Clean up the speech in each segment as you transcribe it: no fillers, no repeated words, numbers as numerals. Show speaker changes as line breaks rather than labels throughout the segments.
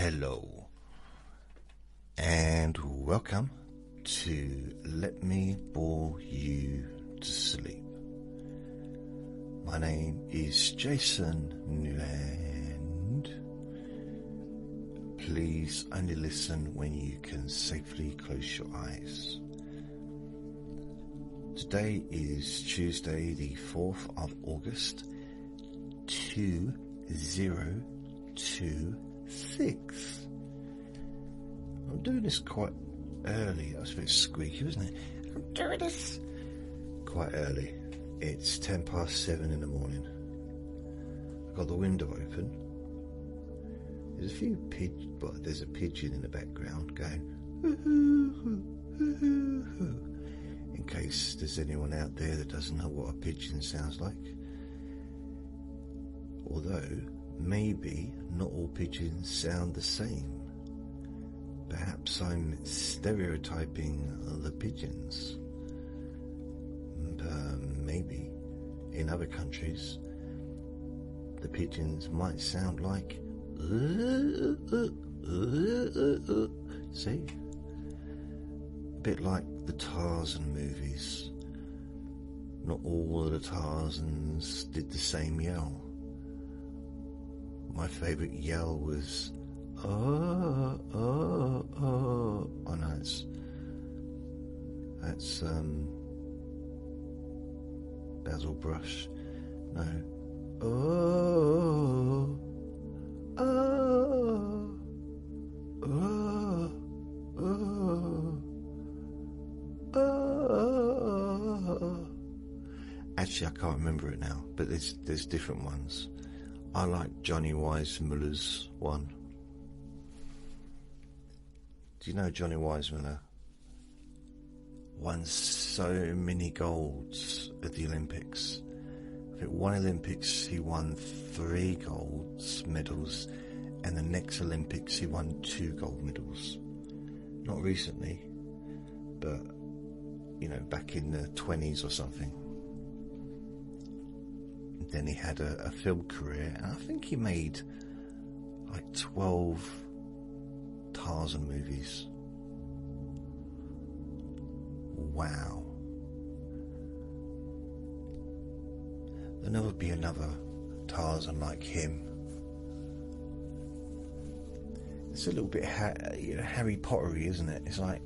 Hello and welcome to Let Me Bore You to Sleep. My name is Jason Newland. Please only listen when you can safely close your eyes. Today is Tuesday the 4th of August 2026. I'm doing this quite early. That was a bit squeaky, wasn't it? I'm doing this quite early. It's 7:10 in the morning. I've got the window open. There's a few there's a pigeon in the background going in case there's anyone out there that doesn't know what a pigeon sounds like. Although maybe not all pigeons sound the same. Perhaps I'm stereotyping the pigeons. Maybe in other countries the pigeons might sound like see? A bit like the Tarzan movies. Not all of the Tarzans did the same yell. My favourite yell was oh no, that's Basil Brush. No. Actually, I can't remember it now, but there's different ones. I like Johnny Weissmuller's one. Do you know Johnny Weissmuller won so many golds at the Olympics? I think one Olympics he won 3 gold medals, and the next Olympics he won 2 gold medals. Not recently, but back in the 20s or something. Then he had a film career, and I think he made like 12 Tarzan movies. Wow. There'll never be another Tarzan like him. It's a little bit Harry Pottery, isn't it? It's like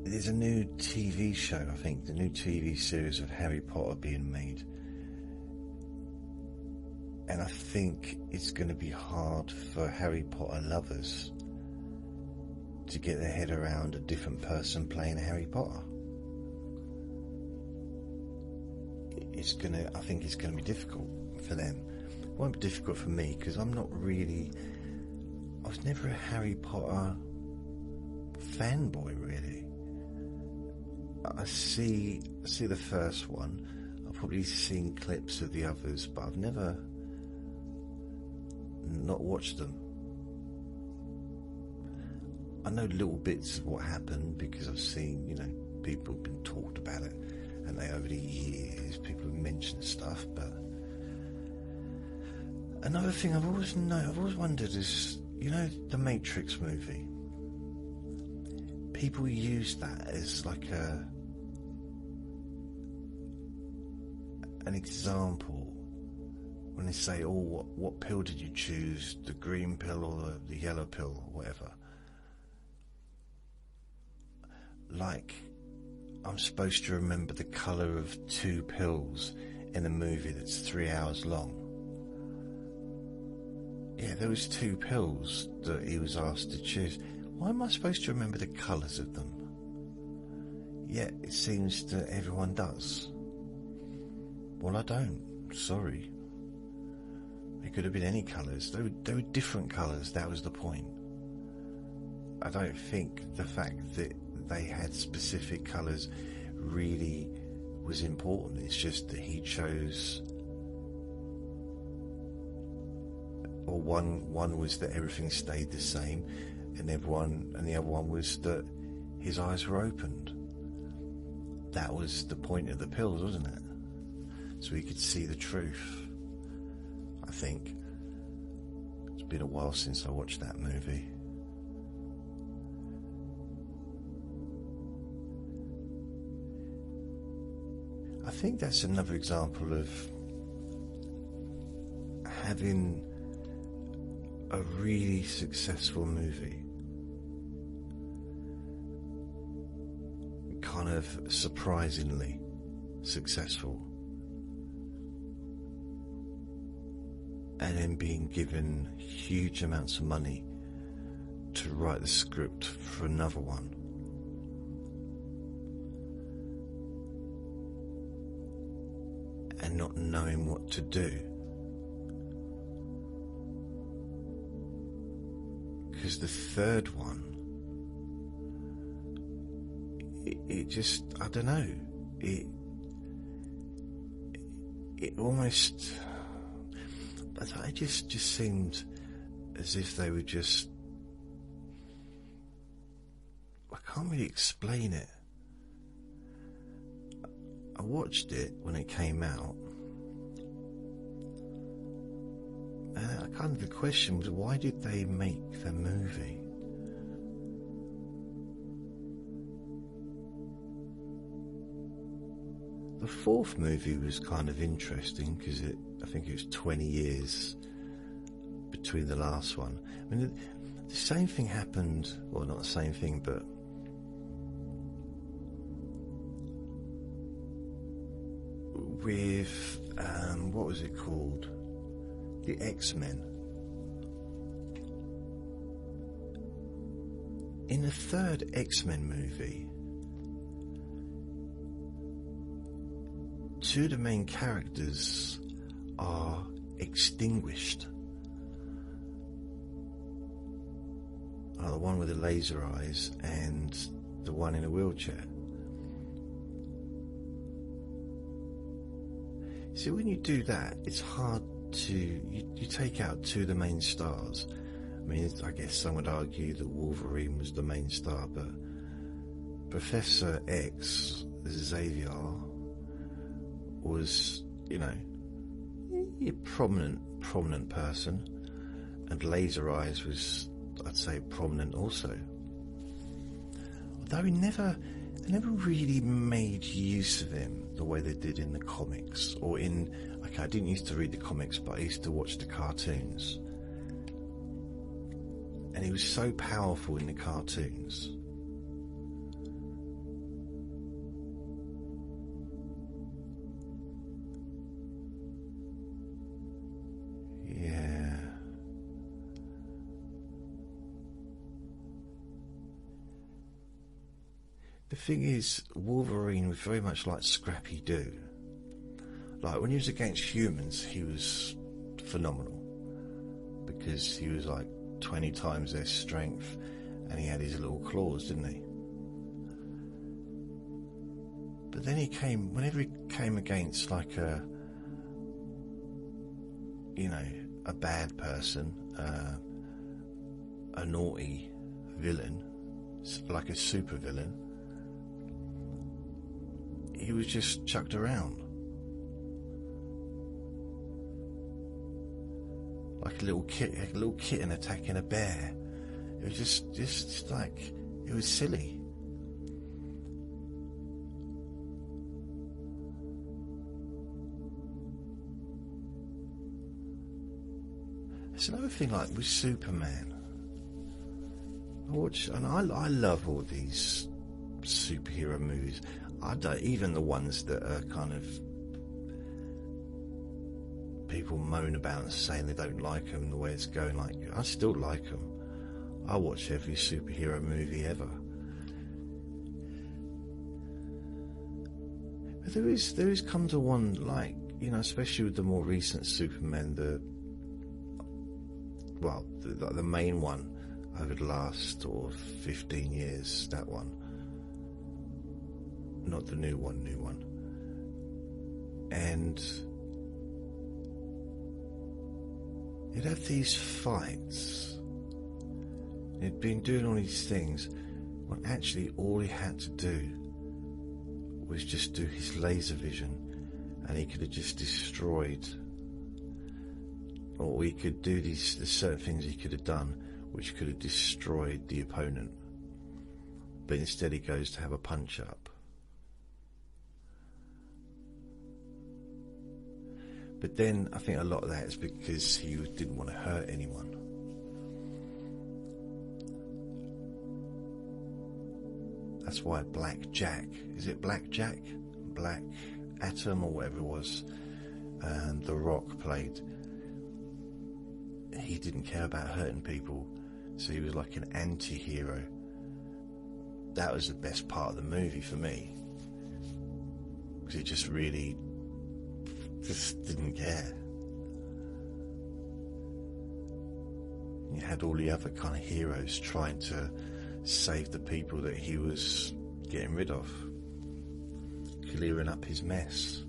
there's a new TV show, I think, the new TV series of Harry Potter being made, and I think it's going to be hard for Harry Potter lovers to get their head around a different person playing Harry Potter. I think it's going to be difficult for them. It won't be difficult for me because I was never a Harry Potter fanboy really. I see the first one. I've probably seen clips of the others, but I've never not watched them. I know little bits of what happened because I've seen, people have been talked about it, and over the years people have mentioned stuff. But another thing I've always wondered is, the Matrix movie. People use that as like an example when they say, what pill did you choose, the green pill or the yellow pill or whatever. Like I'm supposed to remember the colour of 2 pills in a movie that's 3 hours long. Yeah, there was 2 pills that he was asked to choose. Why am I supposed to remember the colours of them? Yet it seems that everyone does. Well, I don't. Sorry. It could have been any colours. They were different colours. That was the point. I don't think the fact that they had specific colours really was important. It's just that he chose, or one was that everything stayed the same, and the other one was that his eyes were opened. That was the point of the pills, wasn't it? So he could see the truth, I think. been a while since I watched that movie. I think that's another example of having a really successful movie kind of surprisingly successful, and then being given huge amounts of money to write the script for another one. And not knowing what to do. Because the third one, it just, I don't know, it almost, it just seemed as if they were just, I can't really explain it. I watched it when it came out, and kind of the question was, why did they make the movie? The fourth movie was kind of interesting because I think it was 20 years between the last one. I mean, the same thing happened, well, not the same thing, but with, what was it called? The X-Men. In the third X-Men movie, two of the main characters are extinguished. The one with the laser eyes and the one in a wheelchair. See, when you do that, it's hard to, you take out two of the main stars. I mean, I guess some would argue that Wolverine was the main star, but Professor X, Xavier, was, you know, a prominent person, and Laser Eyes was, I'd say, prominent also. Although they never really made use of him the way they did in the comics, or in, okay, I didn't used to read the comics, but I used to watch the cartoons, and he was so powerful in the cartoons. Yeah. The thing is, Wolverine was very much like Scrappy-Doo. Like, when he was against humans, he was phenomenal, because he was like 20 times their strength, and he had his little claws, didn't he? But then whenever he came against like a bad person, a naughty villain, like a super villain, he was just chucked around like a little kitten attacking a bear. It was just like, it was silly. It's another thing, like with Superman. I love all these superhero movies. I don't, even the ones that are kind of, people moan about and saying they don't like them the way it's going. Like, I still like them. I watch every superhero movie ever. But there is come to one, like, you know, especially with the more recent Superman, the main one over the last sort of 15 years, that one. Not the new one. And he'd have these fights. He'd been doing all these things when actually all he had to do was just do his laser vision, and he could have just destroyed or he could do there's certain things he could have done which could have destroyed the opponent, but instead he goes to have a punch up. But then I think a lot of that is because he didn't want to hurt anyone. That's why Black Jack, is it Black Jack? Black Atom or whatever it was, The Rock played. He didn't care about hurting people, so he was like an anti-hero. That was the best part of the movie for me, because it just really didn't care. You had all the other kind of heroes trying to save the people that he was getting rid of, clearing up his mess.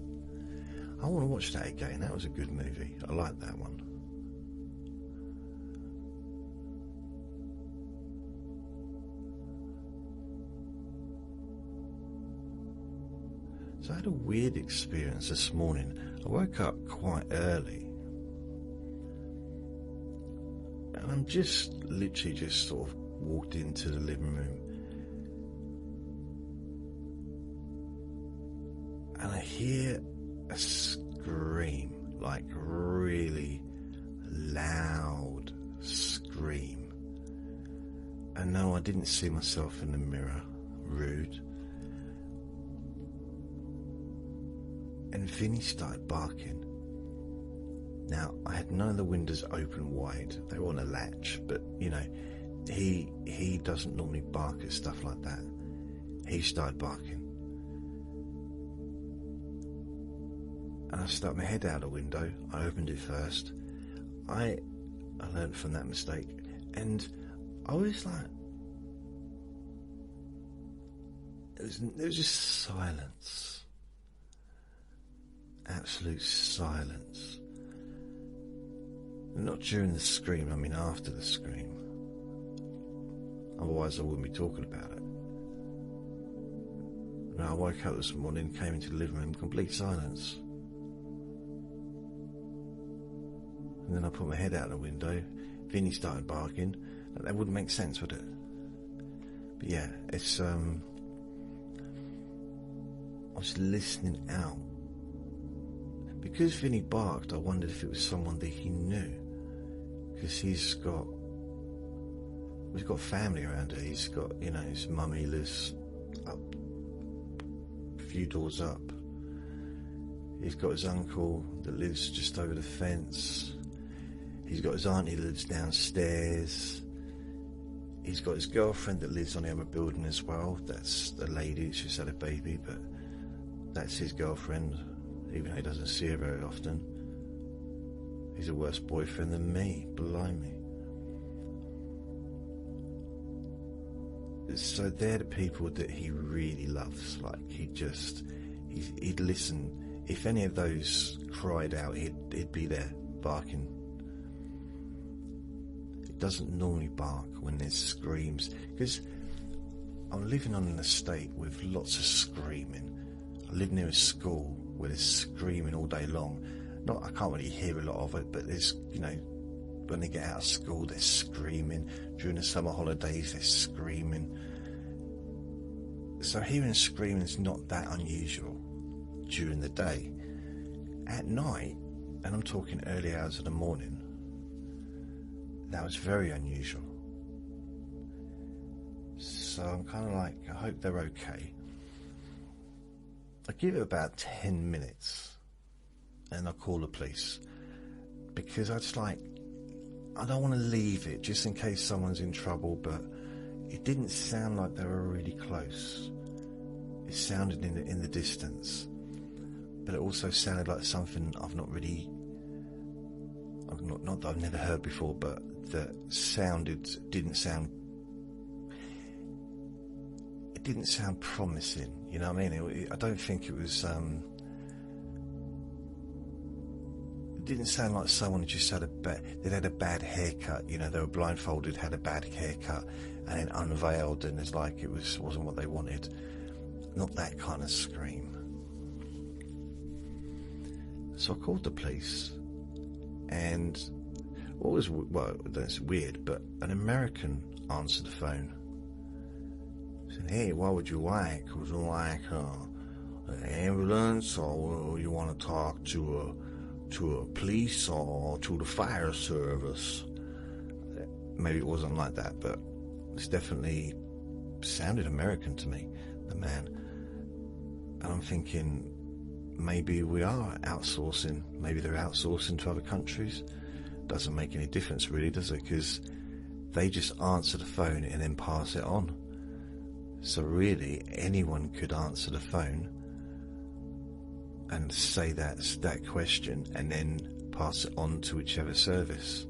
I want to watch that again. That was a good movie. I liked that one. So I had a weird experience this morning. I woke up quite early, and I'm literally just sort of walked into the living room, and I hear a scream, like really loud scream. And no, I didn't see myself in the mirror. Rude. And Vinny started barking. Now, I had none of the windows open wide. They were on a latch, but you know, he doesn't normally bark at stuff like that. He started barking. And I stuck my head out the window. I opened it first. I learned from that mistake. And I was like, there was just silence. Absolute silence. Not during the scream, I mean after the scream. Otherwise I wouldn't be talking about it. And I woke up this morning, came into the living room, complete silence. And then I put my head out the window. Vinny started barking. That wouldn't make sense, would it? But yeah, it's I was listening out. Because Vinny barked, I wondered if it was someone that he knew. Because he's got family around here. He's got, you know, his mummy lives up a few doors up. He's got his uncle that lives just over the fence. He's got his auntie that lives downstairs. He's got his girlfriend that lives on the other building as well. That's the lady, she's had a baby, but that's his girlfriend, even though he doesn't see her very often. He's a worse boyfriend than me, blimey. So they're the people that he really loves. Like, he'd listen. If any of those cried out, he'd be there barking. It doesn't normally bark when there's screams, because I'm living on an estate with lots of screaming. I live near a school where there's screaming all day long. I can't really hear a lot of it, but there's, you know, when they get out of school, they're screaming. During the summer holidays, they're screaming. So hearing screaming is not that unusual during the day. At night, and I'm talking early hours of the morning, that was very unusual. So I'm kind of like, I hope they're okay. I give it about 10 minutes and I call the police, because I don't want to leave it just in case someone's in trouble, but it didn't sound like they were really close. It sounded in the distance, but it also sounded like something not that I've never heard before, but that didn't sound promising. You know what I mean? I don't think it was. It didn't sound like someone who just had a bad haircut. You know, they were blindfolded, had a bad haircut, and then unveiled, and it's like it wasn't what they wanted. Not that kind of scream. So I called the police, and that's weird, but an American answered the phone. Said, "Hey, what would you like? Would you like an ambulance, or you want to talk to a police or to the fire service?" Maybe it wasn't like that, but it's definitely sounded American to me, the man. And I'm thinking, maybe we are outsourcing. Maybe they're outsourcing to other countries. Doesn't make any difference really, does it? Because they just answer the phone and then pass it on. So really, anyone could answer the phone and say that question and then pass it on to whichever service.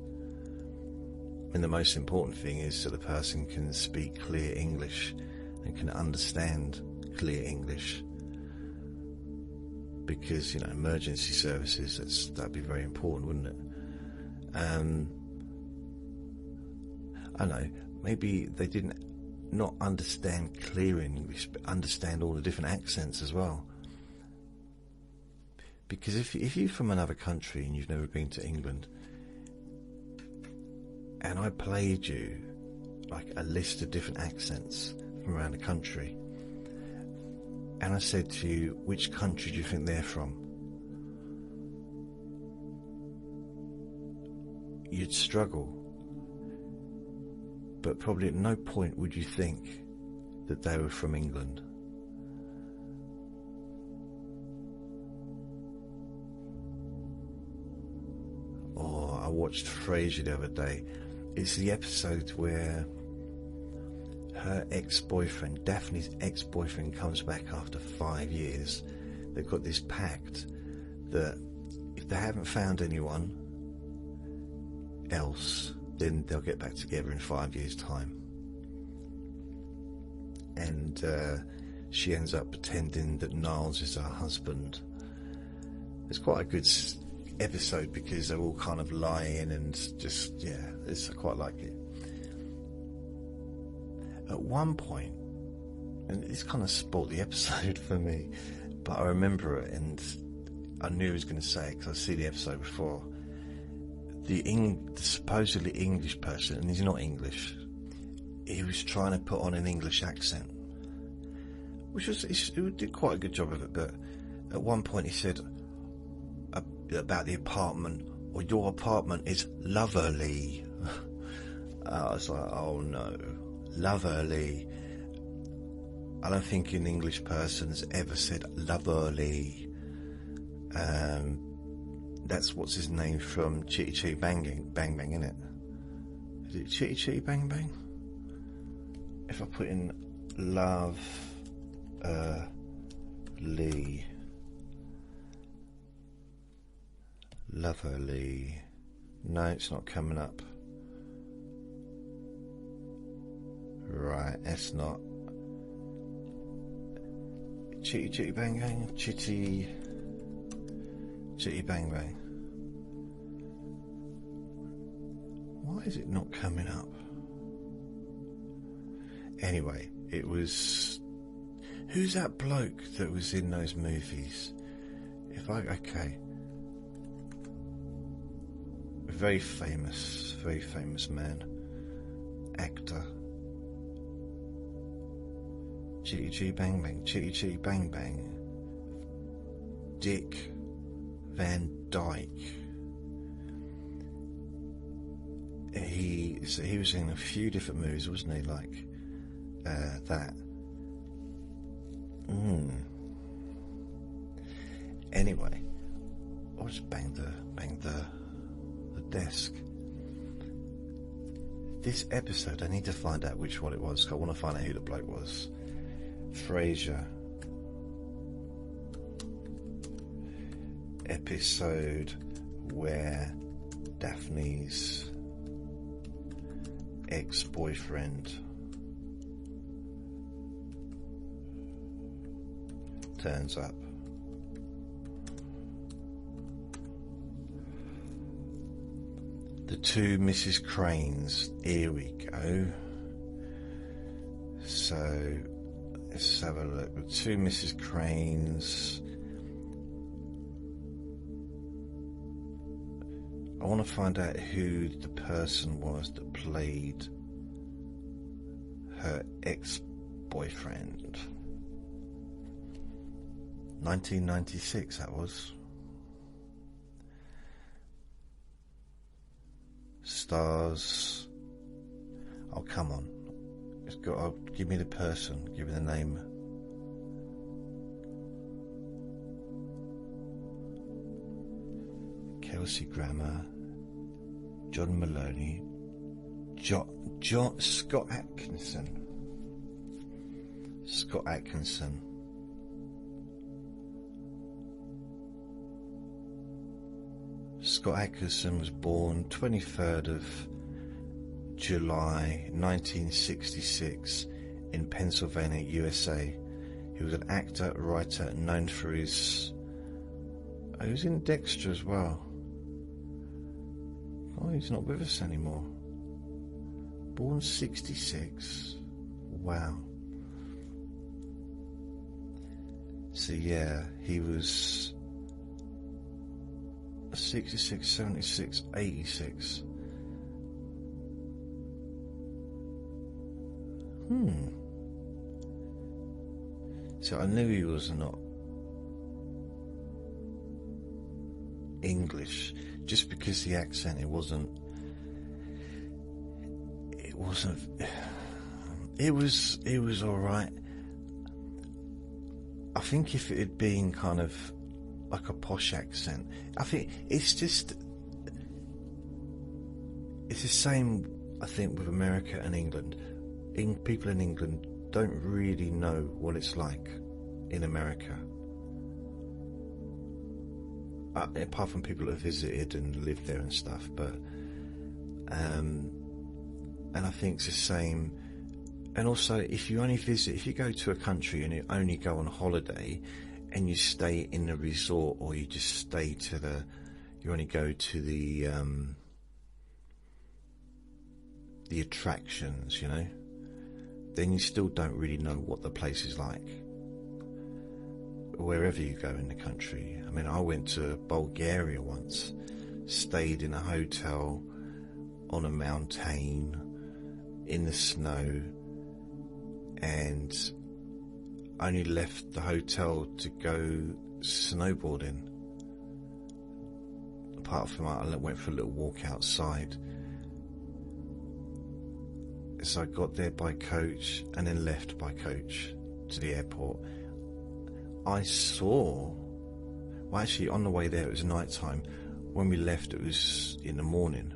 And the most important thing is that the person can speak clear English and can understand clear English. Because, emergency services, that'd be very important, wouldn't it? I know, maybe they didn't not understand clear English, but understand all the different accents as well. Because if you're from another country and you've never been to England, and I played you like a list of different accents from around the country, and I said to you, which country do you think they're from? You'd struggle. But probably at no point would you think that they were from England. Oh, I watched Frasier the other day. It's the episode where her ex-boyfriend, Daphne's ex-boyfriend, comes back after 5 years. They've got this pact that if they haven't found anyone else, then they'll get back together in 5 years' time. And she ends up pretending that Niles is her husband. It's quite a good episode because they're all kind of lying and just, I quite like it. At one point, and this kind of spoiled the episode for me, but I remember it and I knew he was going to say it because I've seen the episode before. The supposedly English person, and he's not English, he was trying to put on an English accent, which he did quite a good job of it, but at one point he said about the apartment, or your apartment is lovely. I was like, oh no, lovely. I don't think an English person's ever said lovely. That's what's his name from Chitty Chitty Bang Bang, isn't it? Is it Chitty Chitty Bang Bang? If I put in love Lee, lovely, no, it's not coming up. Right, that's not Chitty Chitty Bang Bang, Chitty Bang Bang. Why is it not coming up? Anyway, it was... Who's that bloke that was in those movies? Okay. Very famous man. Actor. Chitty Chitty Bang Bang, Chitty Chitty Bang Bang. Dick Van Dyke. He was in a few different movies, wasn't he? Like that. Anyway, I'll just bang the desk. This episode, I need to find out which one it was. 'Cause I want to find out who the bloke was. Frasier. Episode where Daphne's ex-boyfriend turns up. The two Mrs. Cranes. Here we go. So let's have a look. The two Mrs. Cranes. I want to find out who the person was that played her ex-boyfriend. 1996 that was. Stars. Oh, come on. It's got. Oh, give me the person. Give me the name. Kelsey Grammer, John Maloney, Scott Atkinson. Scott Atkinson. Scott Atkinson was born 23rd of July 1966 in Pennsylvania, USA. He was an actor, writer, known for his... he was in Dexter as well. Oh, he's not with us anymore. Born 66. Wow. So yeah, he was 66, 76, 86. So I knew he was not English, just because the accent, it was all right. I think if it had been kind of like a posh accent, I think it's the same, I think, with America and England. People in England don't really know what it's like in America. Apart from people that have visited and lived there and stuff, but and I think it's the same. And also, if you go to a country and you only go on holiday and you stay in a resort, or you just stay you only go to the attractions, you know, then you still don't really know what the place is like wherever you go in the country. I mean, I went to Bulgaria once, stayed in a hotel on a mountain in the snow, and only left the hotel to go snowboarding. Apart from that, I went for a little walk outside. So I got there by coach and then left by coach to the airport. Actually on the way there it was night time. When we left it was in the morning.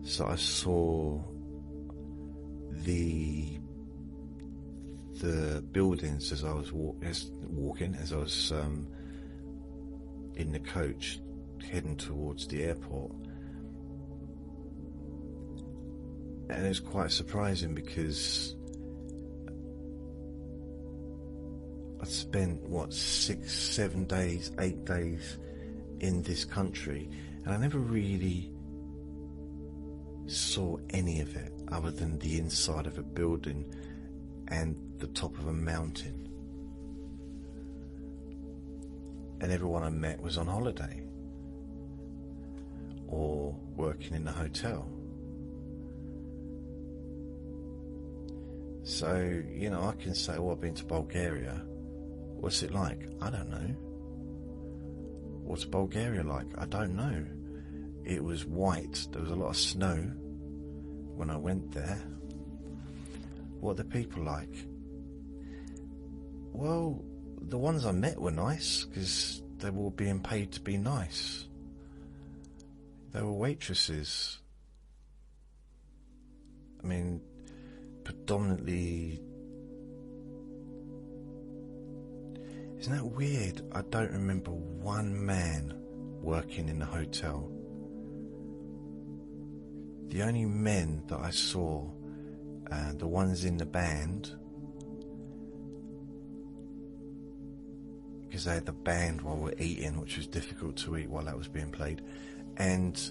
So I saw the buildings as I was walking, as I was in the coach heading towards the airport. And it was quite surprising because I'd spent 6, 7 days, 8 days in this country, and I never really saw any of it other than the inside of a building and the top of a mountain. And everyone I met was on holiday or working in the hotel. So, you know, I can say, oh, I've been to Bulgaria. What's it like? I don't know. What's Bulgaria like? I don't know. It was white. There was a lot of snow when I went there. What are the people like? Well, the ones I met were nice because they were all being paid to be nice. They were waitresses. I mean, predominantly... Isn't that weird? I don't remember one man working in the hotel. The only men that I saw, the ones in the band, because they had the band while we're eating, which was difficult to eat while that was being played, and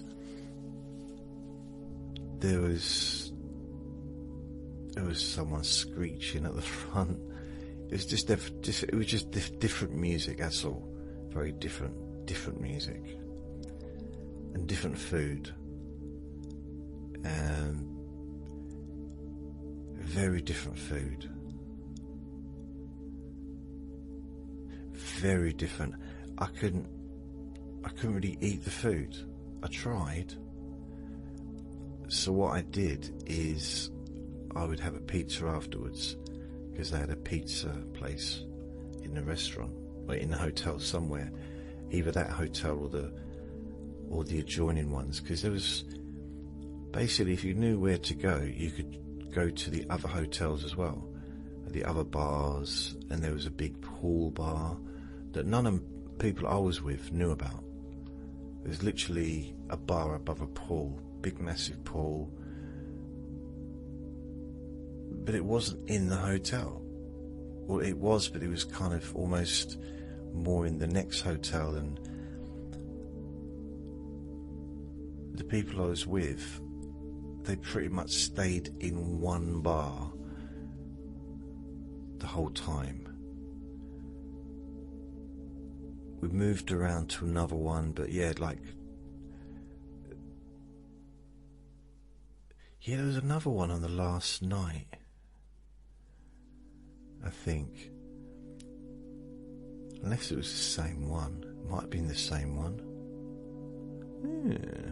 there was someone screeching at the front. It was just different music. That's all. Very different music. and different food. Very different food. Very different. I couldn't really eat the food. I tried. So what I did is I would have a pizza afterwards, because they had a pizza place in the restaurant or in the hotel somewhere, either that hotel or the adjoining ones, because there was basically, if you knew where to go, you could go to the other hotels as well, the other bars, and there was a big pool bar that none of the people I was with knew about. It was literally a bar above a pool, big massive pool, but it wasn't in the hotel. Well, it was, but it was kind of almost more in the next hotel, and the people I was with, they pretty much stayed in one bar the whole time. We moved around to another one, but there was another one on the last night, I think. Unless it was the same one. It might have been the same one. Yeah.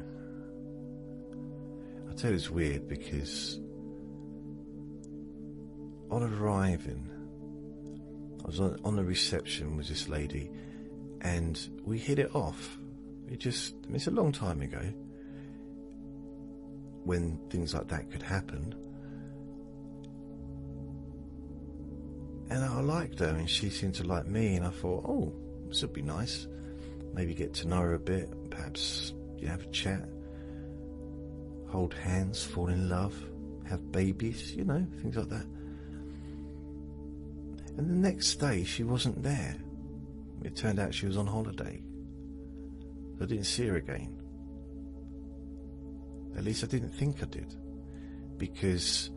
I tell you, it's weird because on arriving, I was on the reception with this lady, and we hit it off. It's a long time ago when things like that could happen. And I liked her, and she seemed to like me, and I thought, oh, this would be nice. Maybe get to know her a bit, perhaps have a chat, hold hands, fall in love, have babies, things like that. And the next day, she wasn't there. It turned out she was on holiday. I didn't see her again. At least I didn't think I did, because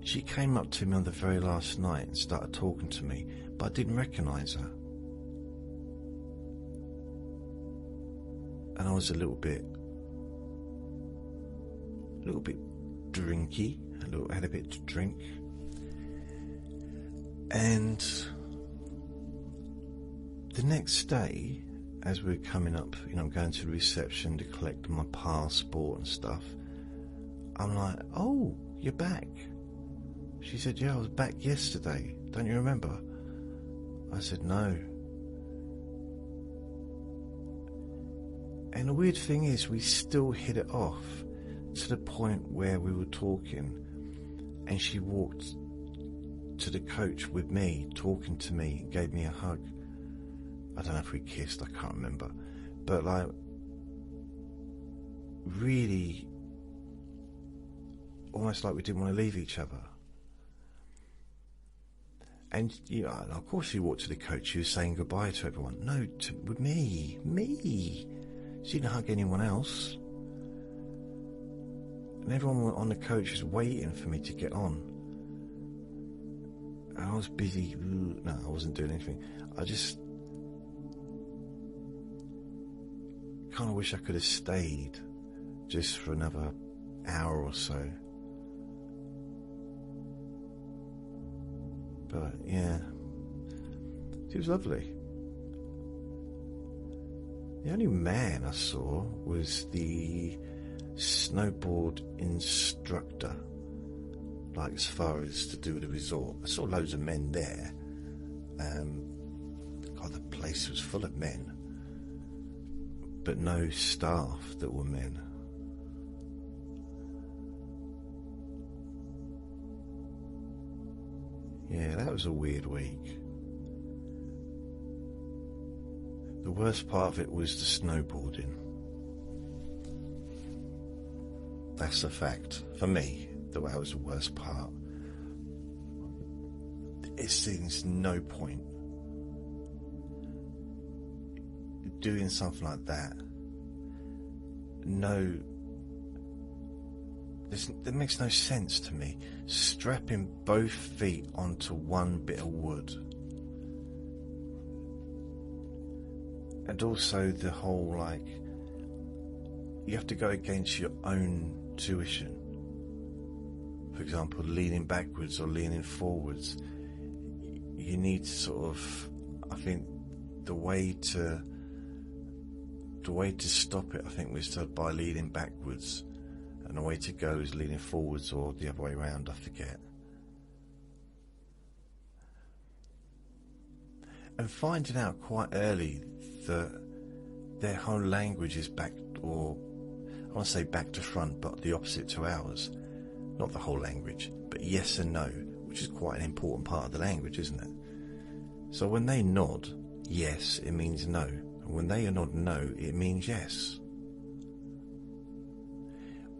she came up to me on the very last night and started talking to me, but I didn't recognise her. And I was a little bit drinky, had a bit to drink. And the next day, as we were coming up, going to the reception to collect my passport and stuff, I'm like, oh, you're back. She said, yeah, I was back yesterday. Don't you remember? I said, no. And the weird thing is, we still hit it off to the point where we were talking, and she walked to the coach with me, talking to me, gave me a hug. I don't know if we kissed, I can't remember. But really, almost like we didn't want to leave each other. And, of course she walked to the coach, she was saying goodbye to everyone. No, with me. She didn't hug anyone else. And everyone on the coach was waiting for me to get on. And I was busy. No, I wasn't doing anything. I just kind of wish I could have stayed just for another hour or so. But yeah, it was lovely. The only man I saw was the snowboard instructor, as far as to do with the resort. I saw loads of men there. God, the place was full of men, but no staff that were men. Yeah, that was a weird week. The worst part of it was the snowboarding. That's a fact. For me, that was the worst part. It seems no point doing something like that. That makes no sense to me. Strapping both feet onto one bit of wood. And also the whole you have to go against your own tuition. For example, leaning backwards or leaning forwards. You need to sort of, I think, the way to stop it, I think, was by leaning backwards, and the way to go is leaning forwards or the other way around, I forget. And finding out quite early that their whole language is back, or I want to say back to front, but the opposite to ours. Not the whole language, but yes and no, which is quite an important part of the language, isn't it? So when they nod yes, it means no. And when they nod no, it means yes.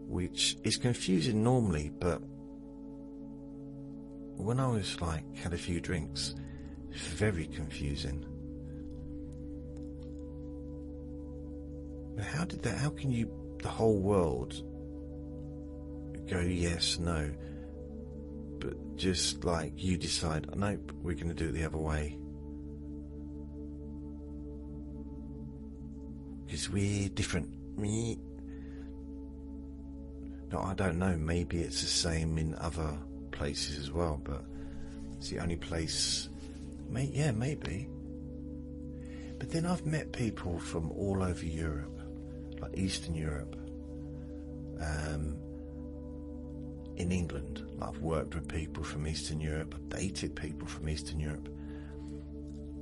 Which is confusing normally, but when I was had a few drinks, it's very confusing. But how can you, the whole world, go yes, no, but just you decide, nope, we're going to do it the other way. Because we're different. No, I don't know, maybe it's the same in other places as well, but it's the only place, yeah, maybe. But then I've met people from all over Europe, like Eastern Europe, in England. I've worked with people from Eastern Europe, I've dated people from Eastern Europe,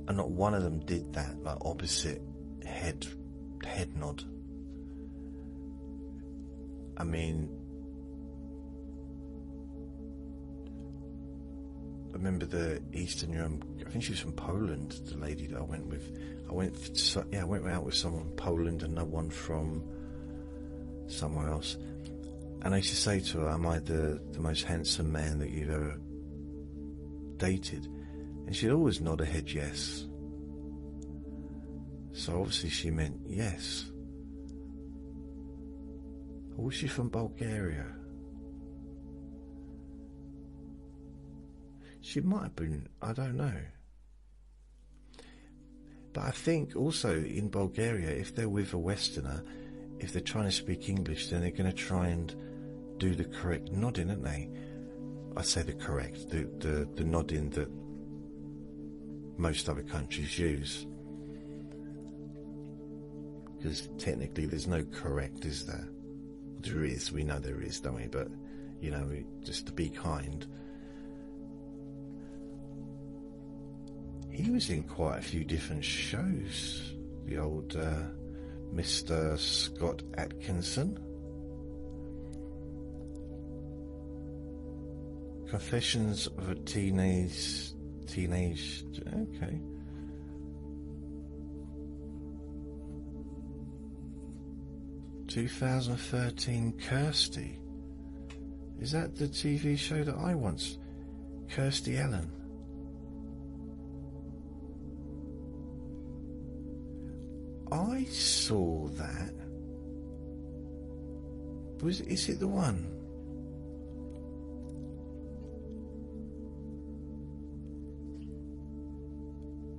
and not one of them did that, opposite head nod. I mean, I remember the Eastern Europe, I think she was from Poland, the lady that I went with. I went out with someone from Poland and no one from somewhere else. And I used to say to her, am I the most handsome man that you've ever dated? And she'd always nod her head yes. So obviously she meant yes. Or was she from Bulgaria? She might have been, I don't know. But I think also in Bulgaria, if they're with a Westerner, if they're trying to speak English, then they're going to try and do the correct nodding, aren't they? I say the correct, the nodding that most other countries use. Because technically there's no correct, is there? There is, we know there is, don't we? But, just to be kind. He was in quite a few different shows, the old Mr. Scott Atkinson. Confessions of a Teenage, okay. "2013 Kirsty." Is that the TV show that I once... Kirsty Allen? I saw that. Is it the one?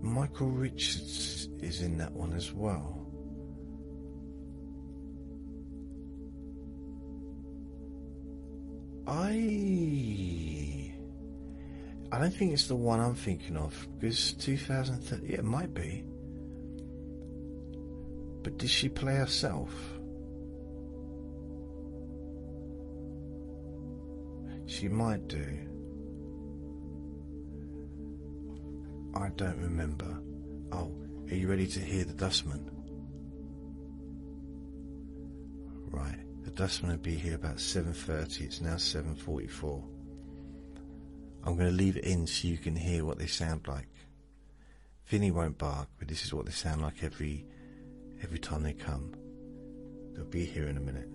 Michael Richards is in that one as well. I don't think it's the one I'm thinking of, because 2013, yeah, it might be. But did she play herself? She might do. I don't remember. Oh, are you ready to hear the Dustman? Right, the Dustman will be here about 7:30. It's now 7:44. I'm going to leave it in so you can hear what they sound like. Vinny won't bark, but this is what they sound like every time they come. They'll be here in a minute.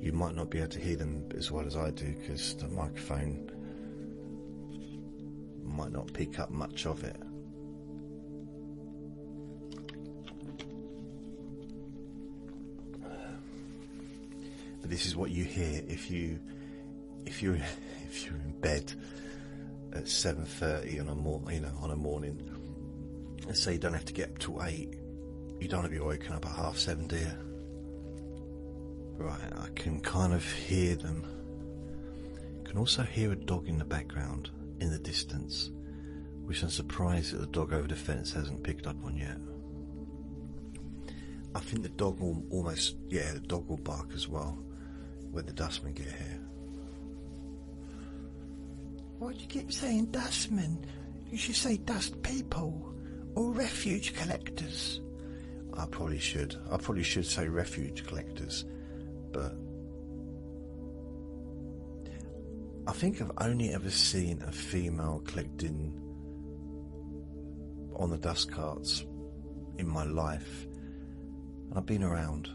You might not be able to hear them as well as I do, because the microphone might not pick up much of it. But this is what you hear if you're in bed at 7:30 on a morning. Let's say you don't have to get up till 8. You don't want to be woken up at 7:30, do you? Right, I can kind of hear them. You can also hear a dog in the background, in the distance, which I'm surprised that the dog over the fence hasn't picked up on yet. I think the dog will the dog will bark as well when the dustmen get here. Why do you keep saying dustmen? You should say dust people or refuge collectors. I probably should say refuge collectors, but I think I've only ever seen a female collecting on the dust carts in my life. And I've been around.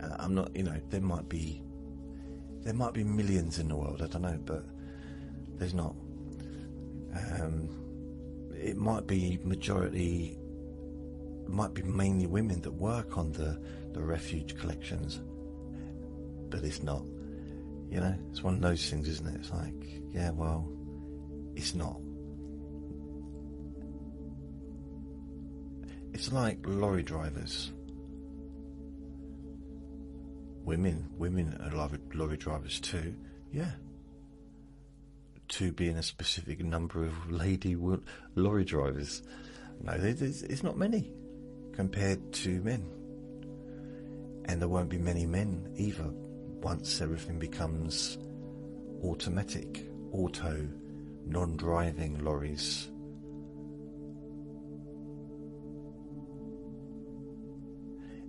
I'm not, there might be millions in the world, I don't know, but there's not. It might be mainly women that work on the refuge collections, but it's not. It's one of those things, isn't it? It's like, yeah, well, it's not. It's like lorry drivers. Women are lorry drivers too, yeah. To being a specific number of lady lorry drivers. No, it's not many compared to men. And there won't be many men either once everything becomes automatic, non-driving lorries.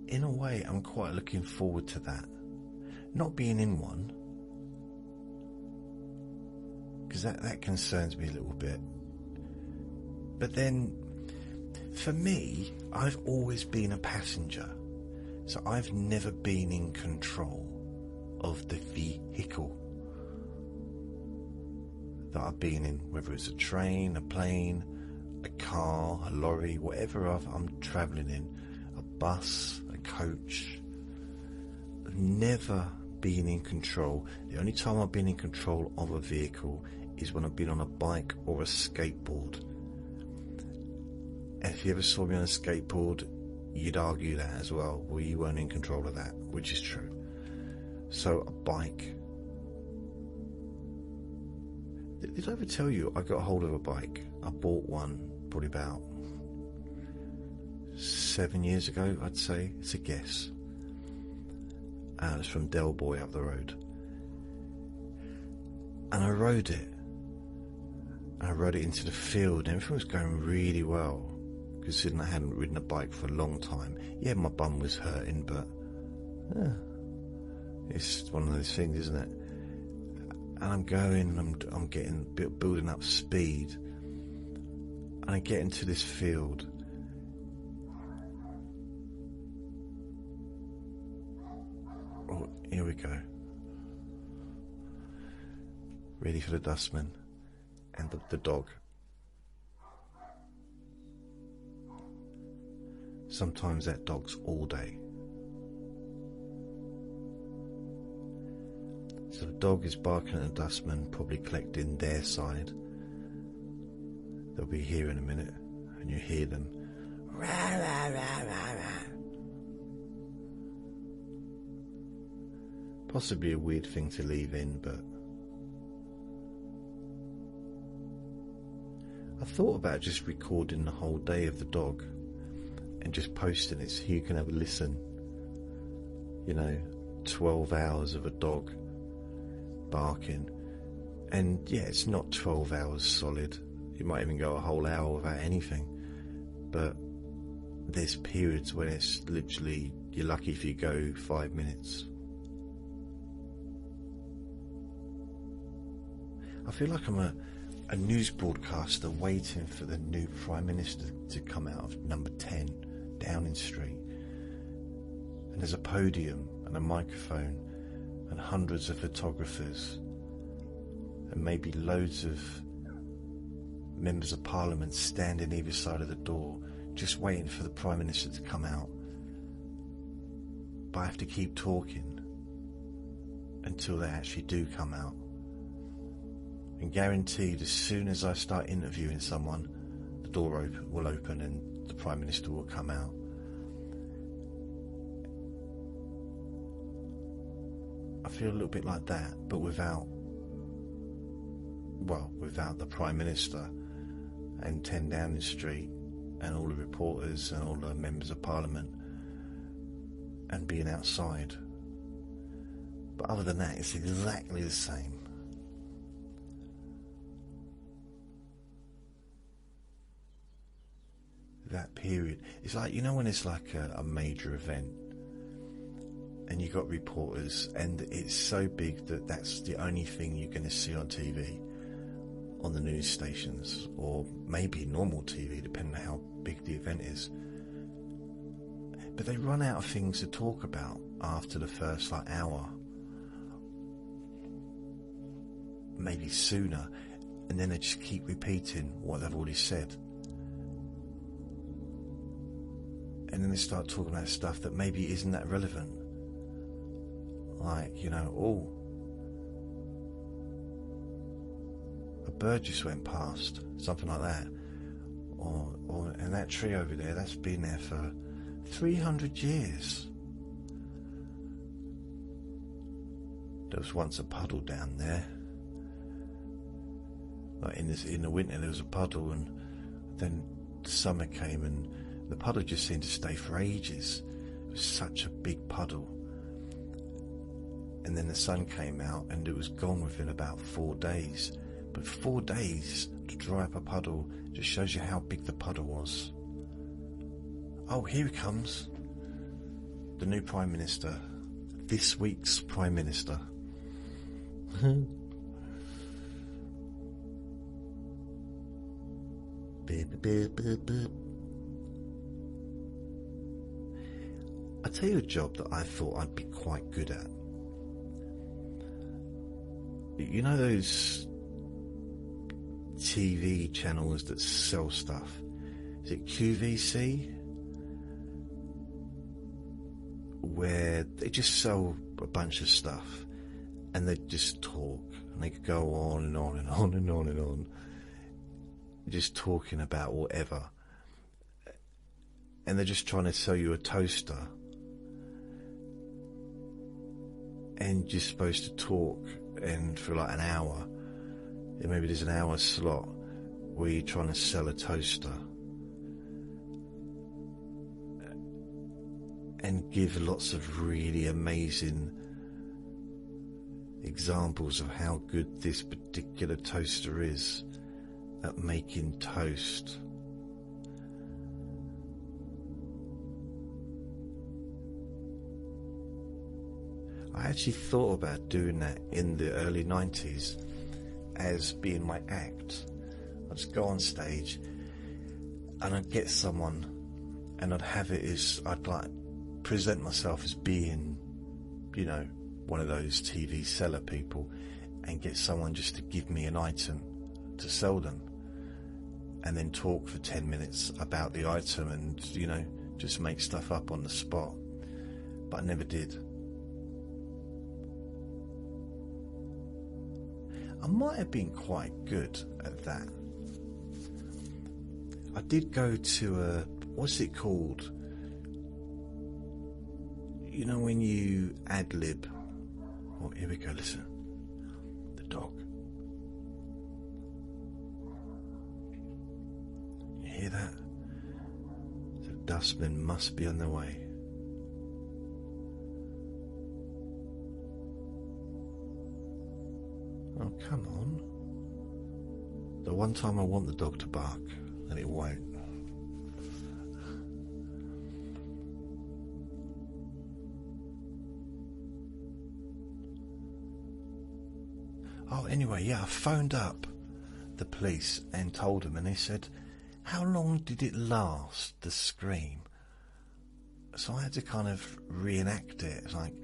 In a way, I'm quite looking forward to that. Not being in one, because that concerns me a little bit. But then, for me, I've always been a passenger, so I've never been in control of the vehicle that I've been in, whether it's a train, a plane, a car, a lorry, whatever I'm travelling in, a bus, a coach. I've never been in control. The only time I've been in control of a vehicle is when I've been on a bike or a skateboard. And if you ever saw me on a skateboard, you'd argue that as well. Well, you weren't in control of that, which is true. So a bike. Did I ever tell you I got a hold of a bike? I bought one probably about 7 years ago, I'd say. It's a guess. It's from Del Boy up the road. And I rode it. I rode it into the field and everything was going really well, considering I hadn't ridden a bike for a long time. Yeah, my bum was hurting, but it's one of those things, isn't it? And I'm going, I'm getting building up speed, and I get into this field. Oh, here we go. Ready for the dustman and the dog. Sometimes that dog's all day. So the dog is barking at the dustman, probably collecting their side. They'll be here in a minute, and you hear them. Rah, rah, rah, rah, rah. Possibly a weird thing to leave in, but I thought about just recording the whole day of the dog and just posting it so you can have a listen. 12 hours of a dog barking. And yeah, it's not 12 hours solid. You might even go a whole hour without anything. But there's periods when it's literally, you're lucky if you go 5 minutes. I feel like I'm a news broadcaster waiting for the new Prime Minister to come out of number 10 Downing Street. And there's a podium and a microphone and hundreds of photographers and maybe loads of members of Parliament standing either side of the door just waiting for the Prime Minister to come out. But I have to keep talking until they actually do come out. And guaranteed, as soon as I start interviewing someone, the door will open and the Prime Minister will come out. I feel a little bit like that, but without the Prime Minister and 10 Downing Street and all the reporters and all the members of Parliament and being outside. But other than that, it's exactly the same. That period, it's like, you know, when it's like a major event and you got reporters and it's so big that that's the only thing you're going to see on TV, on the news stations, or maybe normal TV, depending on how big the event is. But they run out of things to talk about after the first hour, maybe sooner, and then they just keep repeating what they've already said. And then they start talking about stuff that maybe isn't that relevant. Like, you know, a bird just went past, something like that. And that tree over there, that's been there for 300 years. There was once a puddle down there. Like in the winter there was a puddle, and then the summer came and the puddle just seemed to stay for ages. It was such a big puddle. And then the sun came out and it was gone within about 4 days. But 4 days to dry up a puddle just shows you how big the puddle was. Oh, here he comes. The new Prime Minister. This week's Prime Minister. Beep, beep, beep, beep. I tell you a job that I thought I'd be quite good at. You know those TV channels that sell stuff? Is it QVC? Where they just sell a bunch of stuff and they just talk and they go on and on and on and on and on, just talking about whatever. And they're just trying to sell you a toaster. And you're supposed to talk and for like an hour, and maybe there's an hour slot where you're trying to sell a toaster and give lots of really amazing examples of how good this particular toaster is at making toast. I actually thought about doing that in the early 90s as being my act. I'd just go on stage and I'd get someone and I'd have it as, I'd like present myself as being, you know, one of those TV seller people, and get someone just to give me an item to sell them, and then talk for 10 minutes about the item and, you know, just make stuff up on the spot. But I never did. I might have been quite good at that. I did go to a, what's it called? You know when you ad-lib. Oh, here we go, listen. The dog. You hear that? The dustman must be on the way. Oh, come on. The one time I want the dog to bark, and it won't. Oh, anyway, yeah, I phoned up the police and told them, and they said, how long did it last, the scream? So I had to kind of reenact it. It's like,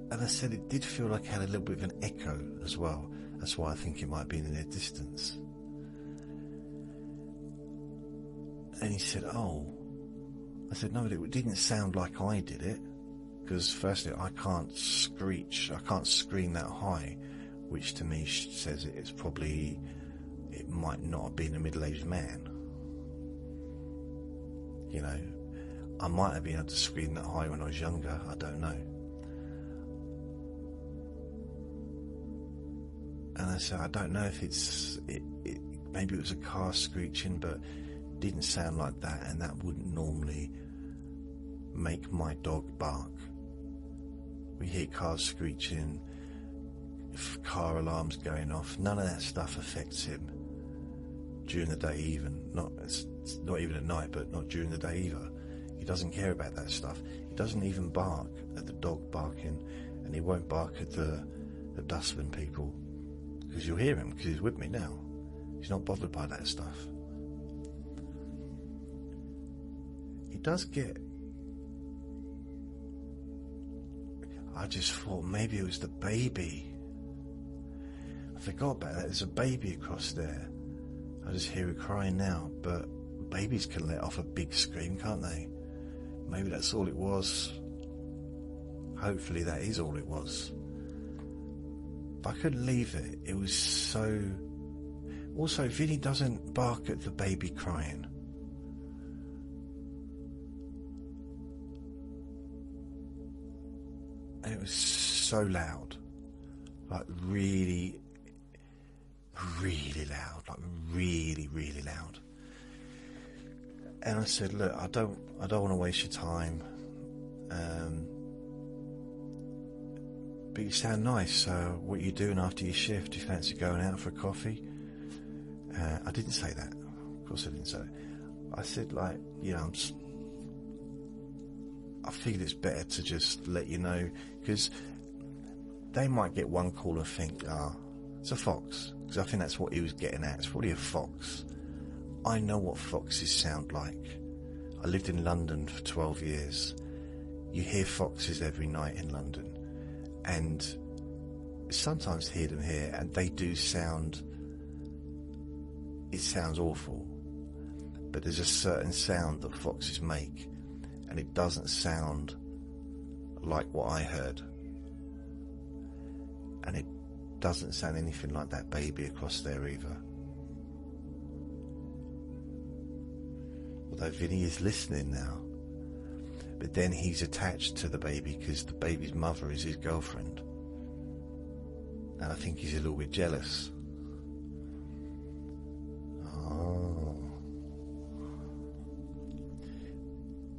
and I said it did feel like it had a little bit of an echo as well. That's why I think it might have been in the distance. And he said, oh. I said, no, it didn't sound like I did it. Because firstly, I can't screech, I can't scream that high which to me says it might not have been a middle-aged man. You know, I might have been able to scream that high when I was younger, I don't know. And I said, I don't know if maybe it was a car screeching, but it didn't sound like that, and that wouldn't normally make my dog bark. We hear cars screeching, car alarms going off, none of that stuff affects him during the day even. It's not even at night, but not during the day either. He doesn't care about that stuff. He doesn't even bark at the dog barking, and he won't bark at the dustbin people, because you'll hear him, because he's with me now. He's not bothered by that stuff. He does get... I just thought maybe it was the baby. I forgot about that. There's a baby across there. I just hear it crying now, but babies can let off a big scream, can't they? Maybe that's all it was. Hopefully that is all it was. But I couldn't leave it. It was so... Also, Vinny doesn't bark at the baby crying. And it was so loud. Like really, really loud. Like really, really loud. And I said, look, I don't want to waste your time. But you sound nice, so what are you doing after your shift? Do you fancy going out for a coffee? I didn't say that. Of course I didn't say it. I said, like, you know, I figured it's better to just let you know, because they might get one call and think, it's a fox. Because I think that's what he was getting at. It's probably a fox. I know what foxes sound like. I lived in London for 12 years. You hear foxes every night in London. And sometimes hear them here, and they do sound... It sounds awful. But there's a certain sound that foxes make, and it doesn't sound like what I heard. And it doesn't sound anything like that baby across there either. Although Vinny is listening now. But then he's attached to the baby because the baby's mother is his girlfriend. And I think he's a little bit jealous. Oh.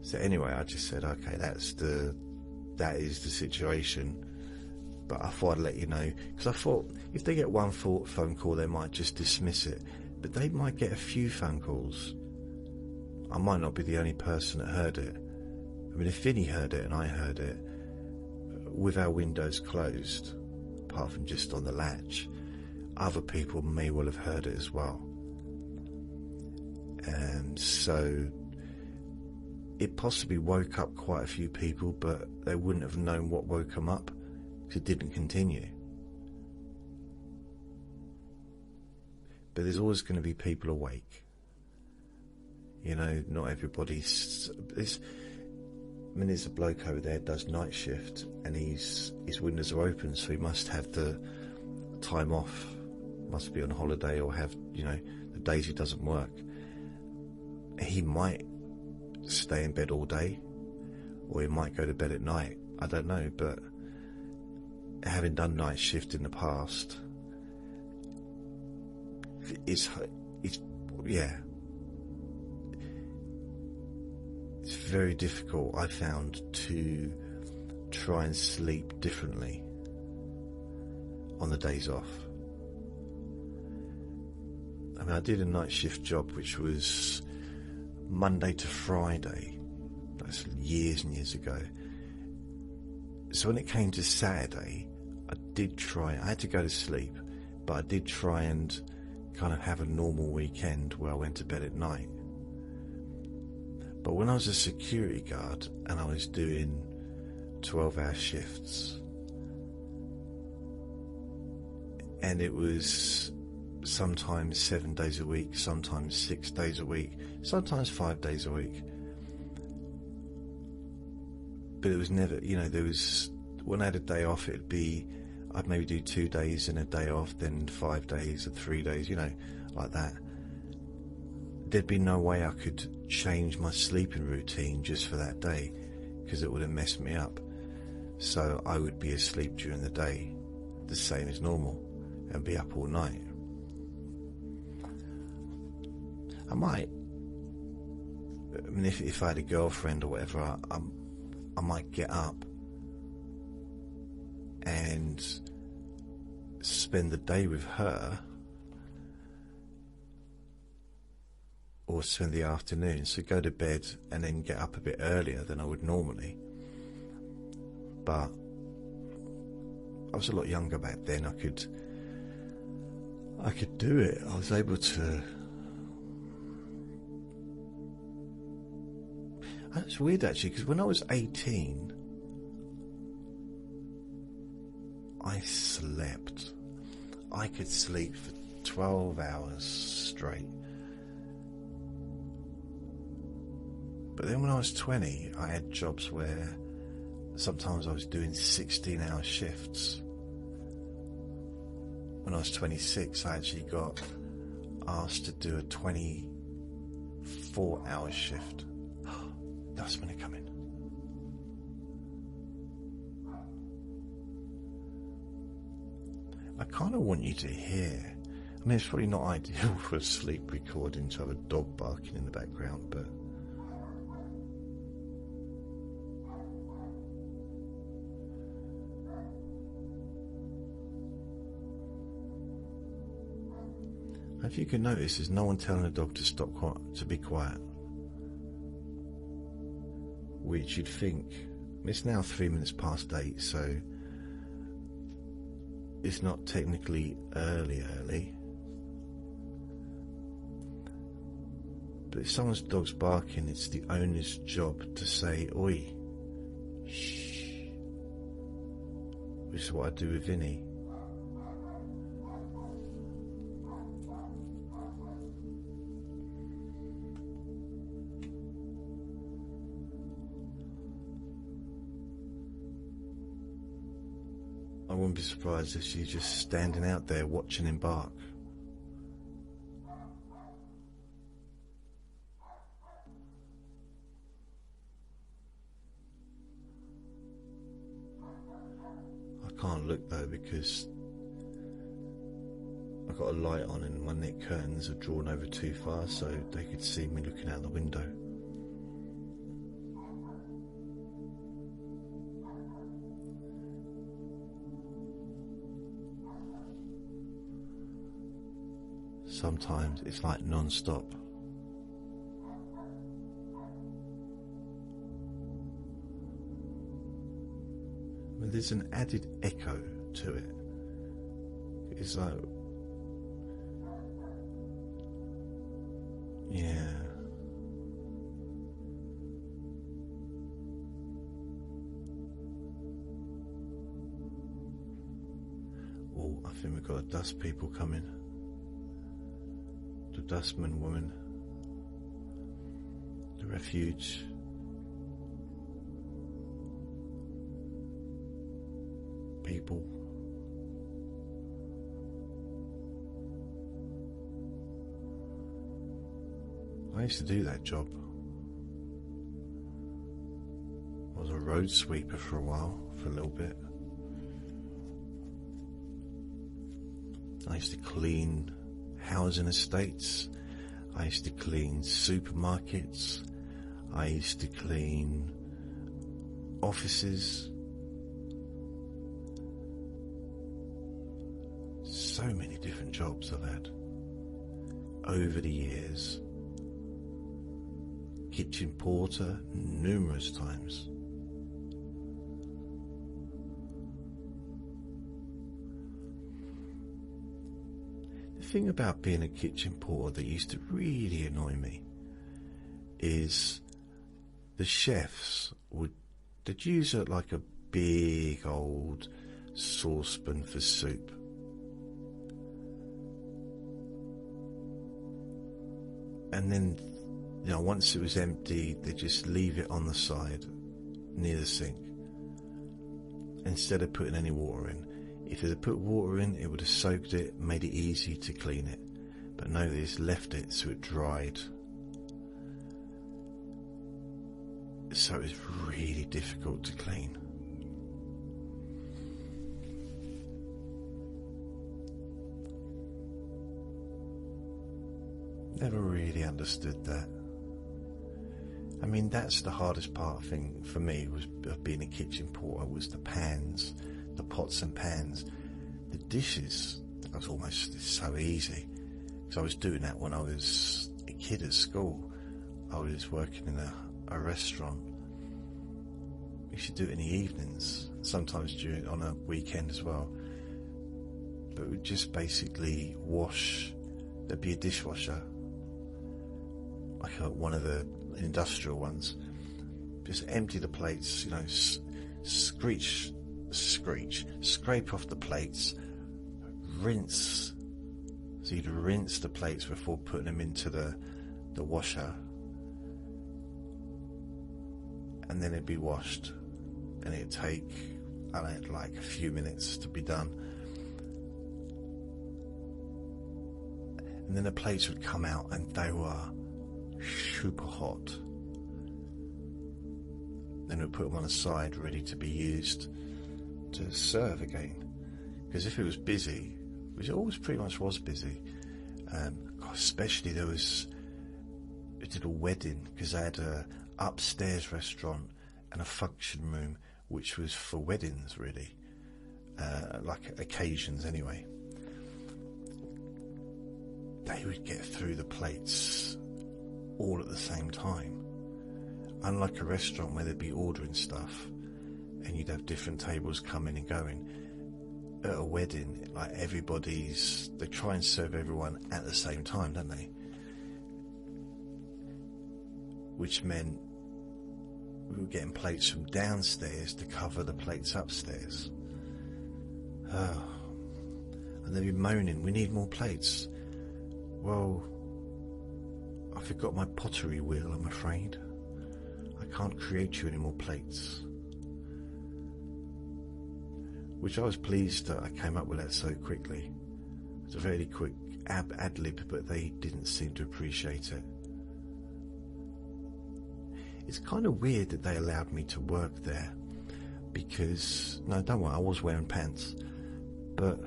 So anyway, I just said, okay, that is the situation. But I thought I'd let you know, because I thought if they get one phone call, they might just dismiss it. But they might get a few phone calls. I might not be the only person that heard it. I mean, if Vinny heard it and I heard it, with our windows closed, apart from just on the latch, other people may well have heard it as well. And so it possibly woke up quite a few people, but they wouldn't have known what woke them up, because it didn't continue. But there's always going to be people awake. You know, not everybody's... there's a bloke over there does night shift, and his windows are open, so he must have the time off, must be on holiday, or have, you know, the days he doesn't work. He might stay in bed all day, or he might go to bed at night. I don't know, but having done night shift in the past, it's very difficult, I found, to try and sleep differently on the days off. I mean, I did a night shift job which was Monday to Friday. That's years and years ago. So when it came to Saturday, I had to go to sleep, but I did try and kind of have a normal weekend where I went to bed at night. But when I was a security guard and I was doing 12-hour shifts, and it was sometimes 7 days a week, sometimes 6 days a week, sometimes 5 days a week. But it was never, you know, when I had a day off, it'd be, I'd maybe do 2 days and a day off, then 5 days and 3 days, like that. There'd be no way I could change my sleeping routine just for that day, because it would have messed me up. So I would be asleep during the day, the same as normal, and be up all night. I might, if I had a girlfriend or whatever, I might get up and spend the day with her, or spend the afternoon, so go to bed and then get up a bit earlier than I would normally. But I was a lot younger back then. I could do it. I was able to. It's weird actually, because when I was 18, I slept. I could sleep for 12 hours straight. But then when I was 20, I had jobs where sometimes I was doing 16-hour shifts. When I was 26, I actually got asked to do a 24-hour shift. Dustmen are coming. I kind of want you to hear. I mean, it's probably not ideal for a sleep recording to have a dog barking in the background, but if you can notice, there's no one telling a dog to be quiet. Which you'd think, it's now 3 minutes past 8, so it's not technically early. But if someone's dog's barking, it's the owner's job to say, "Oi, shh," which is what I do with Vinny. I wouldn't be surprised if she's just standing out there watching him bark. I can't look though, because I've got a light on and my neck curtains are drawn over too far so they could see me looking out the window. Sometimes it's like non-stop. I mean, there's an added echo to it. It's like, yeah. Oh, I think we've got a dust people coming. The dustman woman, the refuge. People. I used to do that job. I was a road sweeper for a while, for a little bit. I used to clean housing estates. I used to clean supermarkets. I used to clean offices. So many different jobs I've had over the years. Kitchen porter numerous times. The thing about being a kitchen porter that used to really annoy me is the chefs they'd use like a big old saucepan for soup. And then, once it was empty, they just leave it on the side near the sink instead of putting any water in. If they'd put water in, it would have soaked it, made it easy to clean it. But no, they just left it so it dried. So it was really difficult to clean. Never really understood that. I mean, that's the hardest part thing for me was of being a kitchen porter, was the pans, the pots and pans. The dishes, that was almost so easy. Because I was doing that when I was a kid at school. I was working in a restaurant. We used to do it in the evenings, sometimes on a weekend as well. But we'd just basically wash, there'd be a dishwasher, like one of the industrial ones, just empty the plates, scrape off the plates, rinse. So you'd rinse the plates before putting them into the washer, and then it'd be washed, and it'd take, I don't know, like a few minutes to be done. And then the plates would come out and they were super hot. Then we'd put them on the side ready to be used to serve again. Because if it was busy, which it always pretty much was busy, especially we did a wedding, because they had a upstairs restaurant and a function room which was for weddings, really, like occasions anyway. They would get through the plates all at the same time. Unlike a restaurant where they'd be ordering stuff and you'd have different tables coming and going, at a wedding, like they try and serve everyone at the same time, don't they? Which meant we were getting plates from downstairs to cover the plates upstairs. Oh. And they'd be moaning, we need more plates. Well, I forgot my pottery wheel, I'm afraid. I can't create you any more plates. Which I was pleased that I came up with that so quickly. It's a very quick ad-lib, but they didn't seem to appreciate it. It's kind of weird that they allowed me to work there, because, no, don't worry, I was wearing pants, but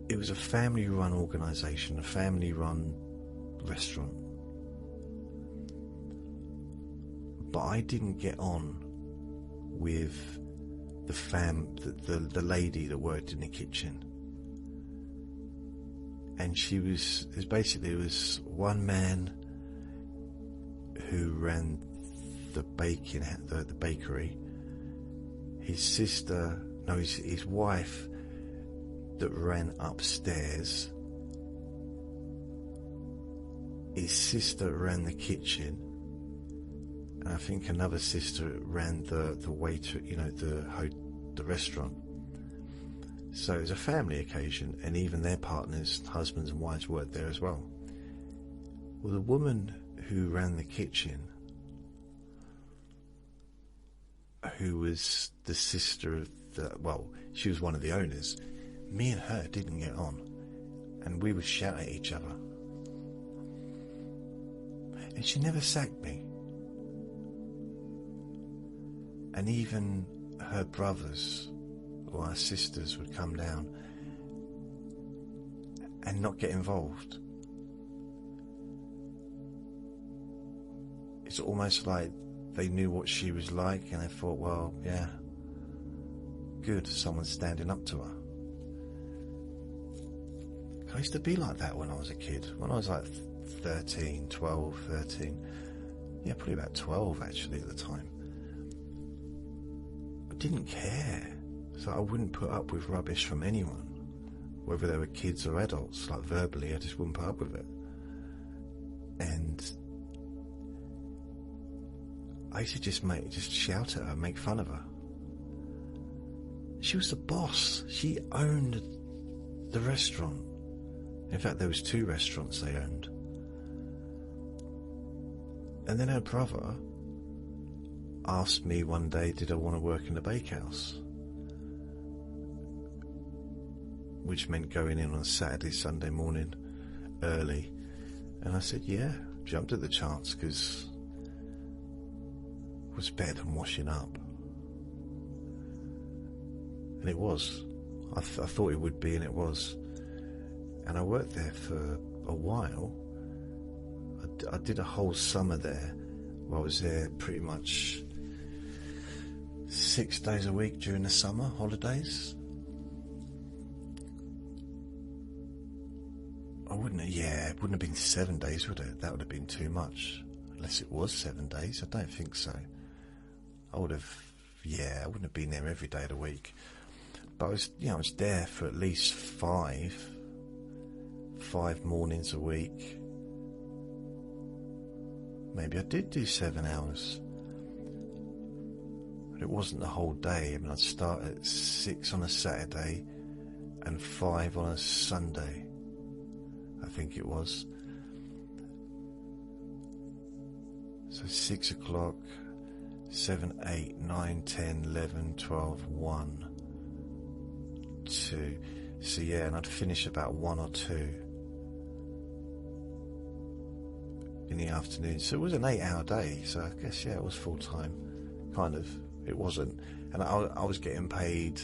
it was a family-run organisation, a family-run restaurant. But I didn't get on with the lady that worked in the kitchen. And there was one man who ran the bakery, his wife that ran upstairs, his sister ran the kitchen, and I think another sister ran the waiter, the restaurant. So it was a family occasion, and even their partners, husbands and wives, worked there as well. Well, the woman who ran the kitchen, who was the sister of she was one of the owners, me and her didn't get on, and we would shout at each other. And she never sacked me. And even her brothers or her sisters would come down and not get involved. It's almost like they knew what she was like, and they thought, well, yeah, good, someone's standing up to her. I used to be like that when I was a kid. When I was like 13, yeah, probably about 12 actually at the time. I didn't care. So I wouldn't put up with rubbish from anyone, whether they were kids or adults. Like verbally, I just wouldn't put up with it. And I used to just shout at her, make fun of her. She was the boss. She owned the restaurant. In fact, there was 2 restaurants they owned. And then her brother asked me one day, did I want to work in the bakehouse? which meant going in on Saturday, Sunday morning early. And I said, yeah, jumped at the chance, because it was better than washing up. And it was. I thought it would be, and it was. And I worked there for a while. I did a whole summer there, where I was there pretty much 6 days a week during the summer holidays. It wouldn't have been 7 days, would it? That would have been too much. Unless it was 7 days, I don't think so. I wouldn't have been there every day of the week. But I was there for at least five mornings a week. Maybe I did do 7 hours. But it wasn't the whole day. I mean, I'd start at 6 on a Saturday and 5 on a Sunday, I think it was. So 6 o'clock, 7, 8, 9, 10, 11, 12, 1, 2. So yeah, and I'd finish about 1 or 2 in the afternoon. So it was an 8-hour day. So I guess, yeah, it was full time. Kind of. It wasn't. And I was getting paid,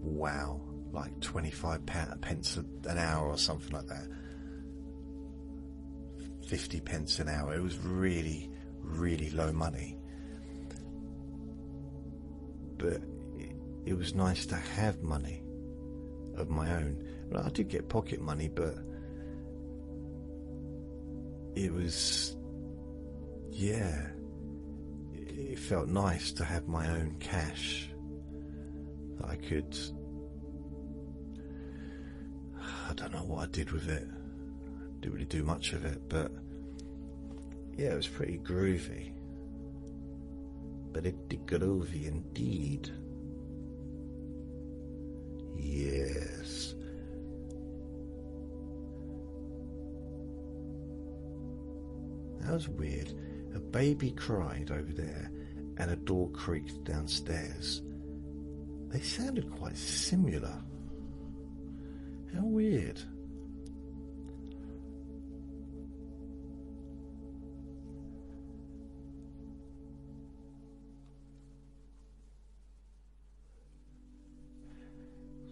wow, like 25 pence an hour or something like that. 50 pence an hour. It was really, really low money. But it was nice to have money of my own. Well, I did get pocket money, but it was, yeah, it felt nice to have my own cash that I could, I don't know what I did with it. I didn't really do much of it, but yeah, it was pretty groovy. Pretty groovy indeed. Yes. That was weird. A baby cried over there and a door creaked downstairs. They sounded quite similar. How weird.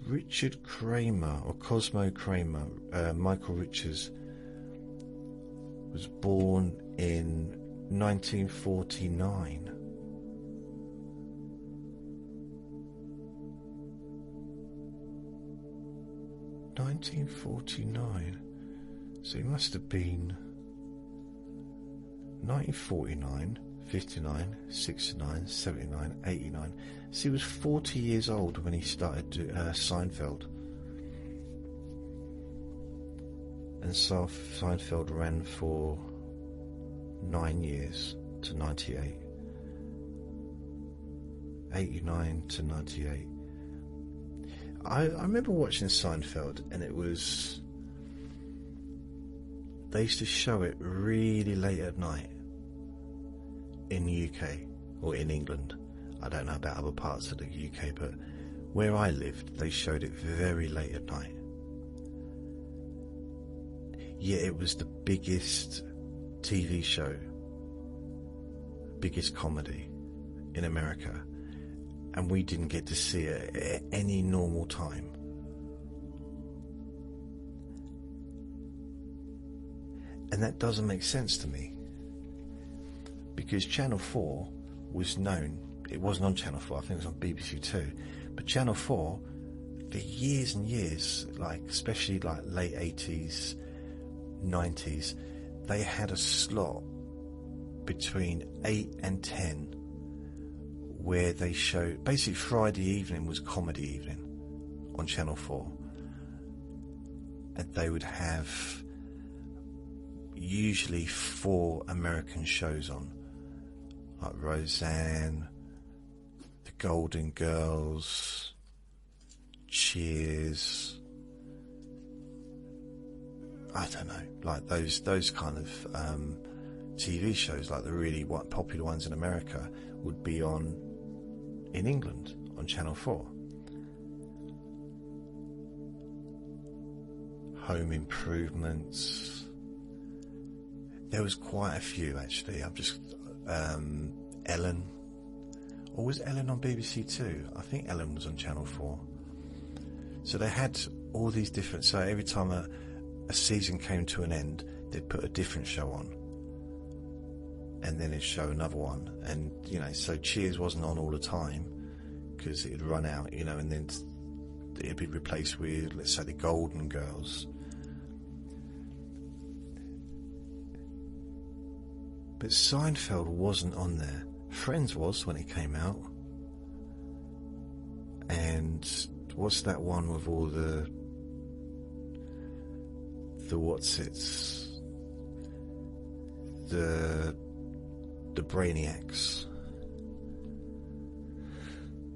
Richard Kramer, or Cosmo Kramer, Michael Richards, was born in 1949. So he must have been 1949, 59, 69, 79, 89. So he was 40 years old when he started Seinfeld. And so Seinfeld ran for 9 years to 98. 89 to 98. I remember watching Seinfeld, and it was, they used to show it really late at night in the UK or in England. I don't know about other parts of the UK, but where I lived, they showed it very late at night. Yeah, it was the biggest TV show, biggest comedy in America, and we didn't get to see it at any normal time. And that doesn't make sense to me, because Channel 4 was known, it wasn't on Channel 4, I think it was on BBC 2, but Channel 4 for years and years, like especially like late 80s, 90s, they had a slot between 8 and 10 where they showed, basically Friday evening was comedy evening on Channel 4, and they would have usually 4 American shows on, like Roseanne, The Golden Girls, Cheers, I don't know, like those kind of TV shows, like the really popular ones in America, would be on in England on Channel 4. home improvements. There was quite a few actually. I'm just Ellen. Or was Ellen on BBC Two? I think Ellen was on Channel 4. So they had all these different. So every time a season came to an end, they'd put a different show on, and then it'd show another one. And so Cheers wasn't on all the time because it'd run out, and then it'd be replaced with, let's say, the Golden Girls. But Seinfeld wasn't on there. Friends was when it came out. And what's that one with all the what's-its? The Brainiacs.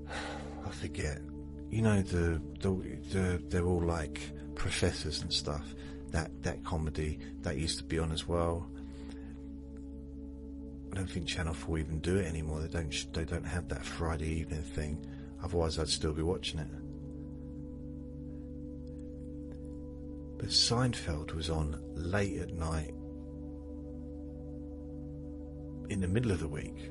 I forget. They're all like professors and stuff. That comedy that used to be on as well. I don't think Channel 4 even do it anymore. They don't have that Friday evening thing. Otherwise, I'd still be watching it. But Seinfeld was on late at night, in the middle of the week,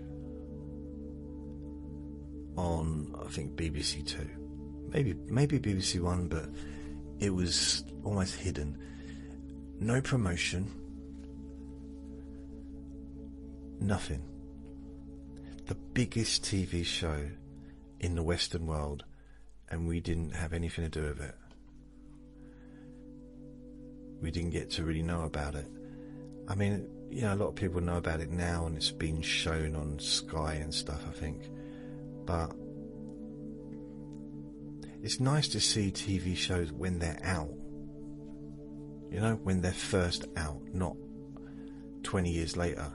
on I think BBC Two, maybe BBC One, but it was almost hidden. No promotion. Nothing. The biggest TV show in the Western world, and we didn't have anything to do with it. We didn't get to really know about it. I mean, a lot of people know about it now, and it's been shown on Sky and stuff, I think. But it's nice to see TV shows when they're out. When they're first out, not 20 years later.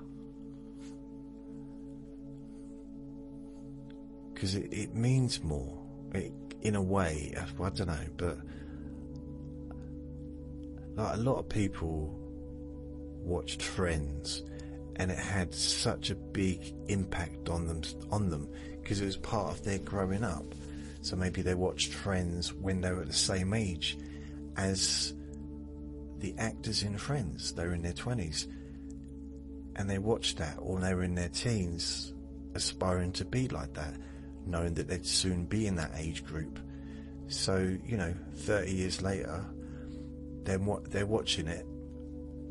Because it means more, in a way. I don't know, but like a lot of people watched Friends, and it had such a big impact on them because it was part of their growing up. So maybe they watched Friends when they were at the same age as the actors in Friends. They were in their 20s, and they watched that, or they were in their teens, aspiring to be like that, knowing that they'd soon be in that age group. So 30 years later, they're watching it,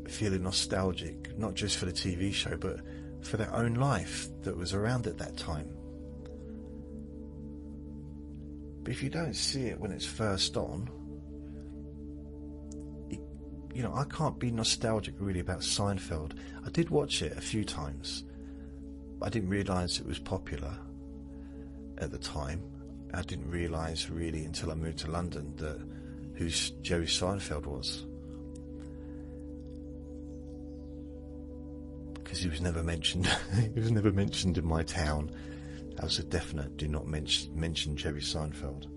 feeling nostalgic, not just for the TV show, but for their own life that was around at that time. But if you don't see it when it's first on, I can't be nostalgic really about Seinfeld. I did watch it a few times. I didn't realise it was popular at the time. I didn't realise really until I moved to London who Jerry Seinfeld was, because he was never mentioned. He was never mentioned in my town. That was a definite do not mention Jerry Seinfeld.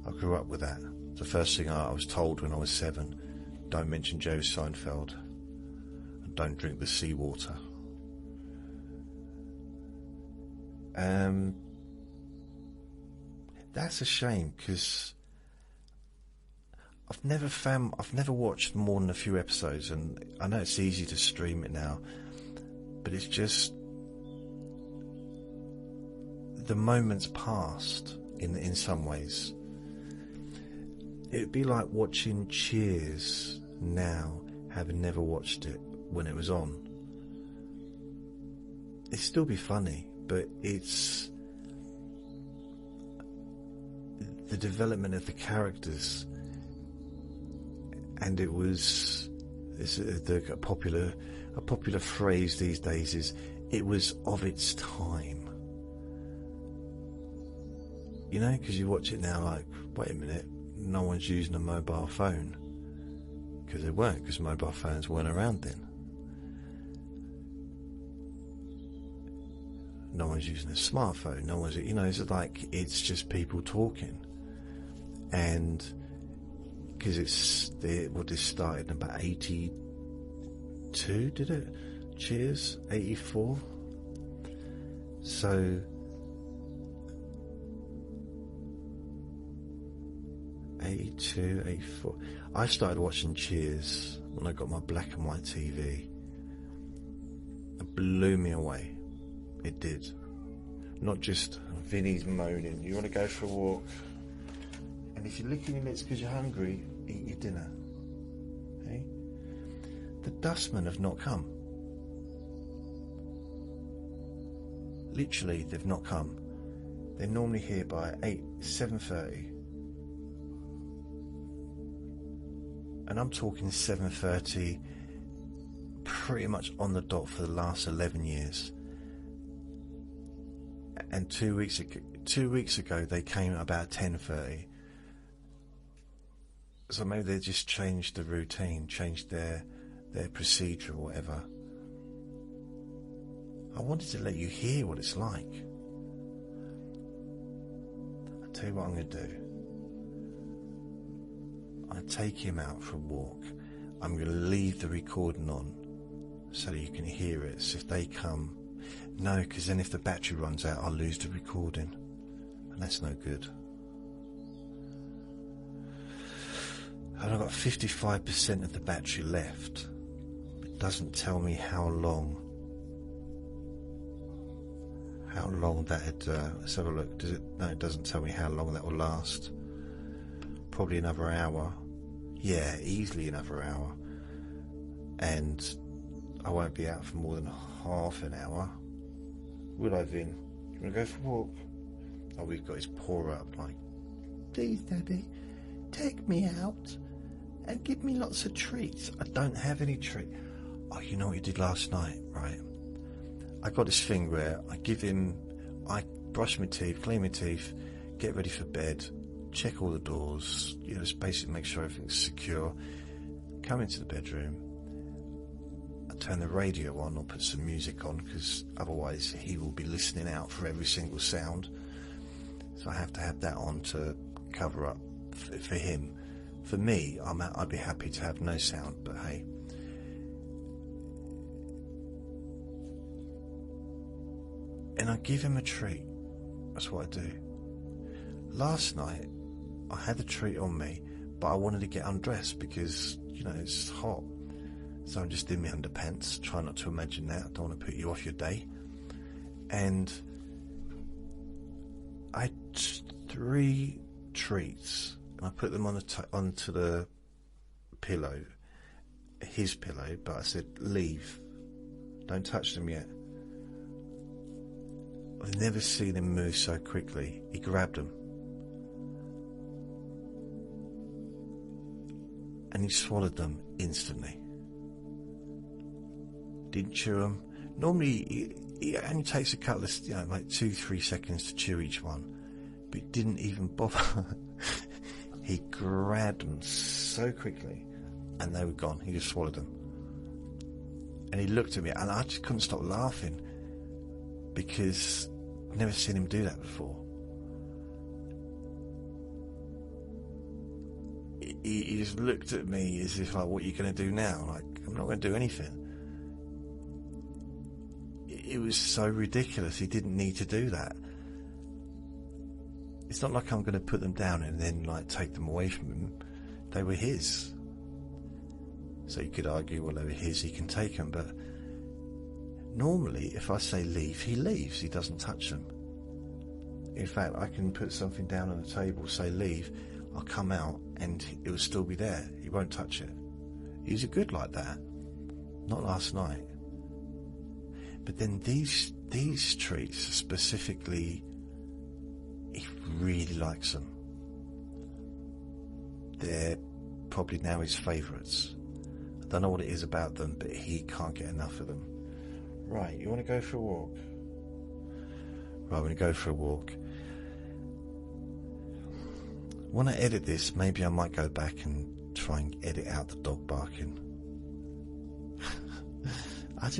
I grew up with that. The first thing I was told when I was 7, don't mention Jerry Seinfeld, and don't drink the seawater. That's a shame, because I've never watched more than a few episodes, and I know it's easy to stream it now, but it's just the moments past in some ways. It'd be like watching Cheers now, having never watched it when it was on. It'd still be funny, but it's the development of the characters, and a popular phrase these days is it was of its time. Because you watch it now like, wait a minute, no one's using a mobile phone, because they weren't, because mobile phones weren't around then. No one's using a smartphone. No one's, it's like, it's just people talking. And because this started in about 82, did it? Cheers, 84. So 82, 84. I started watching Cheers when I got my black and white TV. It blew me away. It did. Not just Vinny's moaning, you want to go for a walk? And if you're licking your lips because you're hungry, eat your dinner. Hey? The dustmen have not come. Literally, they've not come. They're normally here by 7:30. And I'm talking 7:30 pretty much on the dot for the last 11 years. And 2 weeks ago they came at about 10:30. So maybe they just changed the routine, changed their procedure or whatever. I wanted to let you hear what it's like. I'll tell you what I'm going to do. I take him out for a walk. I'm going to leave the recording on so that you can hear it. So if they come, no, because then if the battery runs out, I'll lose the recording, and that's no good. And I've got 55% of the battery left. It doesn't tell me how long that had. Let's have a look. Does it? No, it doesn't tell me how long that will last. Probably another hour. Yeah, easily another hour. And I won't be out for more than half an hour. Will I, Vin? You want to go for a walk? Oh, we've got his paw up like, please, Daddy, take me out and give me lots of treats. I don't have any treats. Oh, you know what you did last night, right? I got this thing where I brush my teeth, clean my teeth, get ready for bed, check all the doors, just basically make sure everything's secure, come into the bedroom, I turn the radio on or put some music on, because otherwise he will be listening out for every single sound. So I have to have that on to cover up for him. For me, I'd be happy to have no sound, but hey. And I give him a treat. That's what I do. Last night, I had the treat on me, but I wanted to get undressed because, it's hot. So I'm just in my underpants. Try not to imagine that. I don't want to put you off your day. And I had 3 treats, and I put them onto the pillow, his pillow, but I said, leave. Don't touch them yet. I've never seen him move so quickly. He grabbed them. And he swallowed them instantly. Didn't chew them. Normally, it only takes a couple of, like 2-3 seconds to chew each one. But he didn't even bother. He grabbed them so quickly, and they were gone. He just swallowed them. And he looked at me, and I just couldn't stop laughing, because I've never seen him do that before. He just looked at me as if, like, what are you going to do now? Like, I'm not going to do anything. It was so ridiculous. He didn't need to do that. It's not like I'm going to put them down and then, like, take them away from him. They were his. So you could argue, well, they were his, he can take them. But normally, if I say leave, he leaves. He doesn't touch them. In fact, I can put something down on the table, say leave, I'll come out, and it will still be there. He won't touch it. He's good like that. Not last night. But then these treats specifically, he really likes them. They're probably now his favourites. I don't know what it is about them, but he can't get enough of them. Right, you want to go for a walk? Right, we're going to go for a walk. When I edit this, maybe I might go back and try and edit out the dog barking. I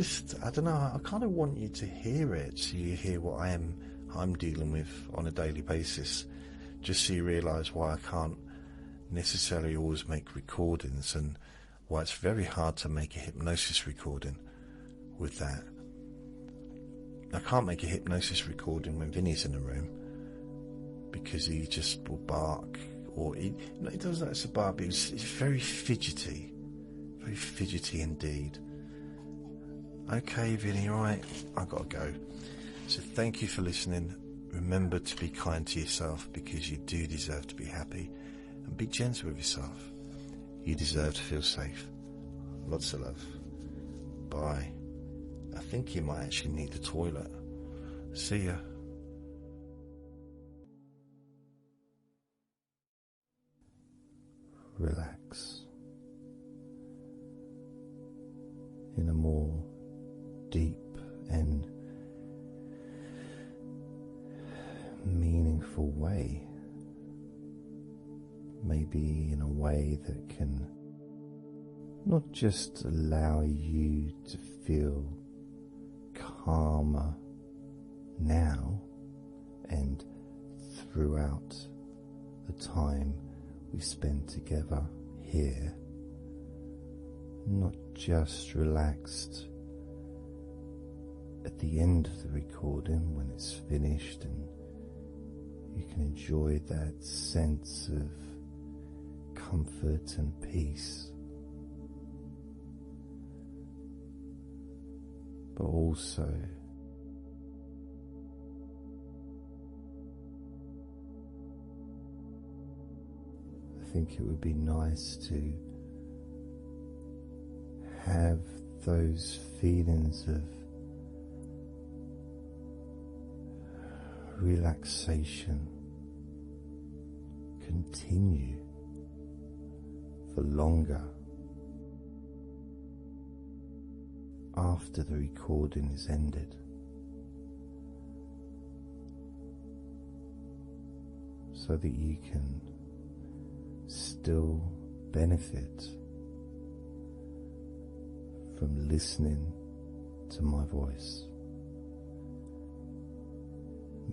don't know, I kind of want you to hear it, so you hear what I'm dealing with on a daily basis, just so you realise why I can't necessarily always make recordings, and why it's very hard to make a hypnosis recording with that. I can't make a hypnosis recording when Vinny's in the room, because he just will bark or he does like it's a bar, but it's very fidgety indeed. Okay, Vinny, right, I've got to go. So thank you for listening. Remember to be kind to yourself, because you do deserve to be happy, and be gentle with yourself. You deserve to feel safe. Lots of love. Bye. I think you might actually need the toilet. See ya. Relax in a more deep and meaningful way, maybe in a way that can not just allow you to feel calmer now and throughout the time we spend together here, not just relaxed at the end of the recording when it's finished and you can enjoy that sense of comfort and peace, but also I think it would be nice to have those feelings of relaxation continue for longer after the recording is ended, so that you can still benefit from listening to my voice,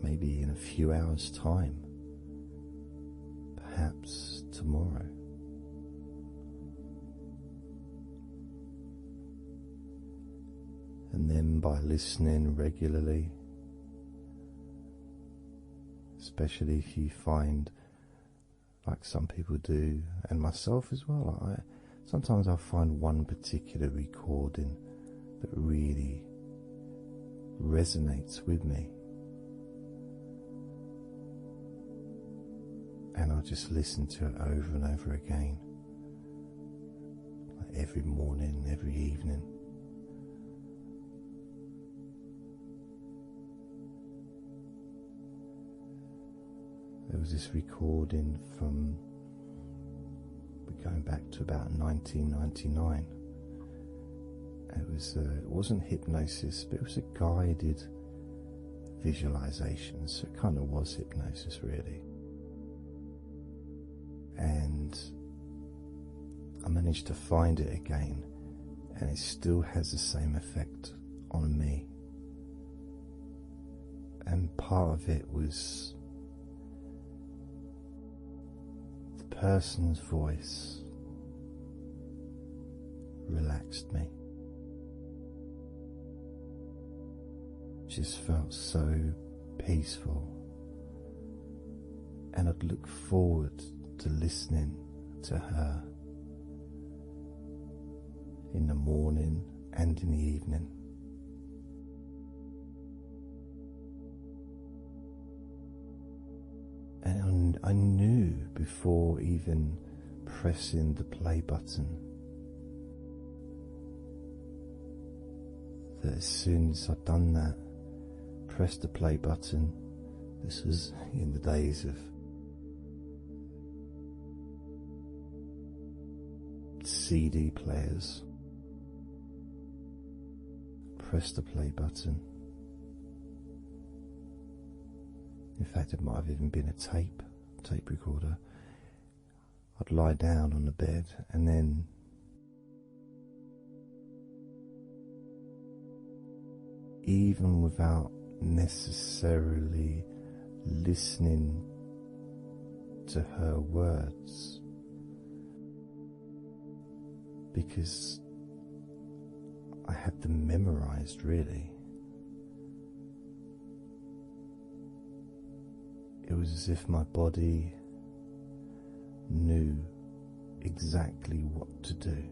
maybe in a few hours' time, perhaps tomorrow. And then by listening regularly, especially if you find, like some people do, and myself as well, sometimes I'll find one particular recording that really resonates with me, and I'll just listen to it over and over again, like every morning, every evening. There was this recording from, we're going back to about 1999. It wasn't hypnosis, but it was a guided visualization, so it kind of was hypnosis really. And I managed to find it again, and it still has the same effect on me. And part of it was the person's voice relaxed me. Just felt so peaceful, and I'd look forward to listening to her in the morning and in the evening. And I knew before even pressing the play button that as soon as I'd done that, pressed the play button, this was in the days of CD players, press the play button. In fact, it might have even been a tape recorder. I'd lie down on the bed, and then even without necessarily listening to her words, because I had them memorized really, it was as if my body knew exactly what to do.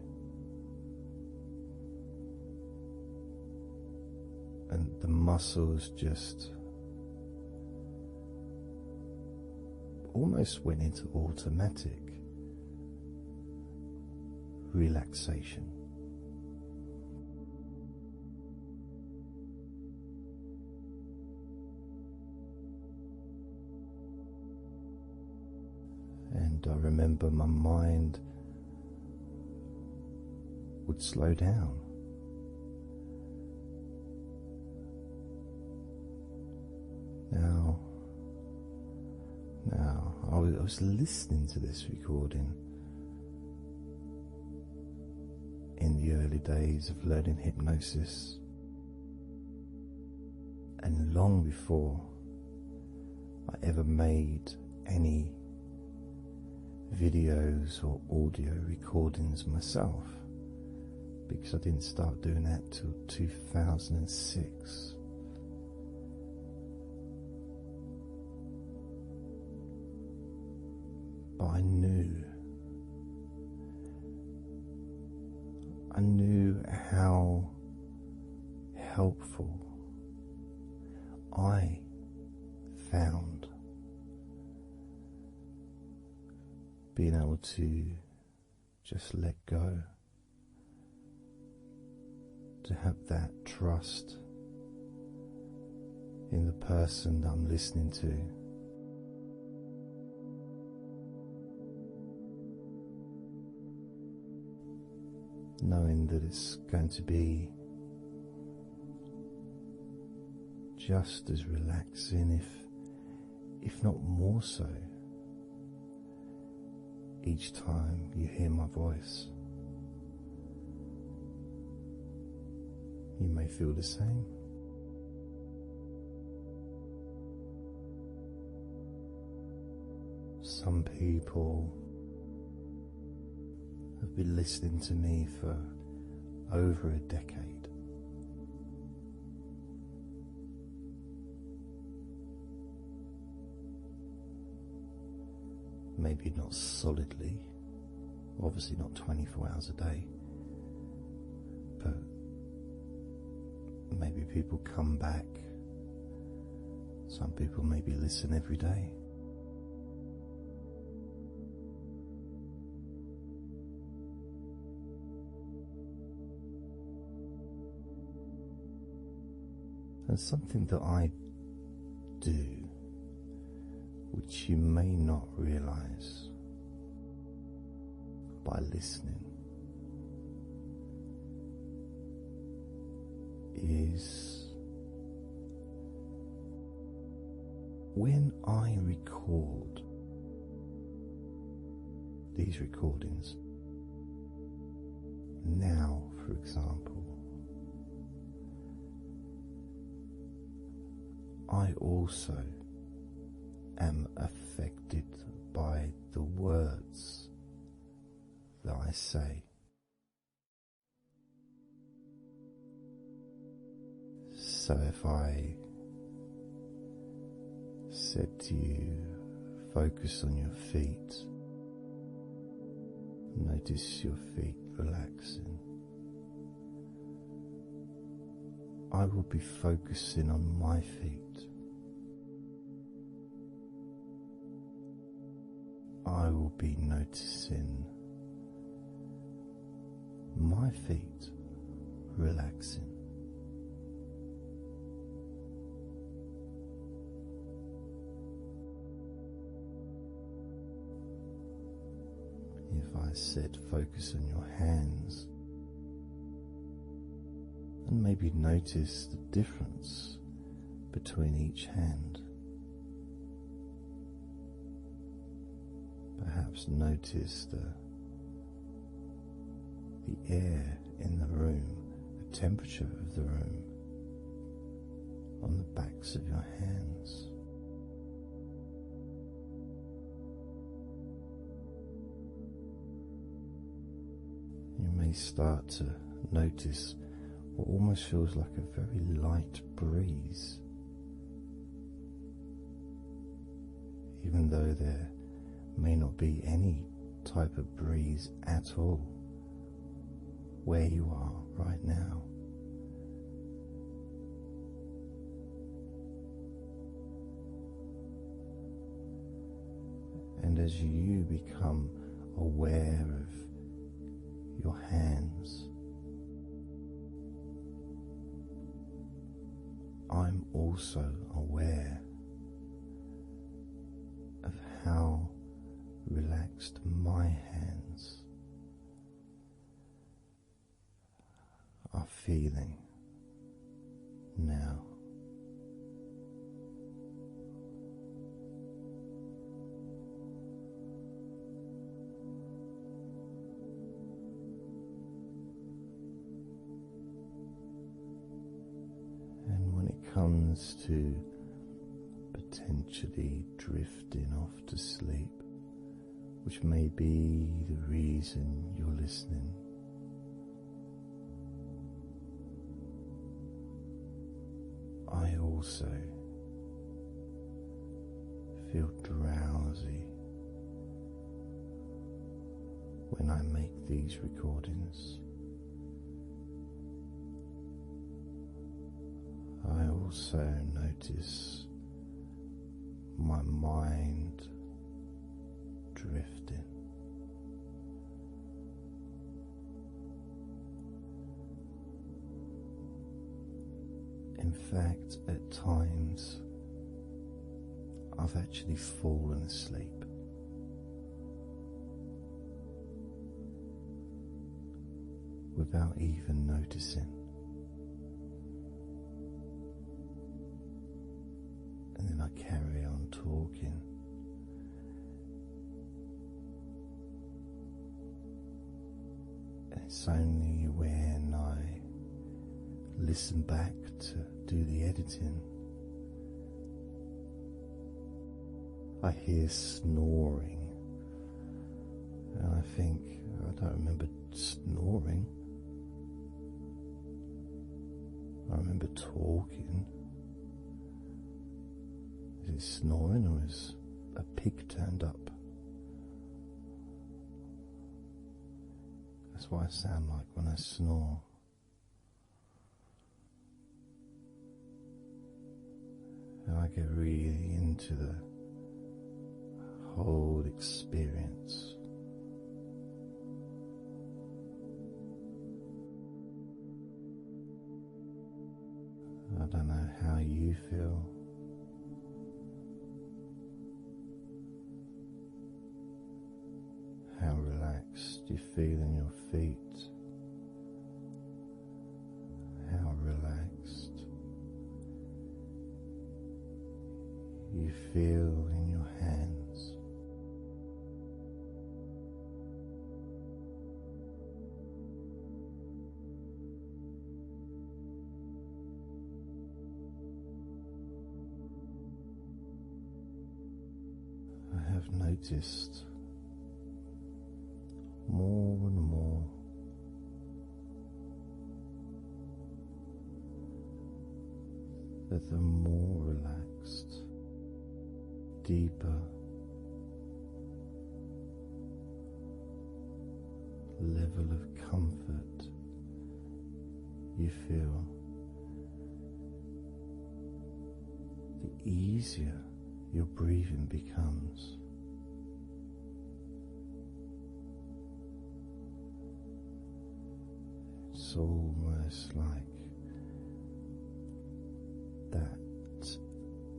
And the muscles just almost went into automatic relaxation. And I remember my mind would slow down. Now, I was listening to this recording in the early days of learning hypnosis, and long before I ever made any videos or audio recordings myself, because I didn't start doing that till 2006. But I knew how helpful I found being able to just let go, to have that trust in the person that I'm listening to. Knowing that it's going to be just as relaxing, if not more so, each time you hear my voice. You may feel the same. Some people have been listening to me for over a decade. Maybe not solidly, obviously not 24 hours a day, but maybe people come back. Some people maybe listen every day. And something that I do, which you may not realize by listening, is when I record these recordings now, for example, I also am affected by the words that I say. So if I said to you, focus on your feet, notice your feet relaxing, I will be focusing on my feet. I will be noticing my feet relaxing. If I said focus on your hands, and maybe notice the difference between each hand. Perhaps notice the air in the room, the temperature of the room on the backs of your hands. You may start to notice what almost feels like a very light breeze, even though there may not be any type of breeze at all where you are right now. And as you become aware of your hands, I'm also aware of how relaxed my hands are feeling now. And when it comes to potentially drifting off to sleep, which may be the reason you're listening, I also feel drowsy when I make these recordings. I also notice my mind drifting. In fact, at times I've actually fallen asleep without even noticing. And then I carry on talking. And it's only when I listen back to do the editing, I hear snoring, and I think, I don't remember snoring. I remember talking. Is it snoring, or is a pig turned up? That's what I sound like when I snore. And I get really into the whole experience. I don't know how you feel. How relaxed you feel in your feet. How relaxed you feel in your hands. I have noticed more and more that the more relaxed, deeper level of comfort you feel, the easier your breathing becomes. It's almost like that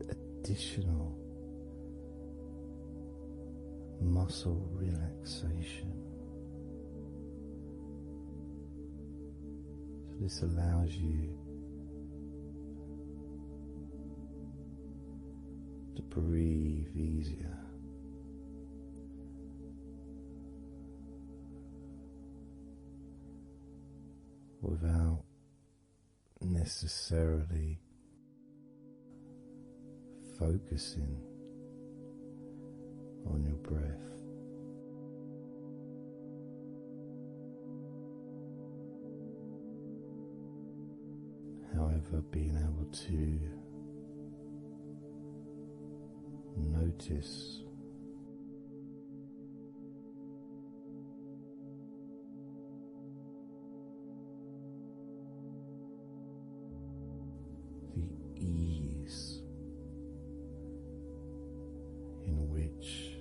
additional muscle relaxation. So this allows you to breathe easier. Without necessarily focusing on your breath. However, being able to notice the ease in which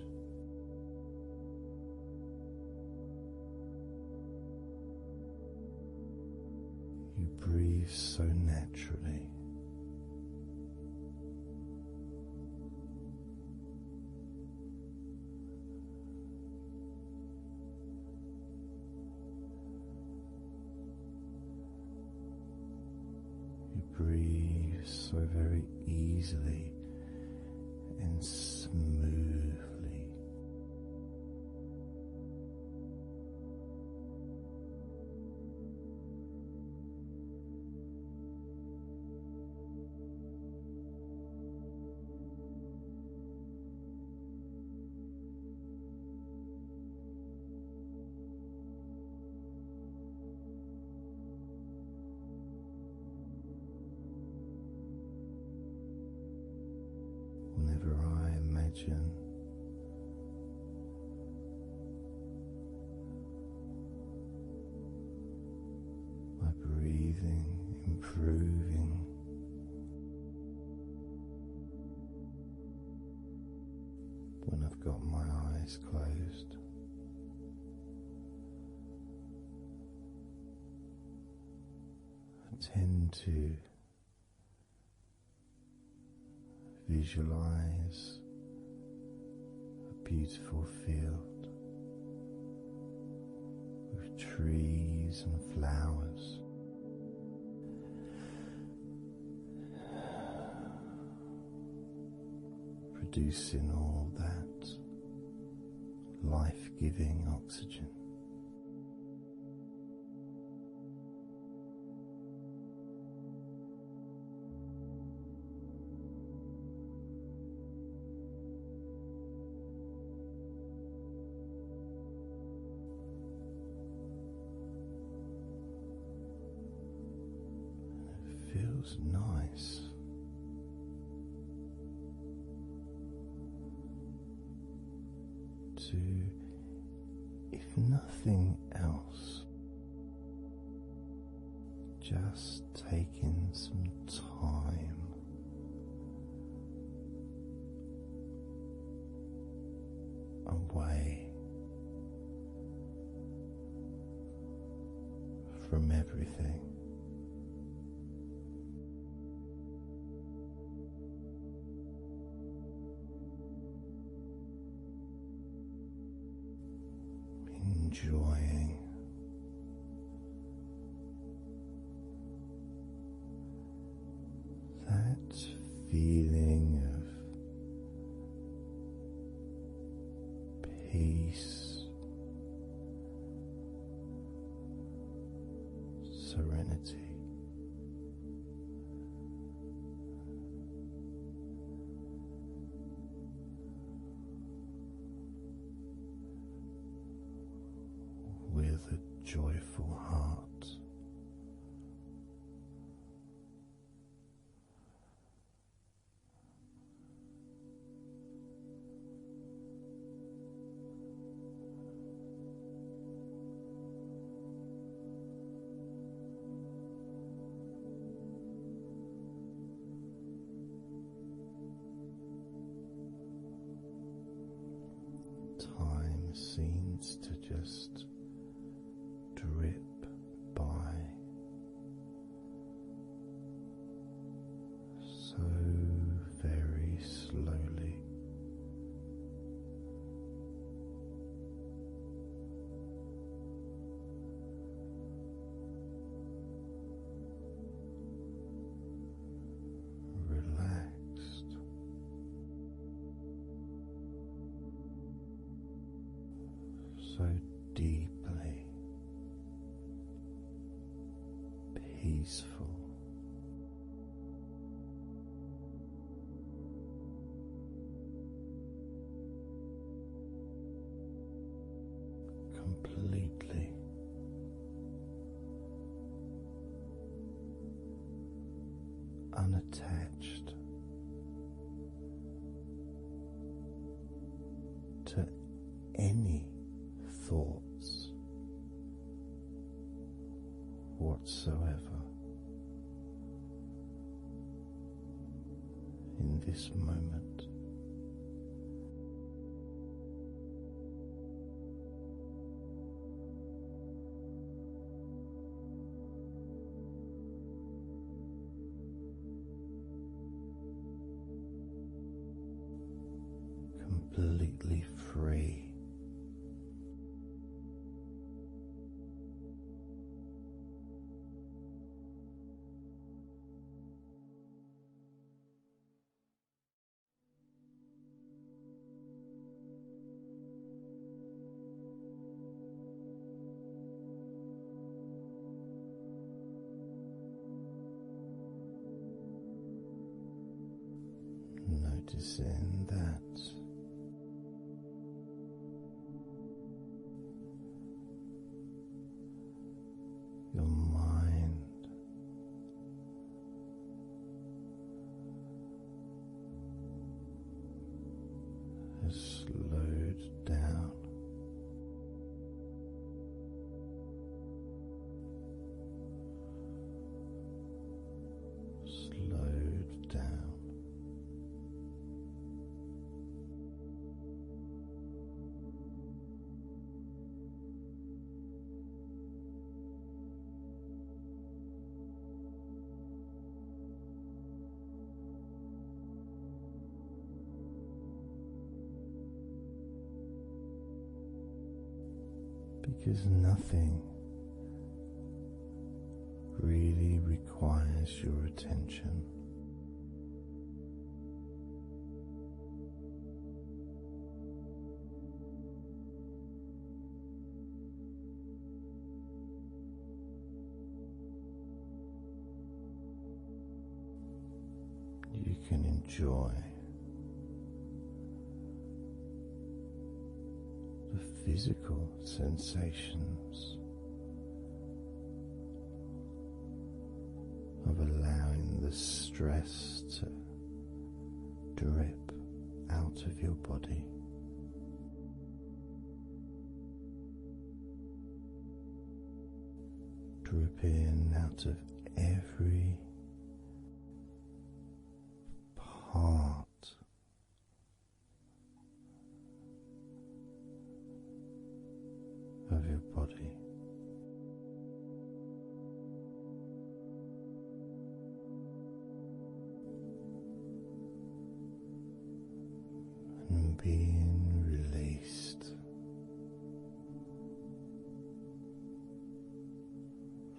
you breathe so naturally. Breathe so very easily and smoothly. Whenever I imagine my breathing improving, when I've got my eyes closed, I tend to visualize a beautiful field with trees and flowers, producing all that life-giving oxygen. Feels nice to, if nothing else, just taking some time away from everything. Enjoying that feeling of peace, serenity. With a joyful heart. Time seems to just drip by so very slowly. Relaxed. So deeply peaceful. Completely unattached to any thoughts whatsoever. in this moment. Completely free. Noticing that your mind has slowed down. Slowed down. Because nothing really requires your attention. You can enjoy the physical sensations of allowing the stress to drip out of your body. Dripping out of every part of your body. And being released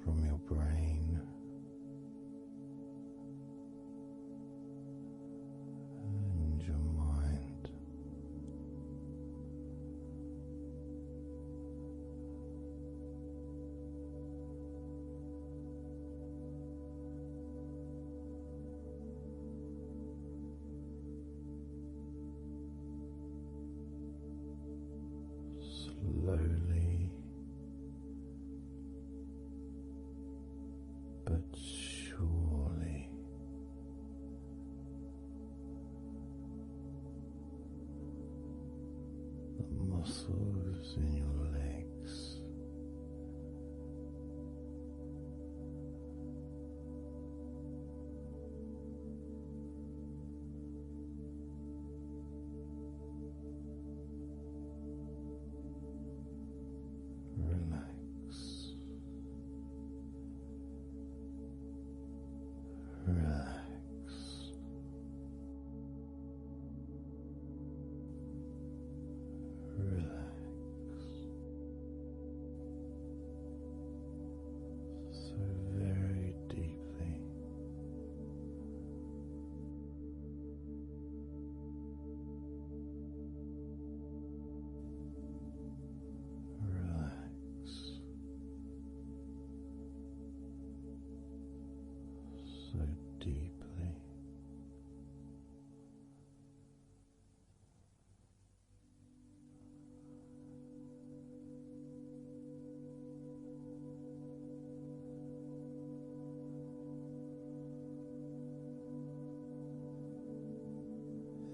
from your brain and your mind. Slowly but surely the muscles in your legs relax, relax, relax, so very deeply. Relax, so deeply.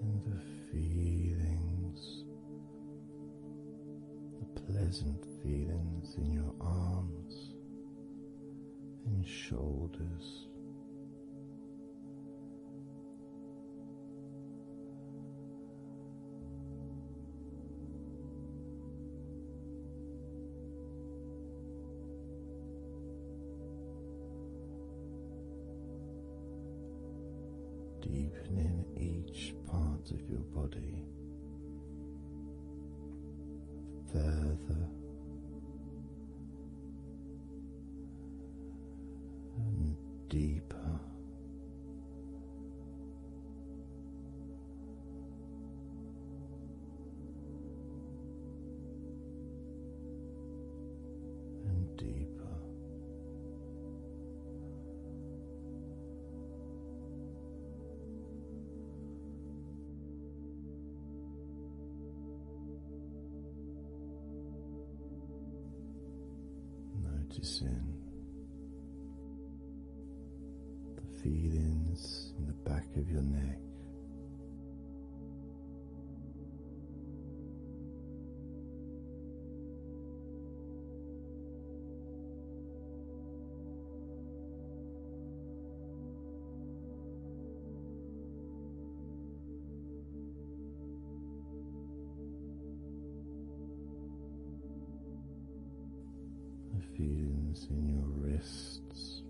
And the feelings, the pleasant feelings in your arms and shoulders deepening each part of your body further and deeper. And deeper. Noticing the feelings in the back of your neck, the feelings in your wrists,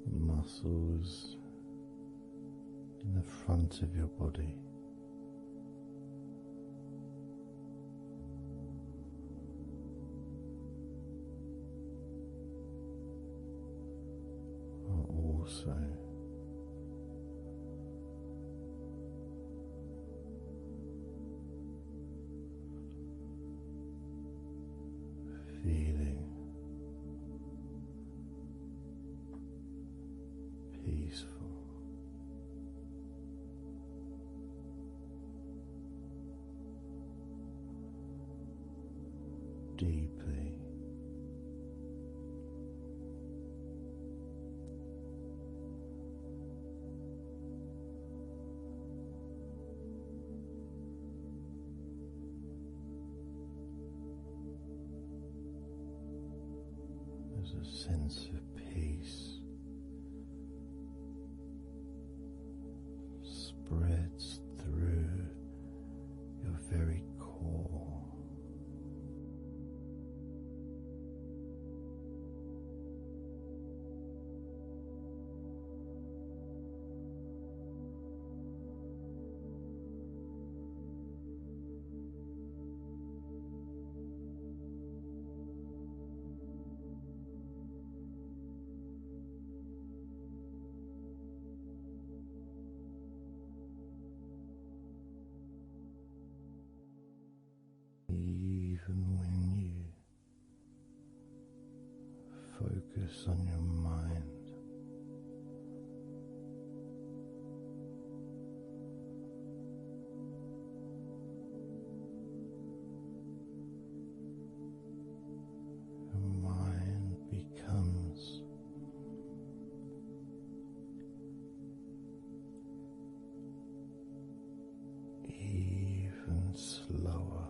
muscles in the front of your body, are also feeling peaceful. Deeply there's a sense of peace spreads through your very core. Even when you focus on your mind, your mind becomes even slower.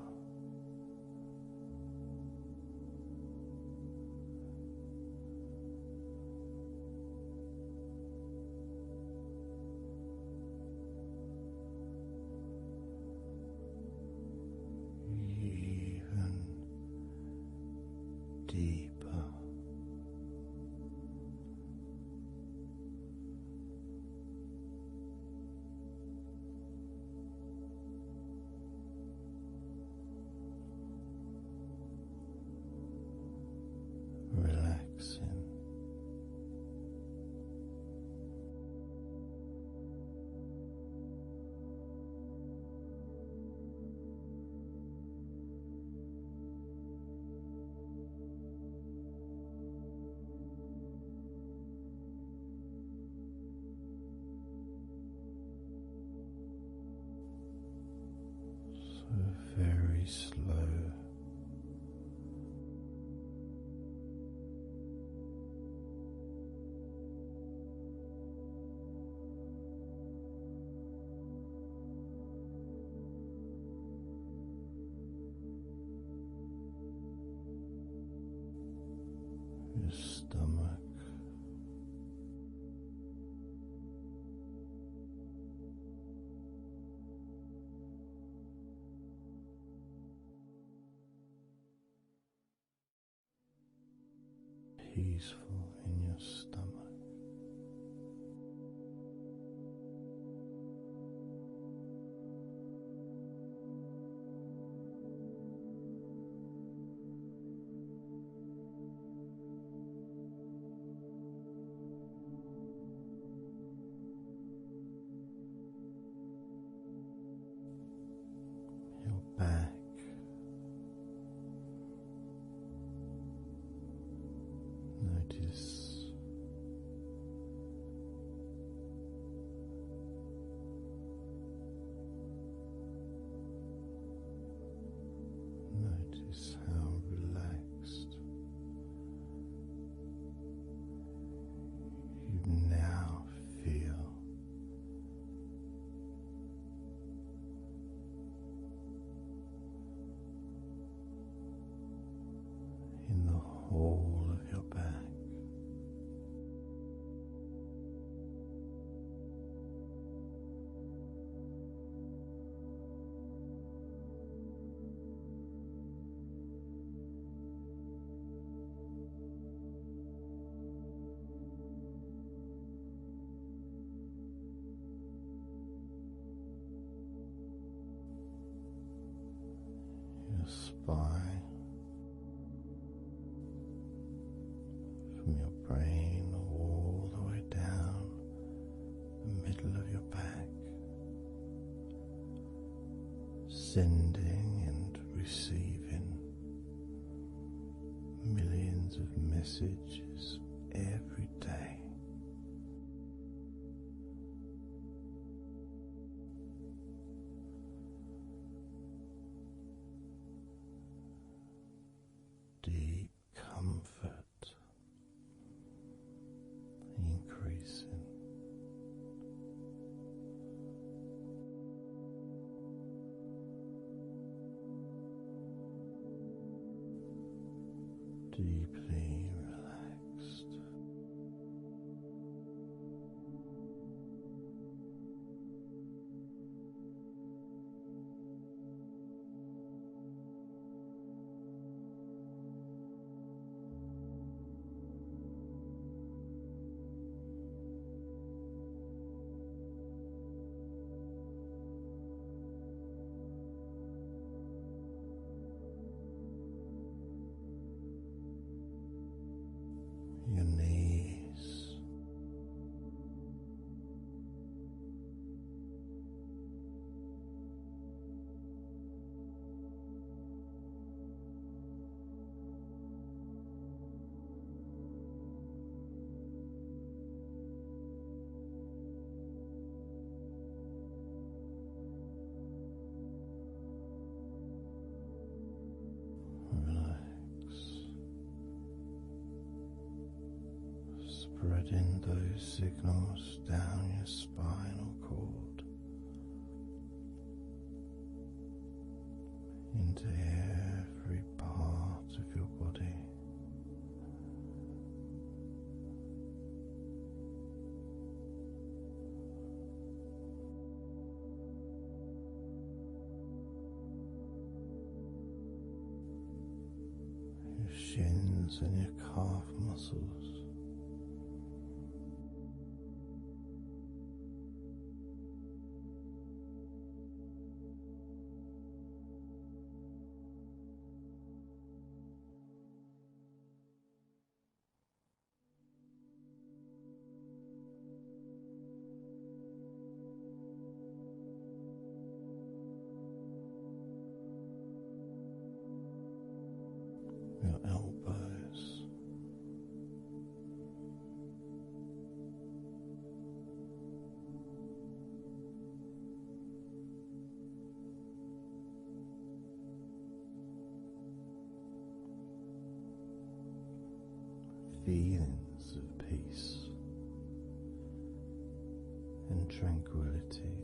Even deeper. stomach. Peaceful in your stomach. Your back. Notice how relaxed you now feel. In the whole of your back. Your spine, from your brain all the way down the middle of your back, sending and receiving millions of messages every day. Deep comfort increasing. Deeply relaxed. Your knees, relax, spreading those signals down your spinal cord into every part of your body. Your shins and your calf muscles. Your elbows, feelings of peace and tranquility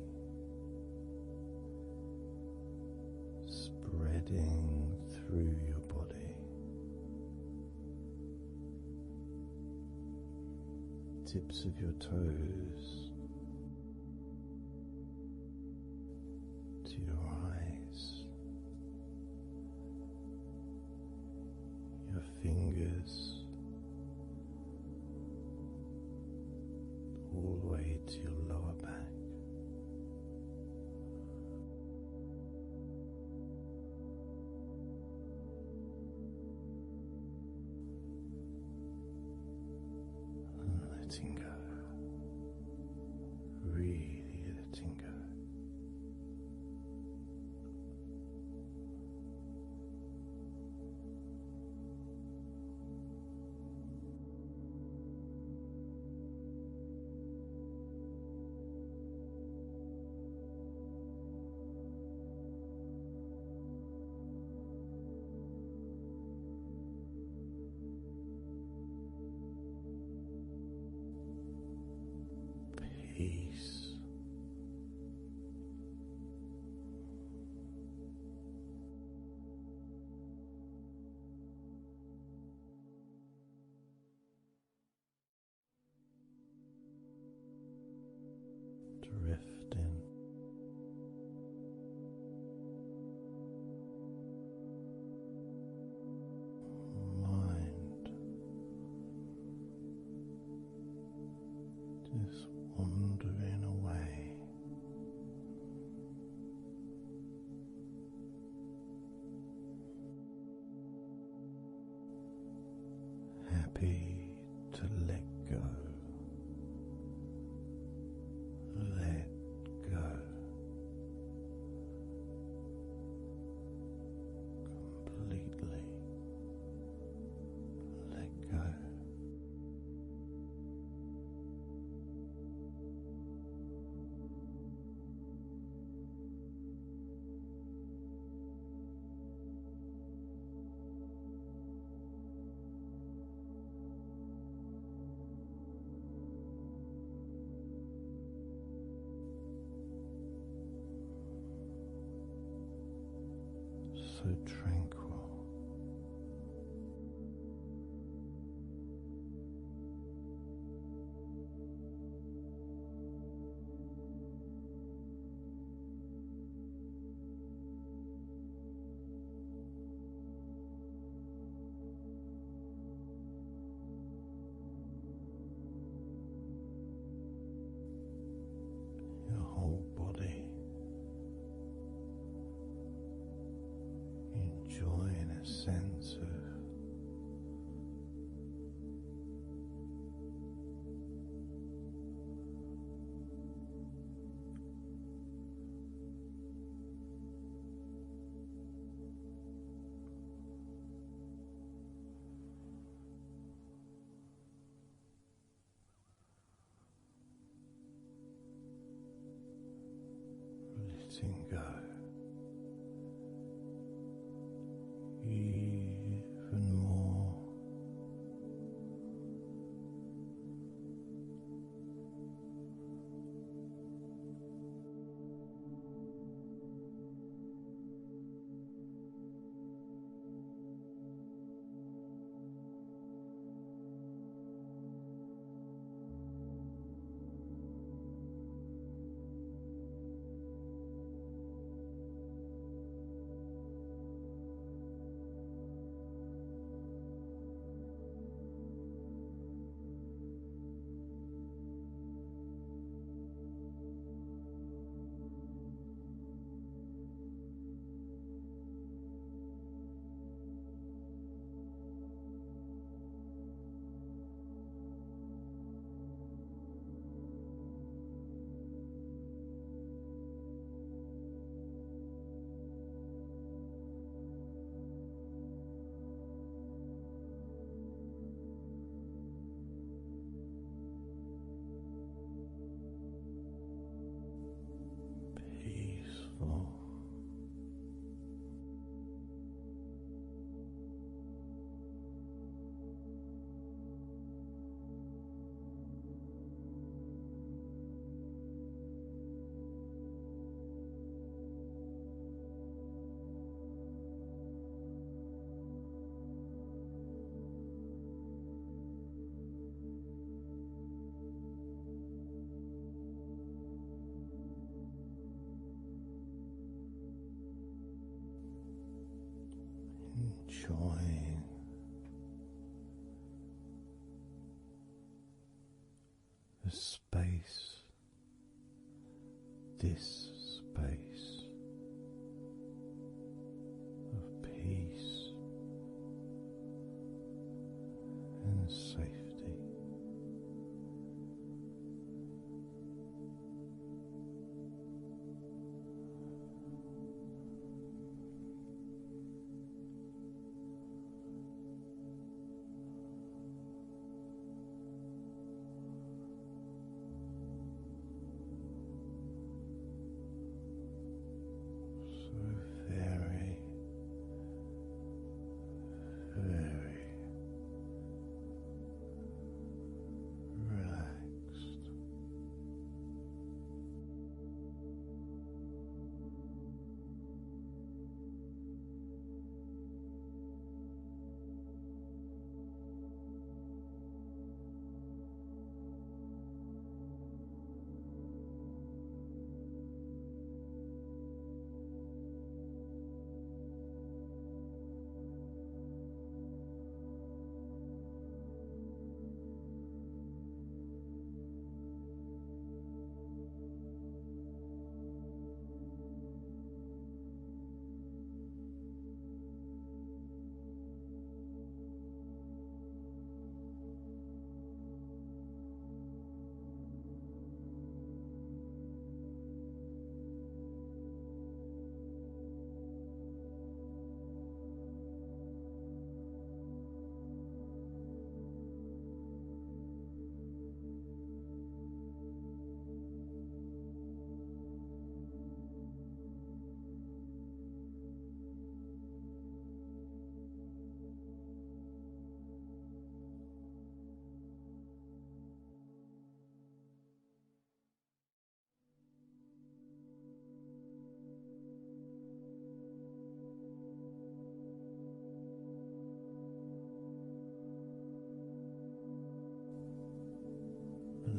spreading through your body. tips of your toes to your eyes, your fingers, all the way to your lower back. Letting go, really letting go. Peace. Drifting. Mind just wandering away. Happy to let go. Let go. Completely let go. So tranquil. Your whole body enjoying a sense of letting go. Even more. Peaceful. enjoying the space, this space of peace and safety.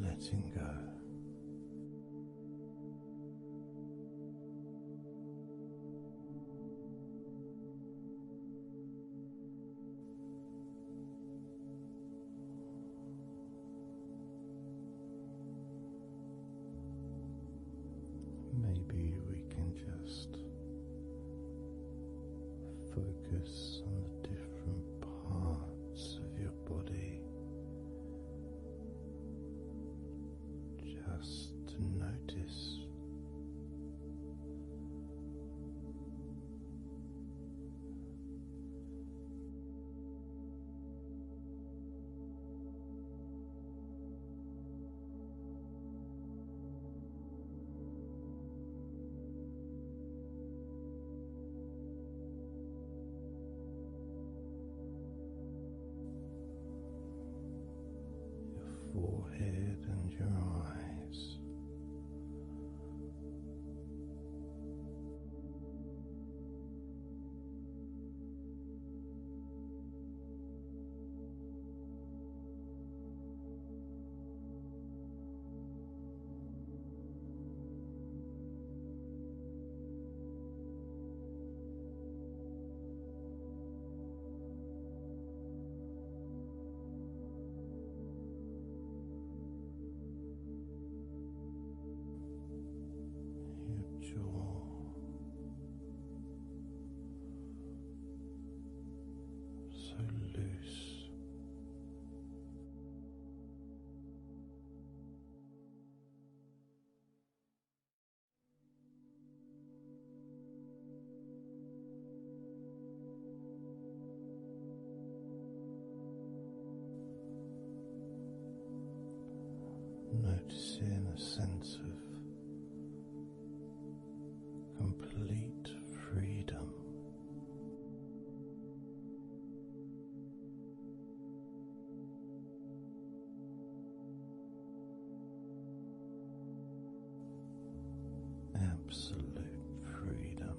Letting go. Maybe we can just focus on the different parts of your body. Just to notice your forehead and your eyes. Your jaw, so loose. Noticing a sense of complete freedom. Absolute freedom.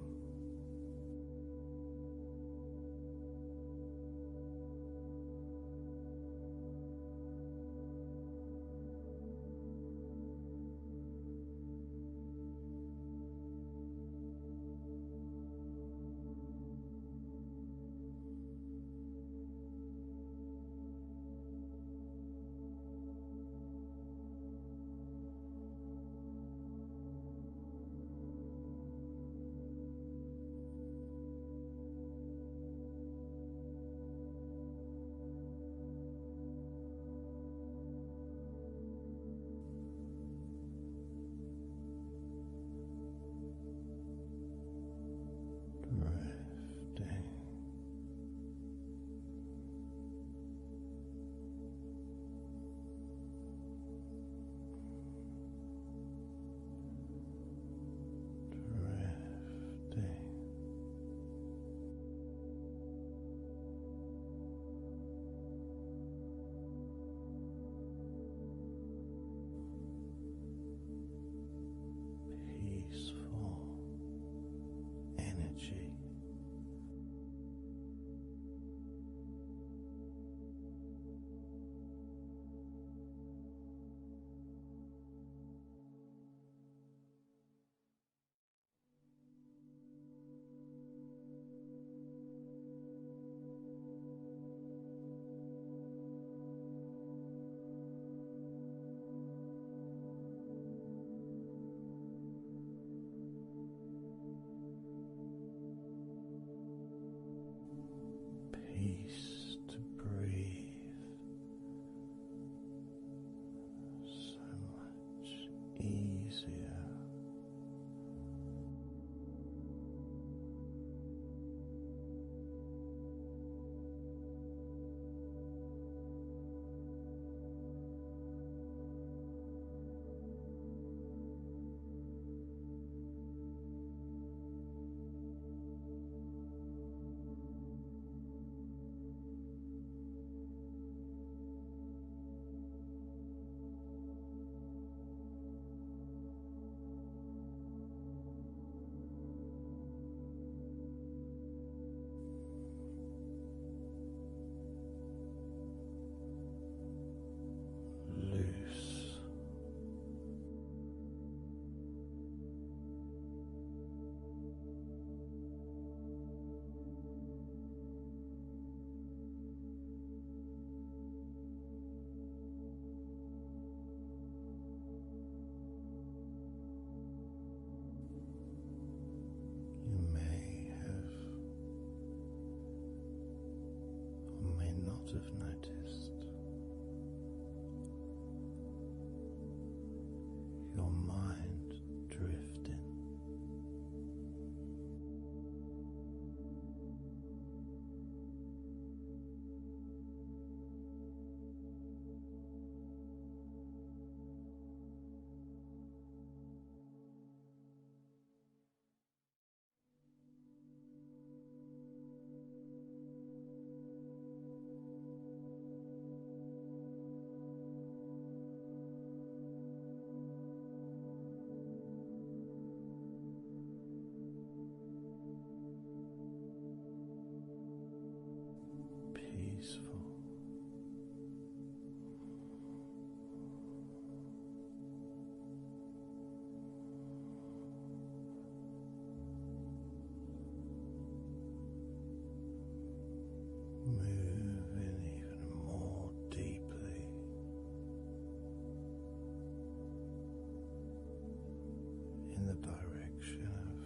direction of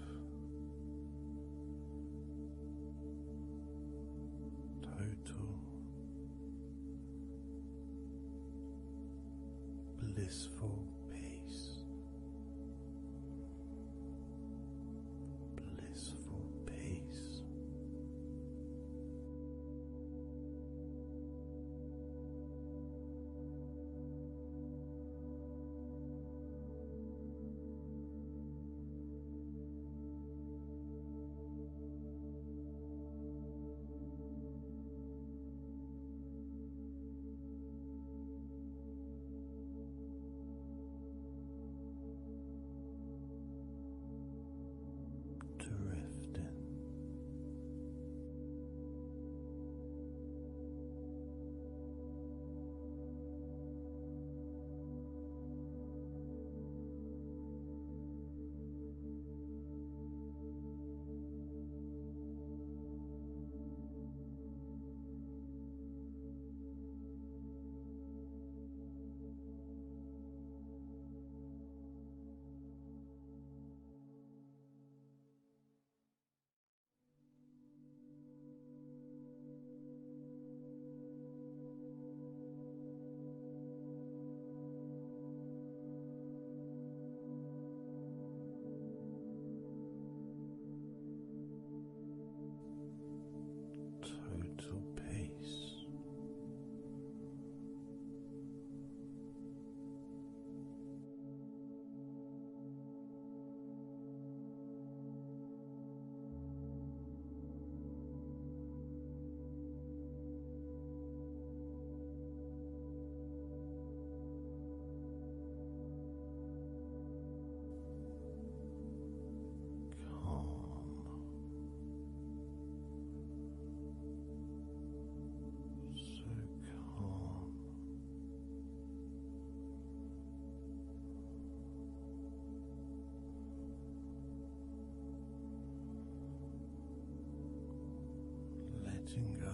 total blissful peace. Blissful peace. Drifting. Total peace. Calm. So calm. Letting go.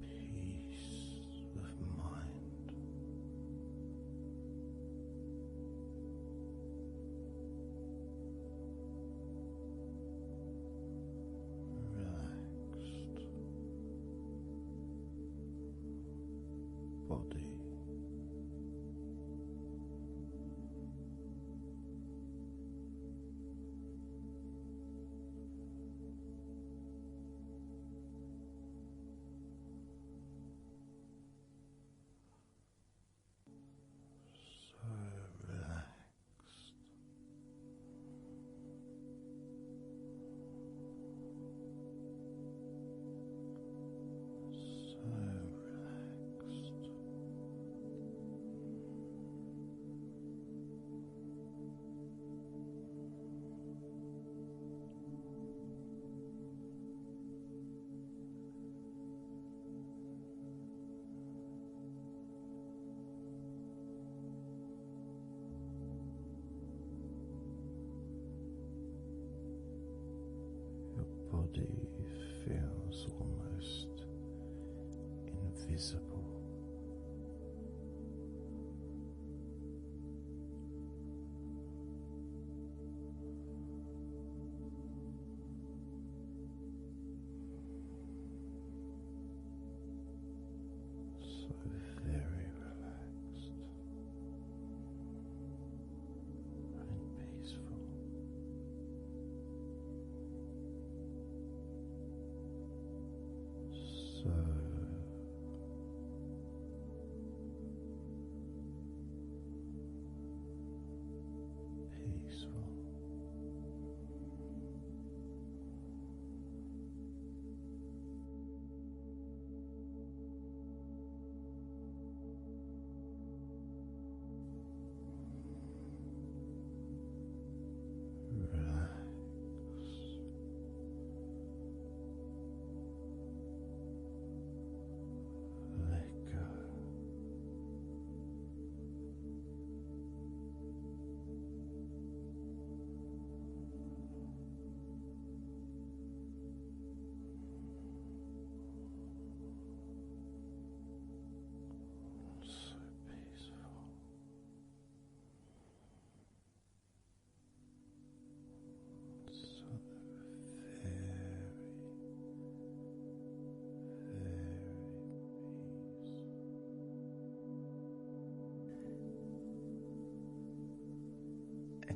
Peace of mind. Relaxed body. So relaxed. So relaxed. Your body feels almost invisible. So very relaxed and peaceful. So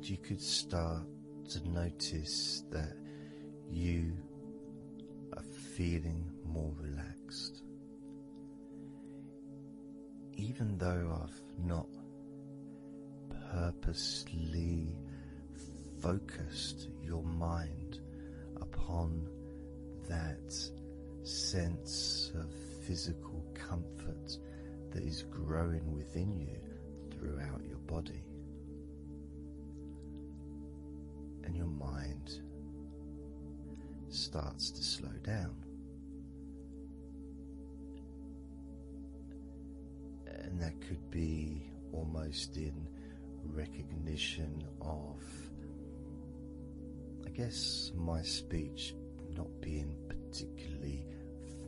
And you could start to notice that you are feeling more relaxed. Even though I've not purposely focused your mind upon that sense of physical comfort that is growing within you throughout your body. And your mind starts to slow down. And that could be almost in recognition of, I guess, my speech not being particularly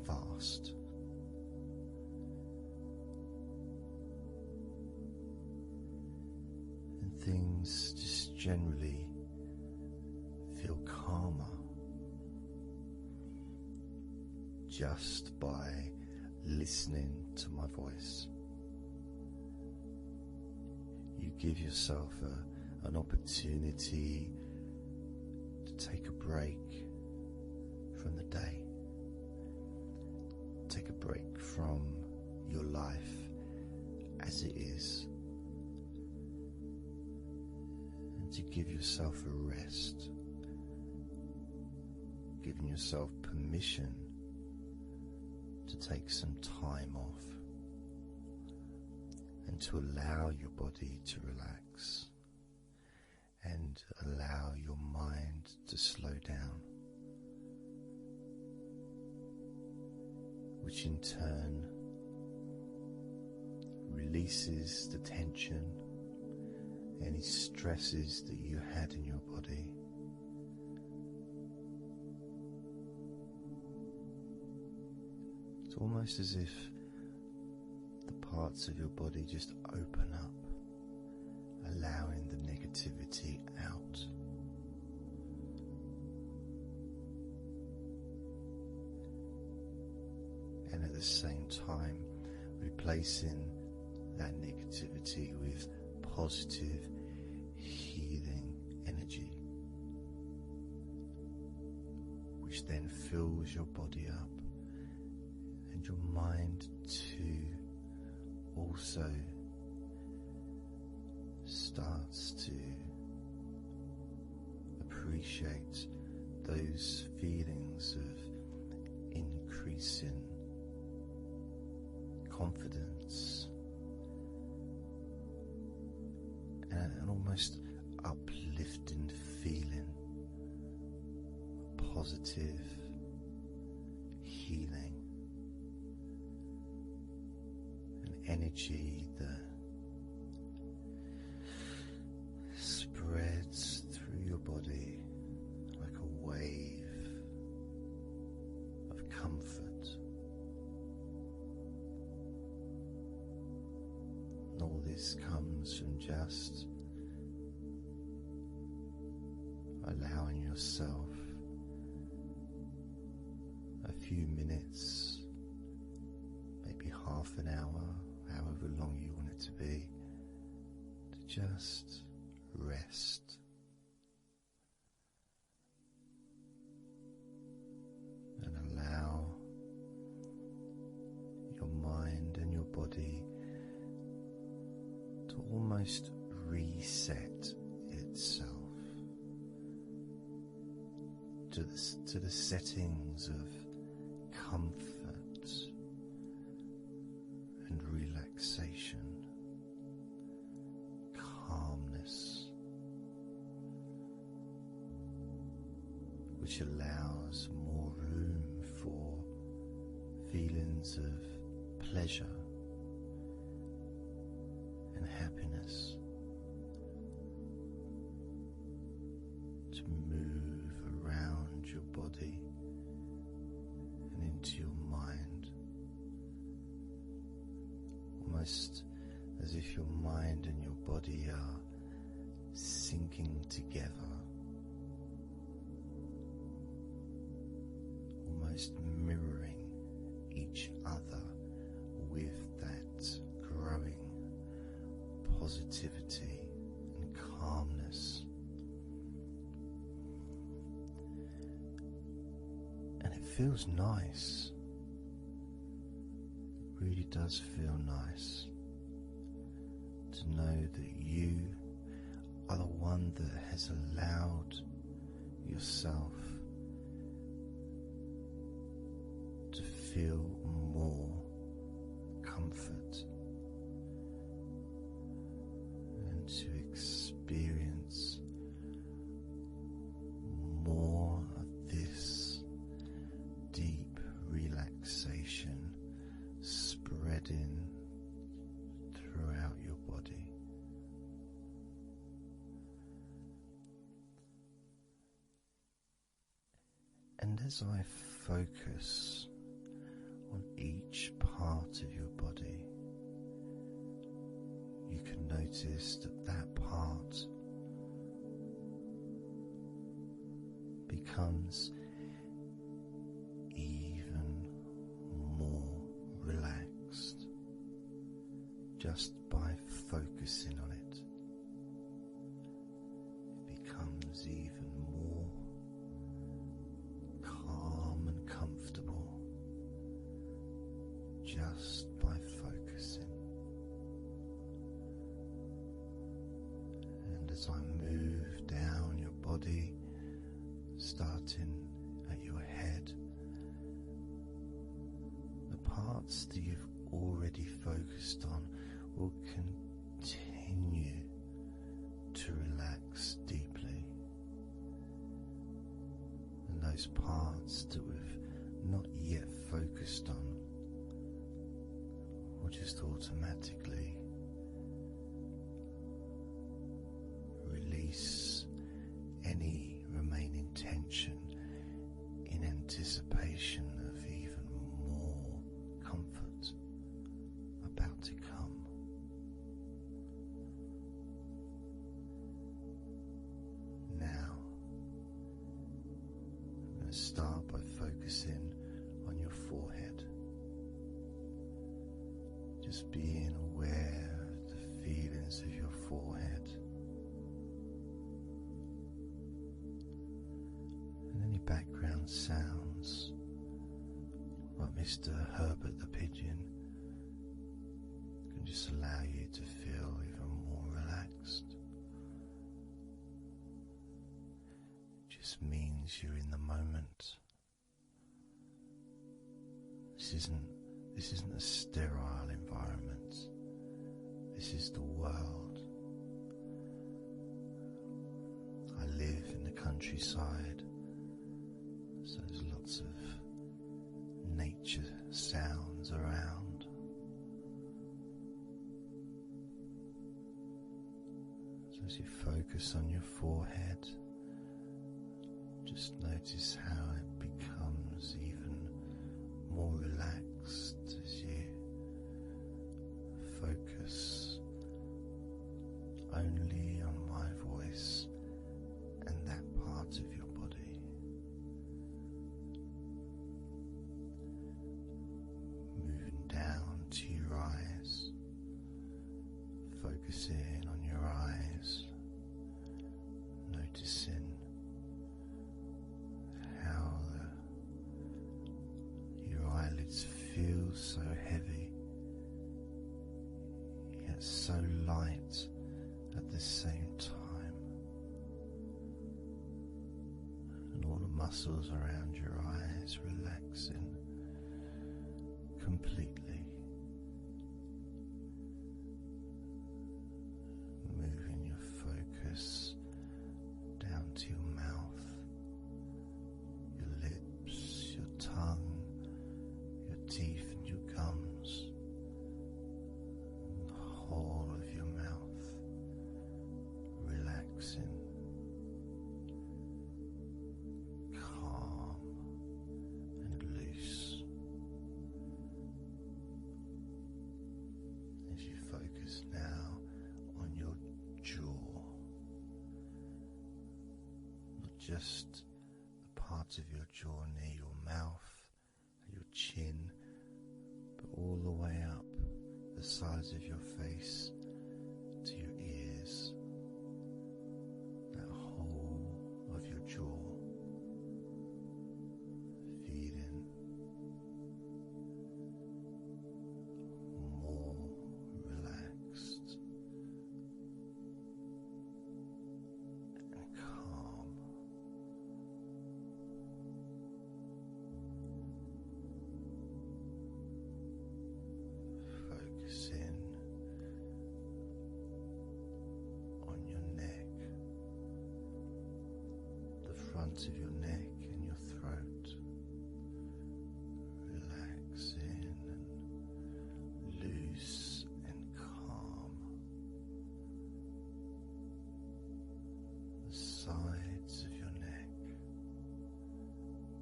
fast. And things just generally feel calmer just by listening to my voice. You give yourself an opportunity to take a break from the day, take a break from your life as it is, and to give yourself a rest, giving yourself permission to take some time off and to allow your body to relax and allow your mind to slow down, which in turn releases the tension, any stresses that you had in your body. It's almost as if the parts of your body just open up, allowing the negativity out. And at the same time, replacing that negativity with positive, healing energy, which then fills your body up, and your mind too also starts to appreciate those feelings of increasing confidence and an almost uplifting feeling, positive healing, an energy that spreads through your body like a wave of comfort. And all this comes from just allowing yourself a few minutes, maybe half an hour, however long you want it to be, to just rest. And allow your mind and your body to almost reset itself to the settings of comfort and relaxation, calmness, which allows more room for feelings of pleasure and happiness to move around your body and into your mind, almost as if your mind and your body are sinking together, almost mirroring each other with that growing positivity and calmness feels nice. It really does feel nice to know that you are the one that has allowed yourself to feel more comfort and to experience more of this deep relaxation spreading throughout your body. And as I focus on each part of your body, you can notice that that part becomes even more relaxed just by focusing on it. It becomes even more calm and comfortable just by focusing. And as I move down your body, starting at your head, the parts that you've already focused on will continue to relax deeply, and those parts that we've not yet focused on will just automatically release any remaining tension in anticipation of even more comfort about to come. Now, I'm going to start by focusing on your forehead, just being aware of the feelings of your forehead. Background sounds like Mr. Herbert the Pigeon can just allow you to feel even more relaxed. It just means you're in the moment. This isn't a sterile environment. This is the world. I live in the countryside, so there's lots of nature sounds around. So as you focus on your forehead, just notice how it becomes even more relaxed as you focus only on my voice and that part of your body. Moving down to your eyes, focusing on your eyes, noticing how your eyelids feel so heavy, yet so light at the same time, and all the muscles around your eyes relaxing completely, moving your focus down to your mouth, your lips, your tongue, your teeth and your gums, and the whole of your mouth relaxing, calm and loose. As you focus now on your jaw, not just the part of your jaw near your mouth, your chin, but all the way up the sides of your face to your ears, that whole of your jaw, feeling front of your neck and your throat. Relaxing and loose and calm. The sides of your neck,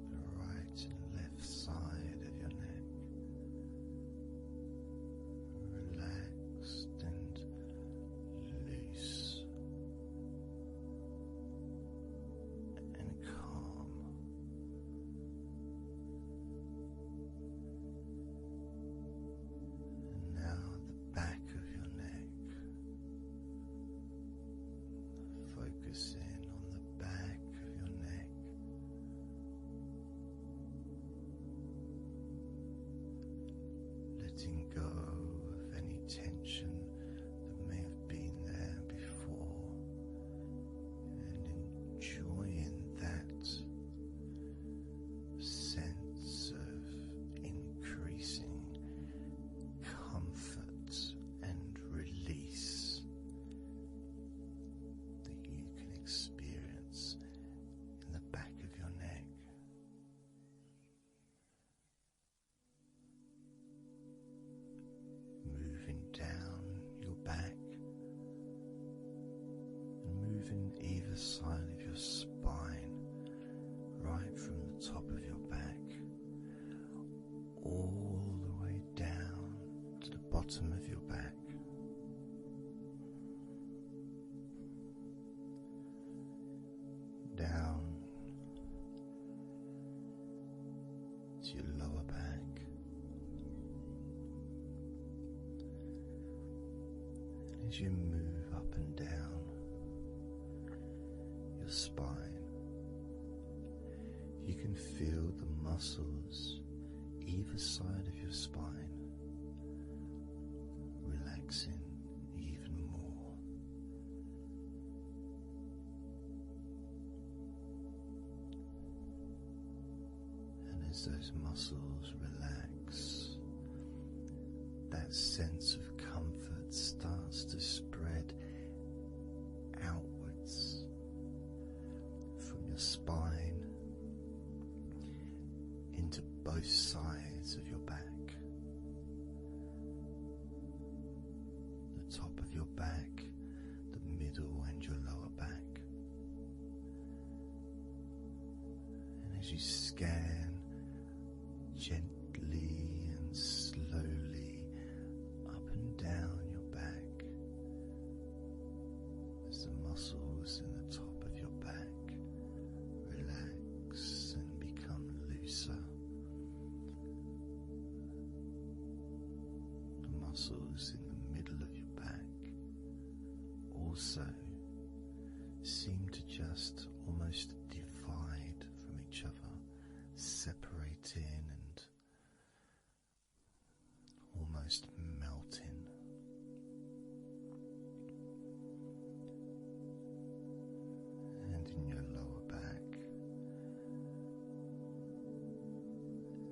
the right and left side of your neck, relaxed and loose and calm. And now the back of your neck, focusing on the back of your neck, letting go of any tension that may have been there before, and enjoying that sense of increasing comfort and release that you can experience in the back of your neck. Moving down your back and moving either side of your spine, right from the top of your back all the way down to the bottom of your back. Down to your lower back. As you move up and down your spine, you can feel the muscles either side of your spine relaxing even more. And as those muscles relax, that sense of comfort starts to spread outwards from your spine into both sides of your back. The top of your back, the middle and your lower back. And as you scan gently and slowly up and down your back, as the muscles in the top of your back relax and become looser, the muscles in the middle of your back also seem to just almost divide from each other, separating and almost melting. And in your lower back,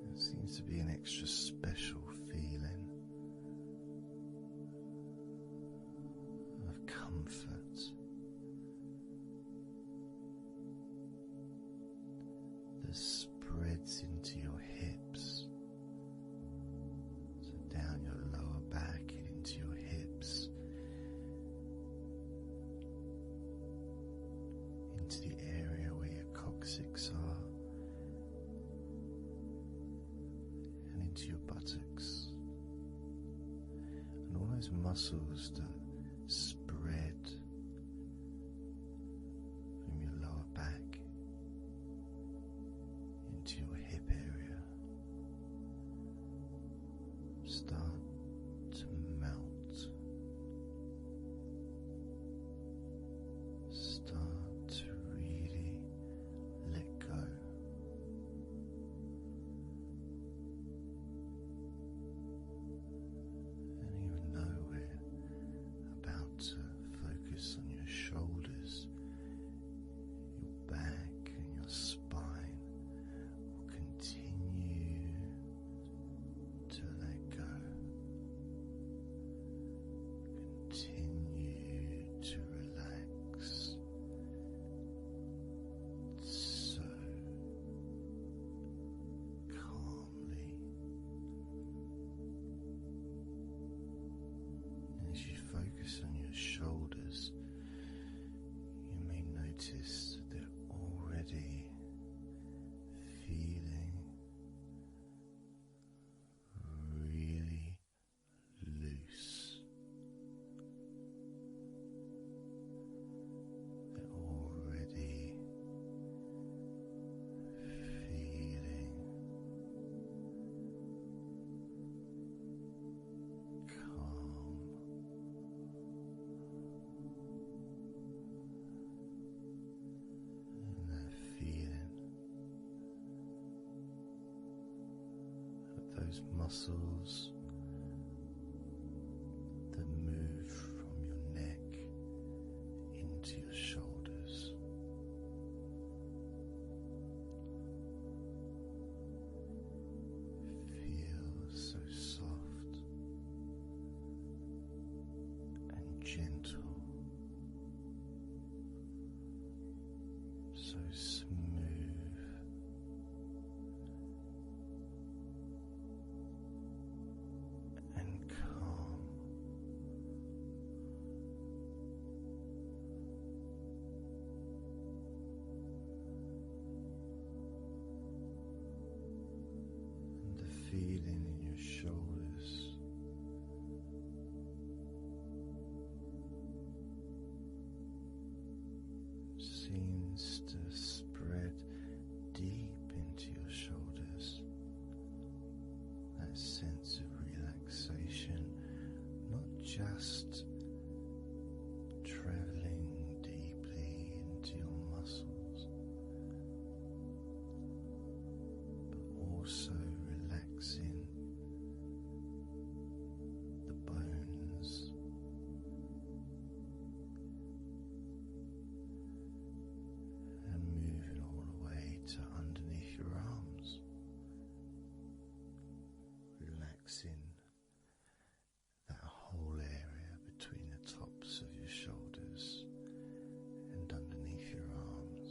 there seems to be an extra special feeling of comfort that spreads into your hips, so down your lower back and into your hips, into the area where your coccyx are, and into your buttocks, and all those muscles that spread from your lower back into your hip area start to melt, start to really let go. And even though we're about to focus on your shoulders, your back and your spine will continue to let go. notice that they're already feeling really loose. They're already feeling calm. And that feeling of those muscles that move from your neck into your shoulders. Feel so soft and gentle, so smooth. And calm. And the feeling in your shoulders seems to spread deep into your shoulders. That sense of relaxation, not just traveling deeply into your muscles, but also relaxing the bones and moving all the way to underneath your arms, relaxing that whole area between the tops of your shoulders and underneath your arms,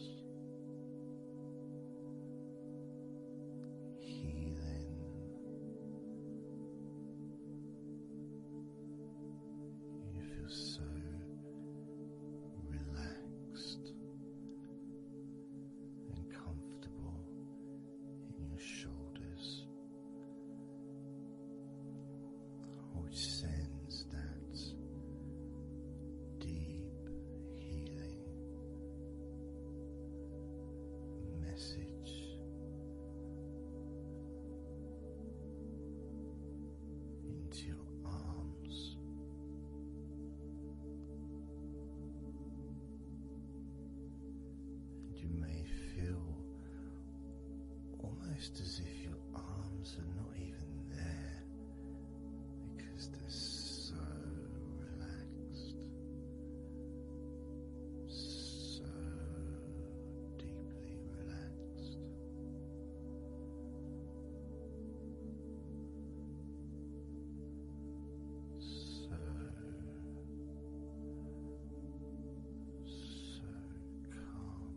healing. You feel so relaxed and comfortable in your shoulders, which sends that deep healing message into your arms. And you may feel almost as if your arms are not even there because they're so relaxed, so deeply relaxed. So calm.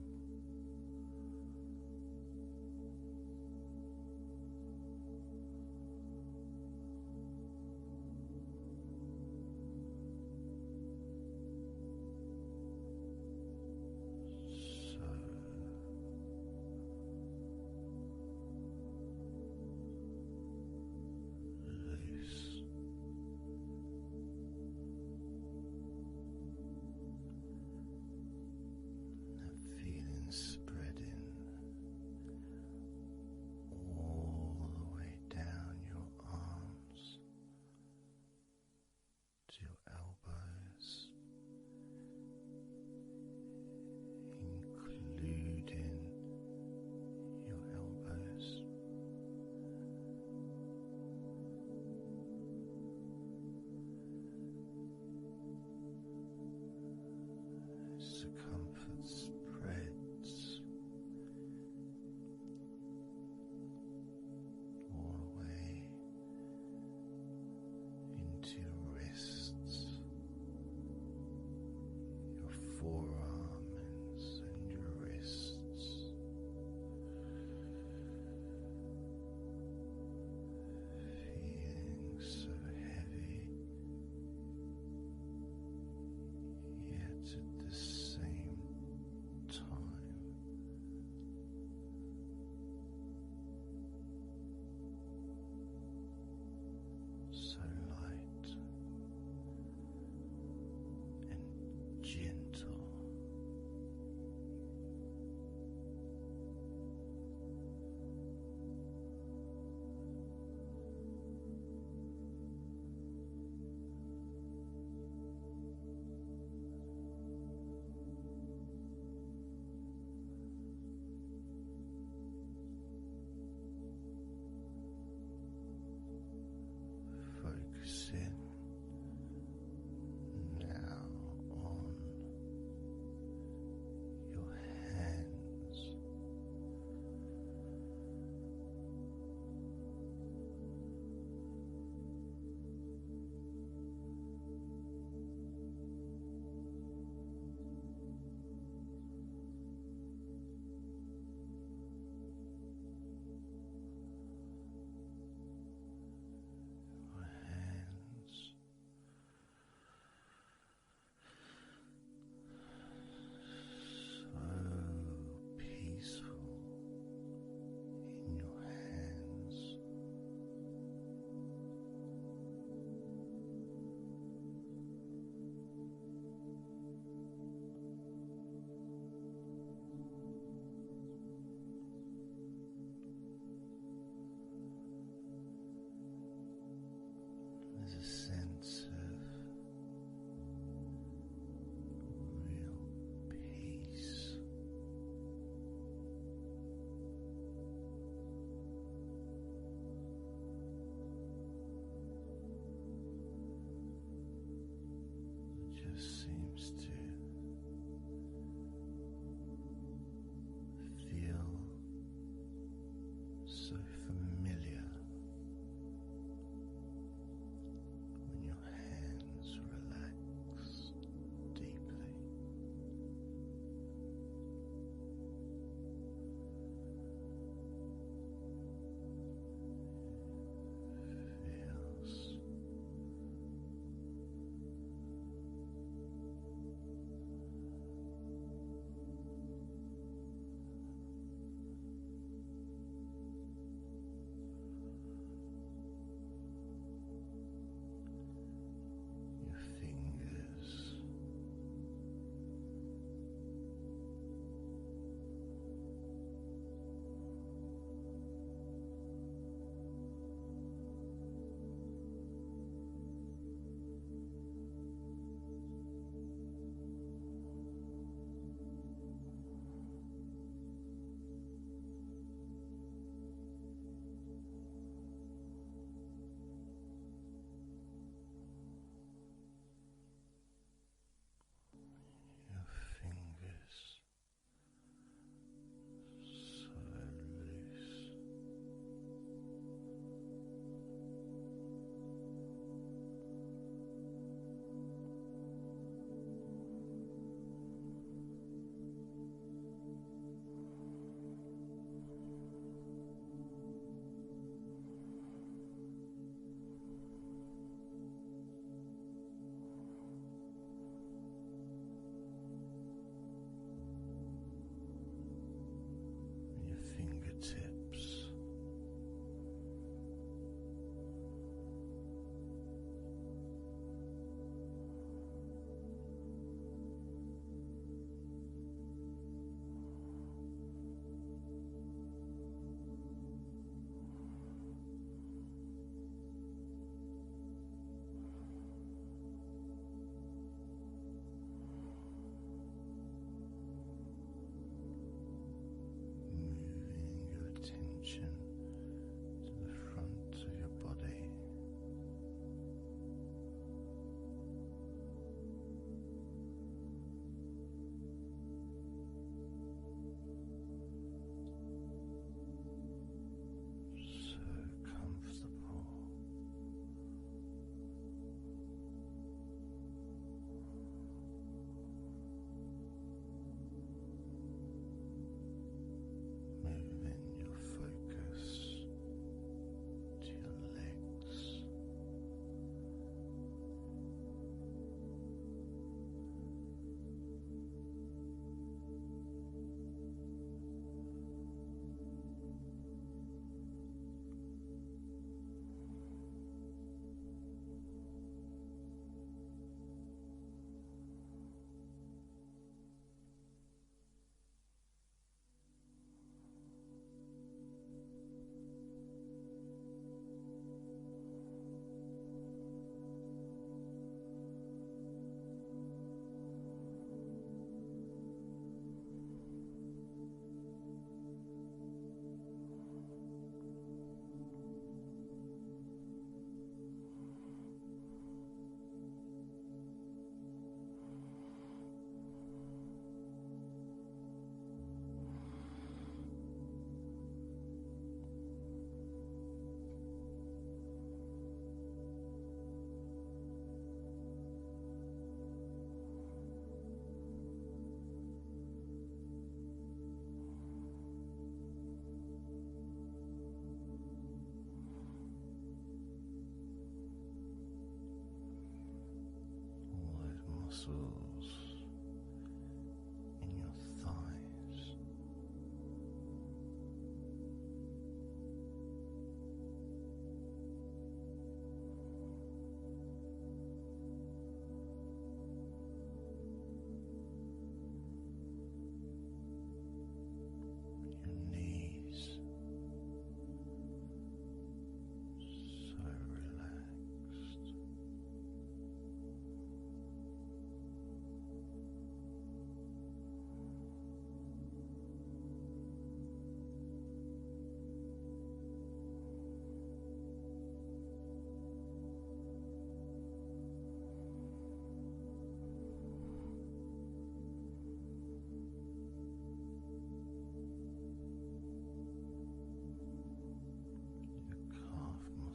so familiar when your hands relax deeply. Feels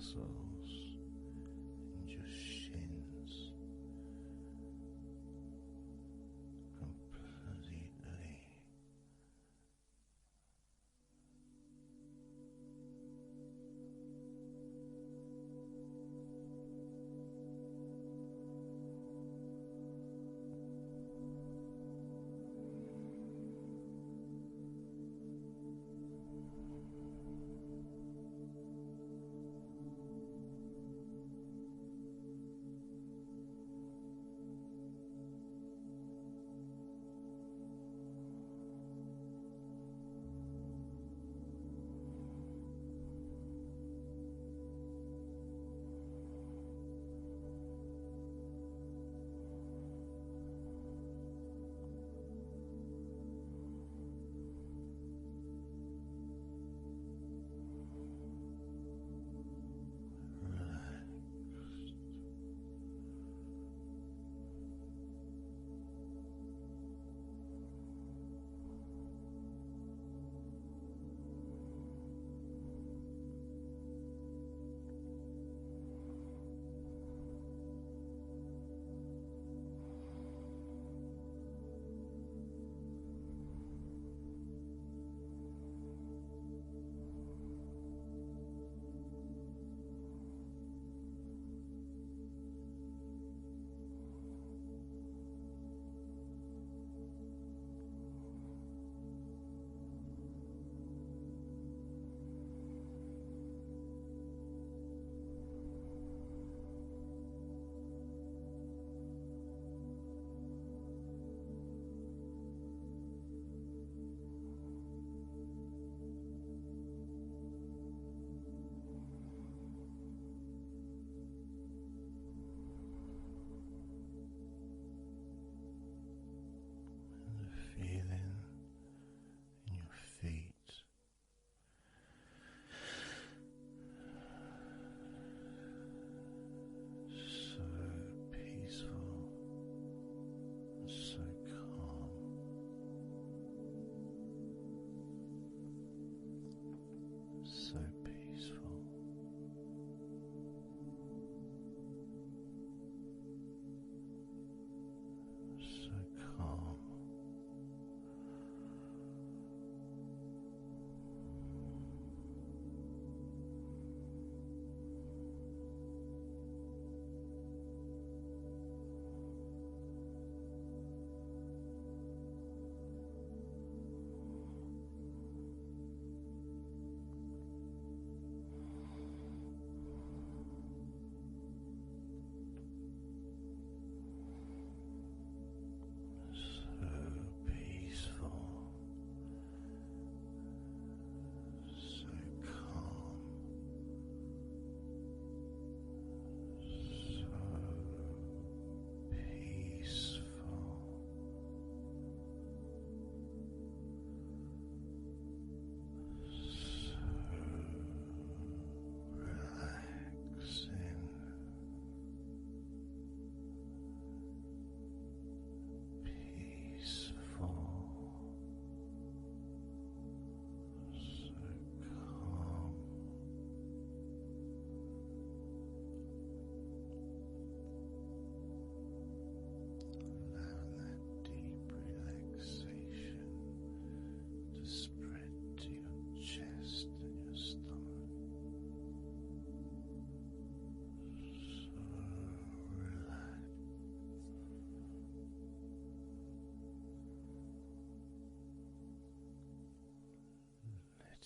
muscles and your shins completely.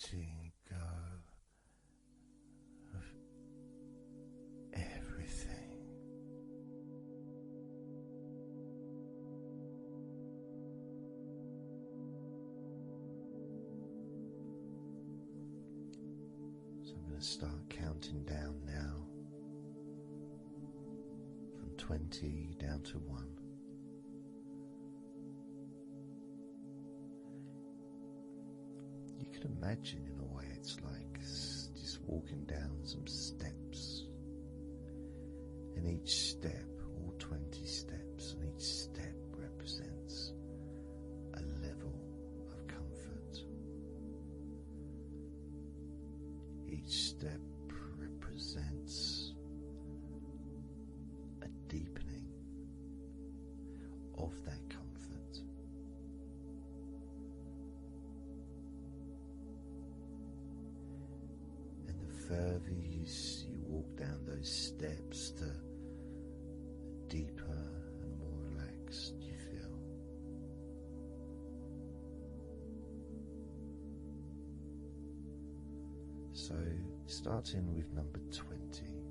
letting go of everything. So I'm going to start counting down now from 20 down to 1. You can imagine in a way it's like just walking down some steps, and each step, all 20 steps, and each step represents a level of comfort. Each step represents sense a deepening of that comfort. And the further you walk down those steps, the deeper and more relaxed you feel. So, starting with number 20.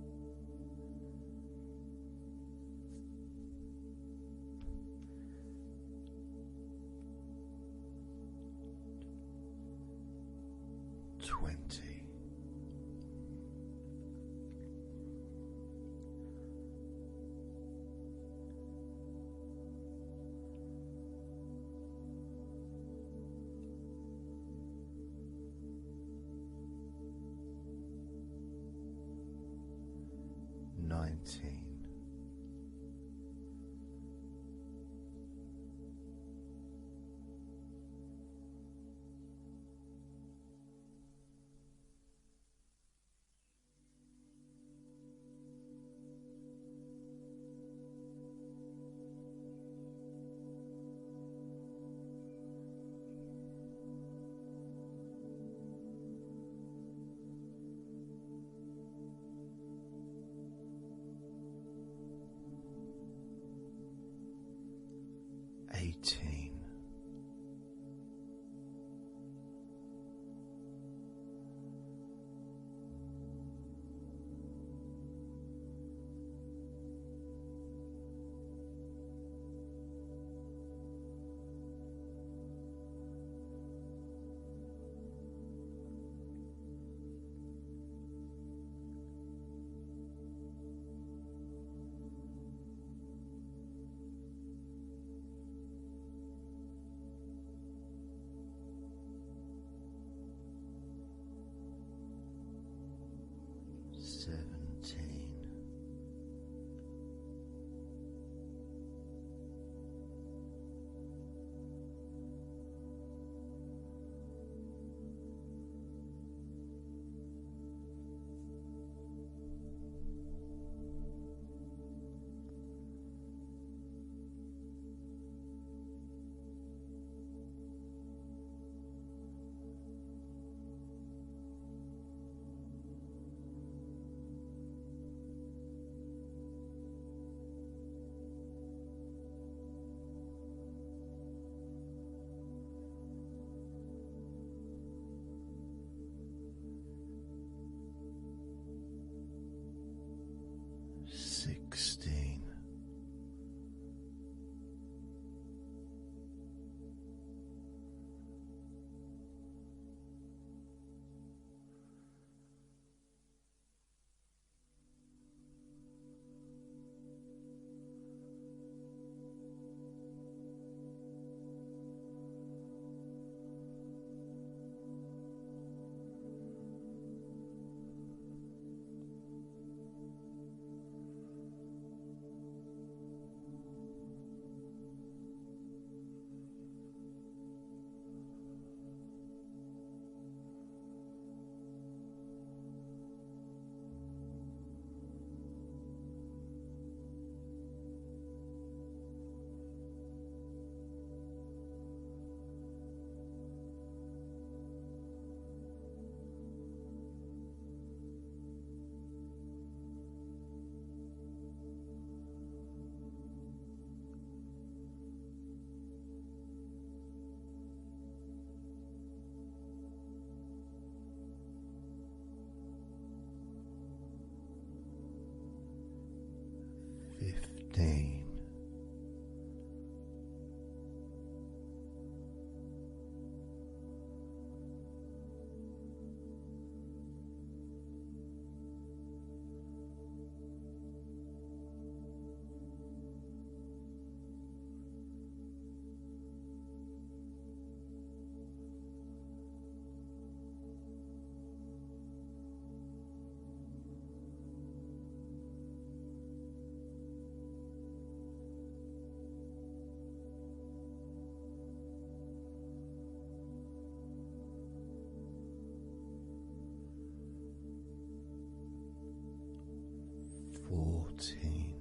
14.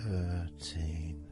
13.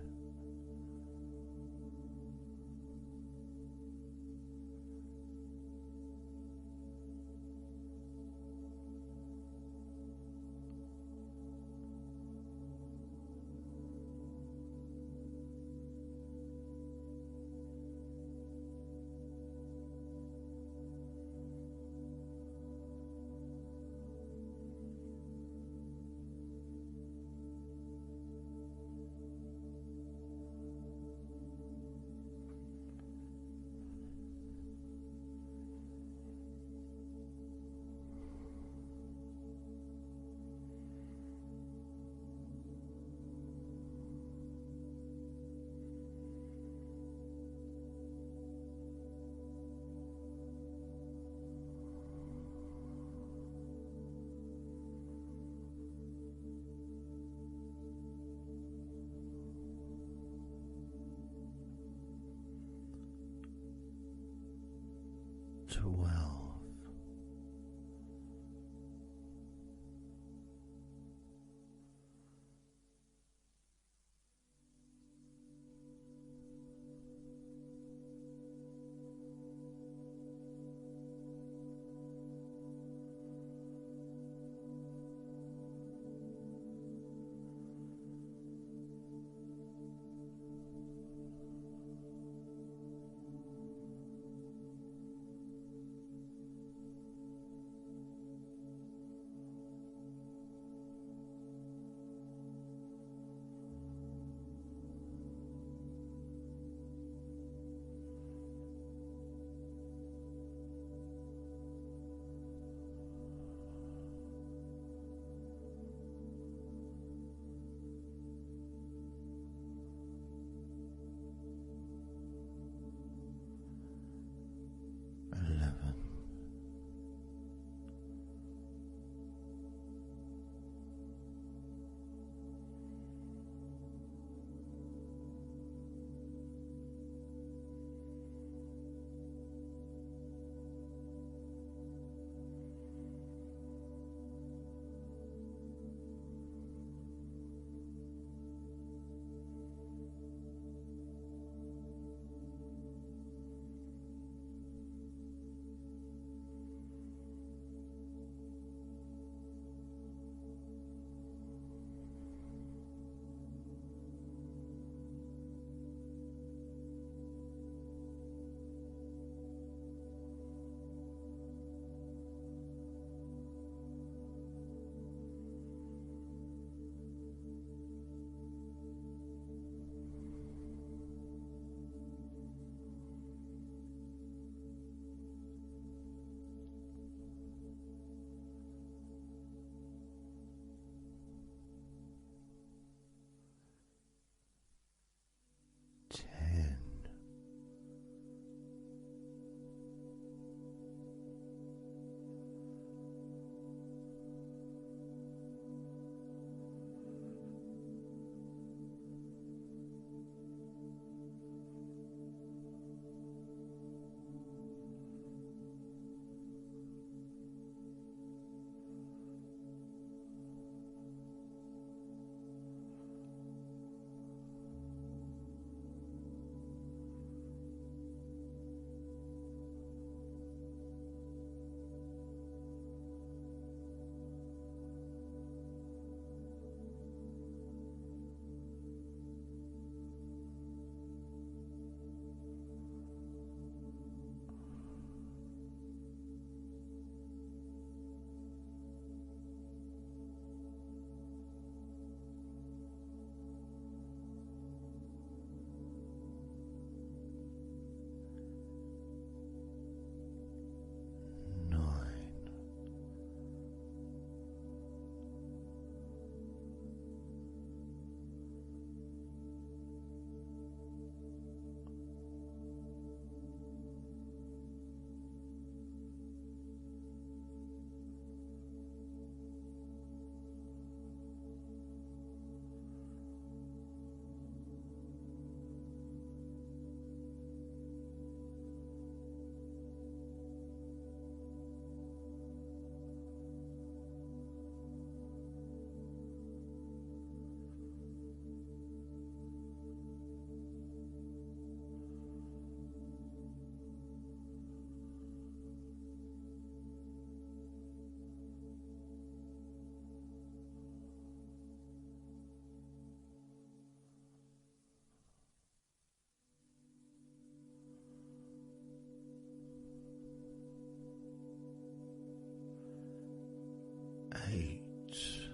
12. 11. 8.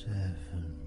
7. 6.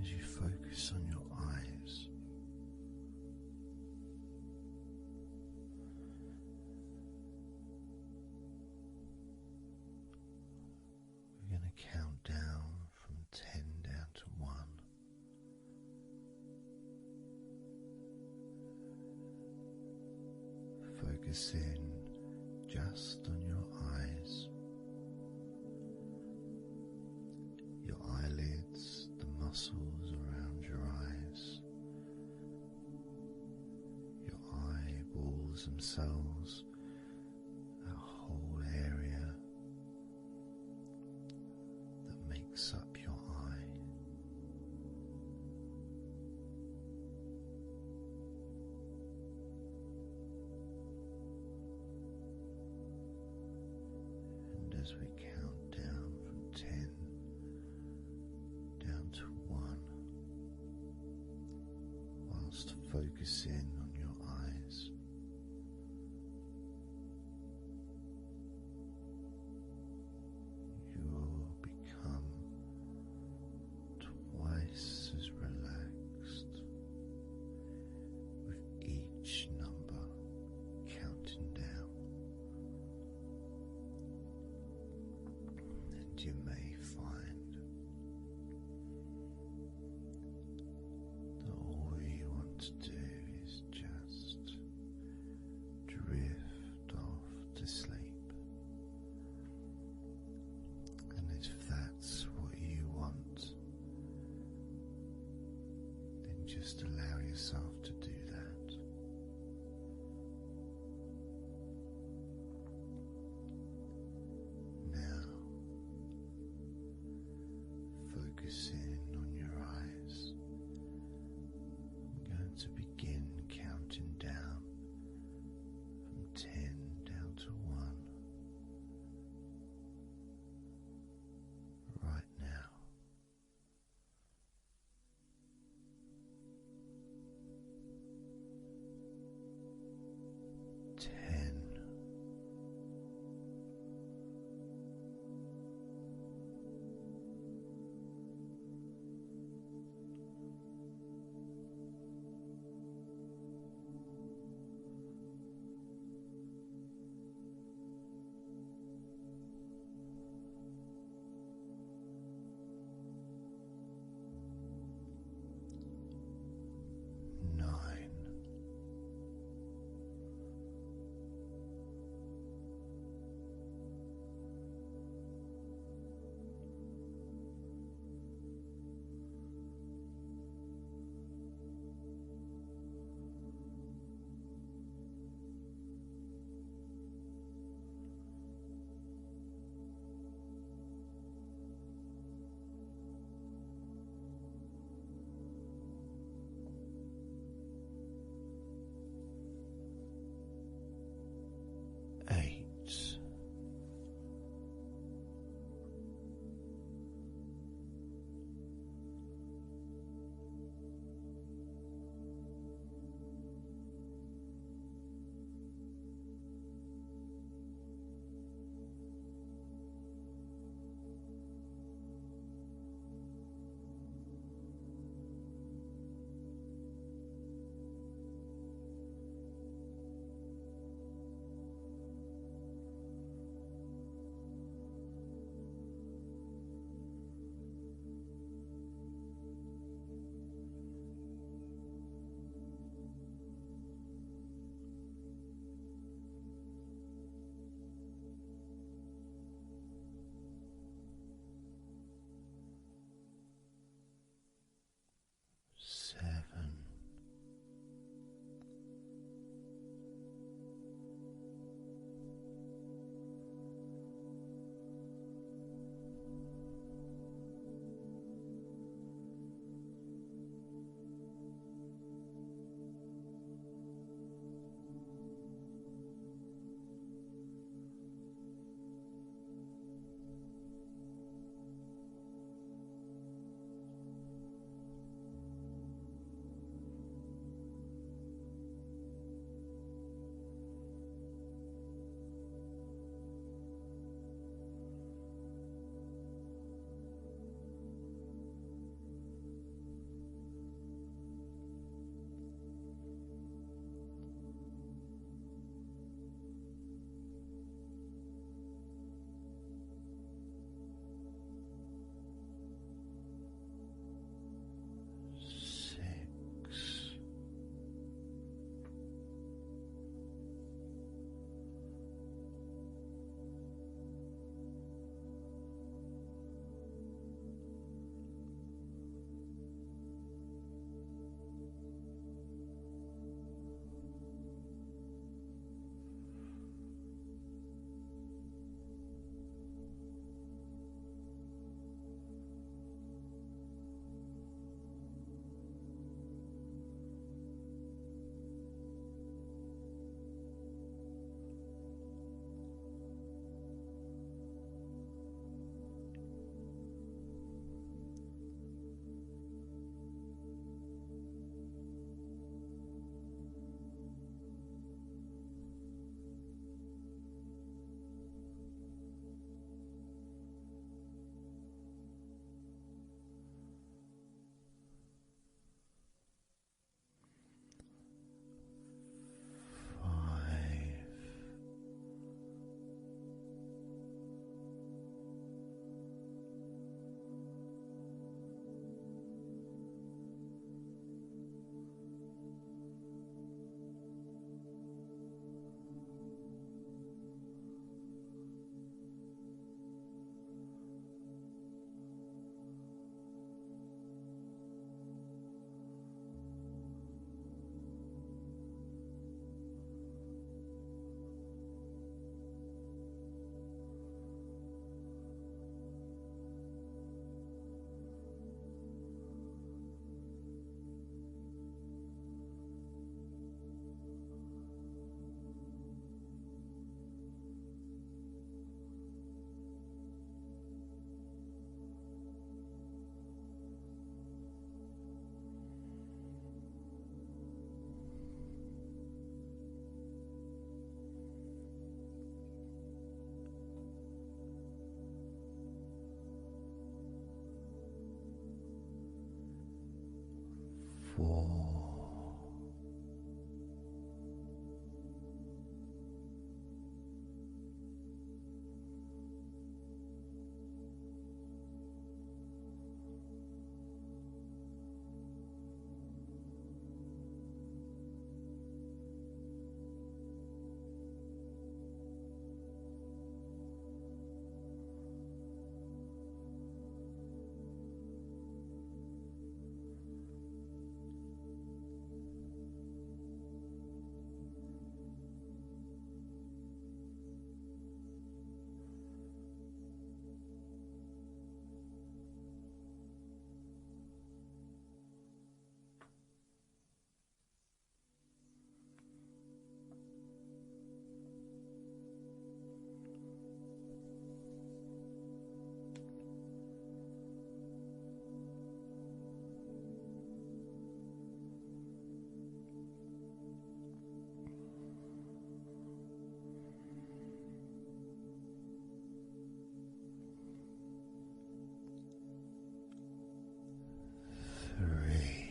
as you focus on your eyes, we're going to count down from 10 down to 1. Focus in just on your eyes, your eyelids, the muscles around your eyes, your eyeballs themselves, that whole area that makes up your eye. And as we count down from 10 down to 1, whilst focusing on your eyes, you will become twice as relaxed with each number counting down. And you may find that all you want to do is just drift off to sleep. And if that's what you want, then just allow yourself to do that. Now, focusing on your eyes, I'm going to begin counting down from 10 down to 1 right now. 4, 3.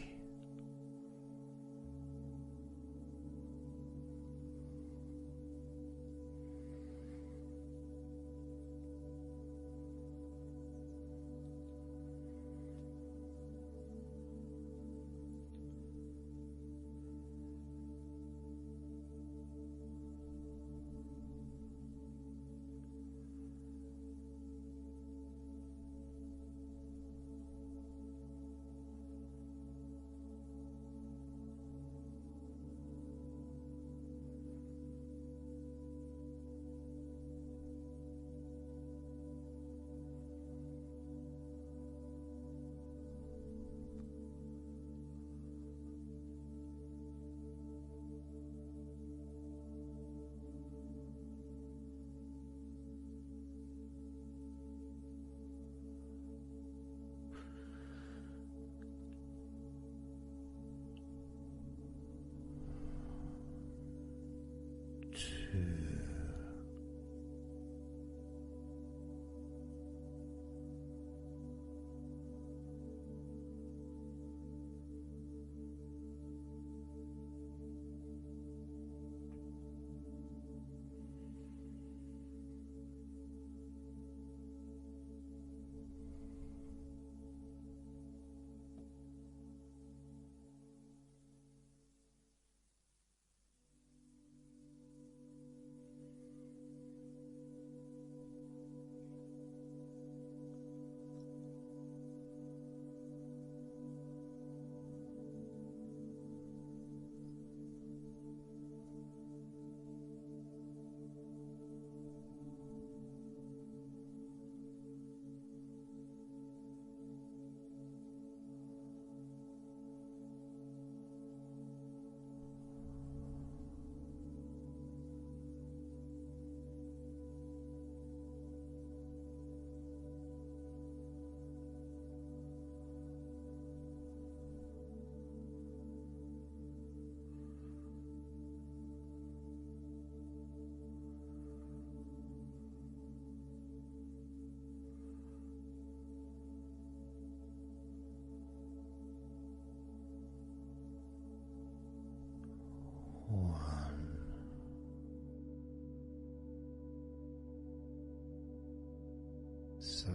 So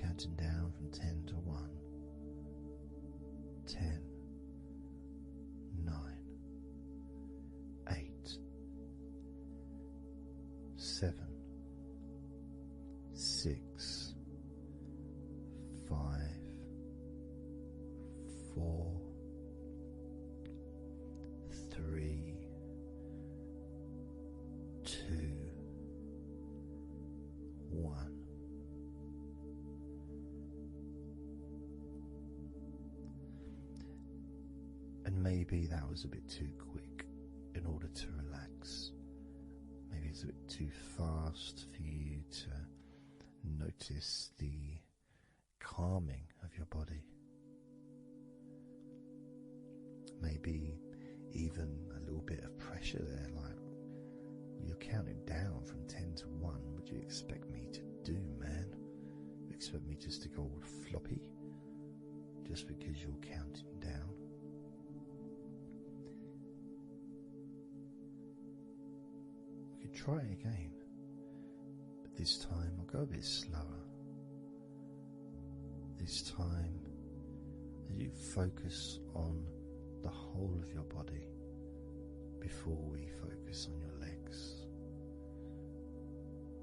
counting down from 10 to 1. 10, 9, 8, 7, 6, 5, 4, 3, 2, 1. And maybe that was a bit too quick in order to relax. Maybe it's a bit too fast for you to notice the calming of your body. Maybe even a little bit of pressure there, like you're counting down from 10 to 1. Would you expect me to do, man? You expect me just to go all floppy just because you're counting down? We could try again, but this time I'll go a bit slower. This time, as you focus on the whole of your body before we focus on your legs.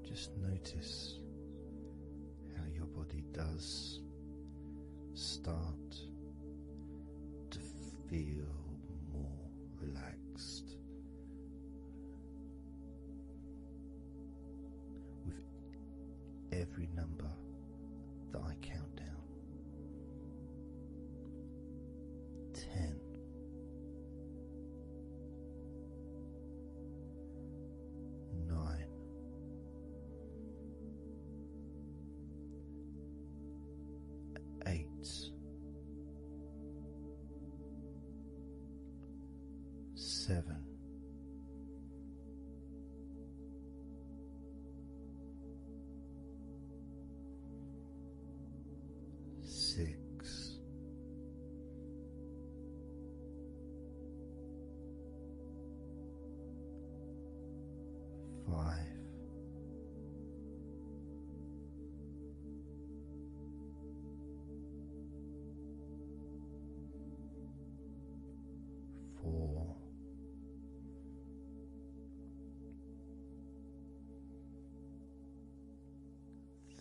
Just notice how your body does start to feel more relaxed with every number that I count down. 10. 9. 8. 7. 6. 5. 4.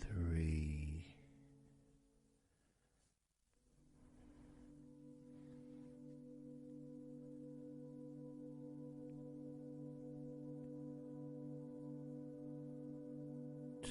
3. 2.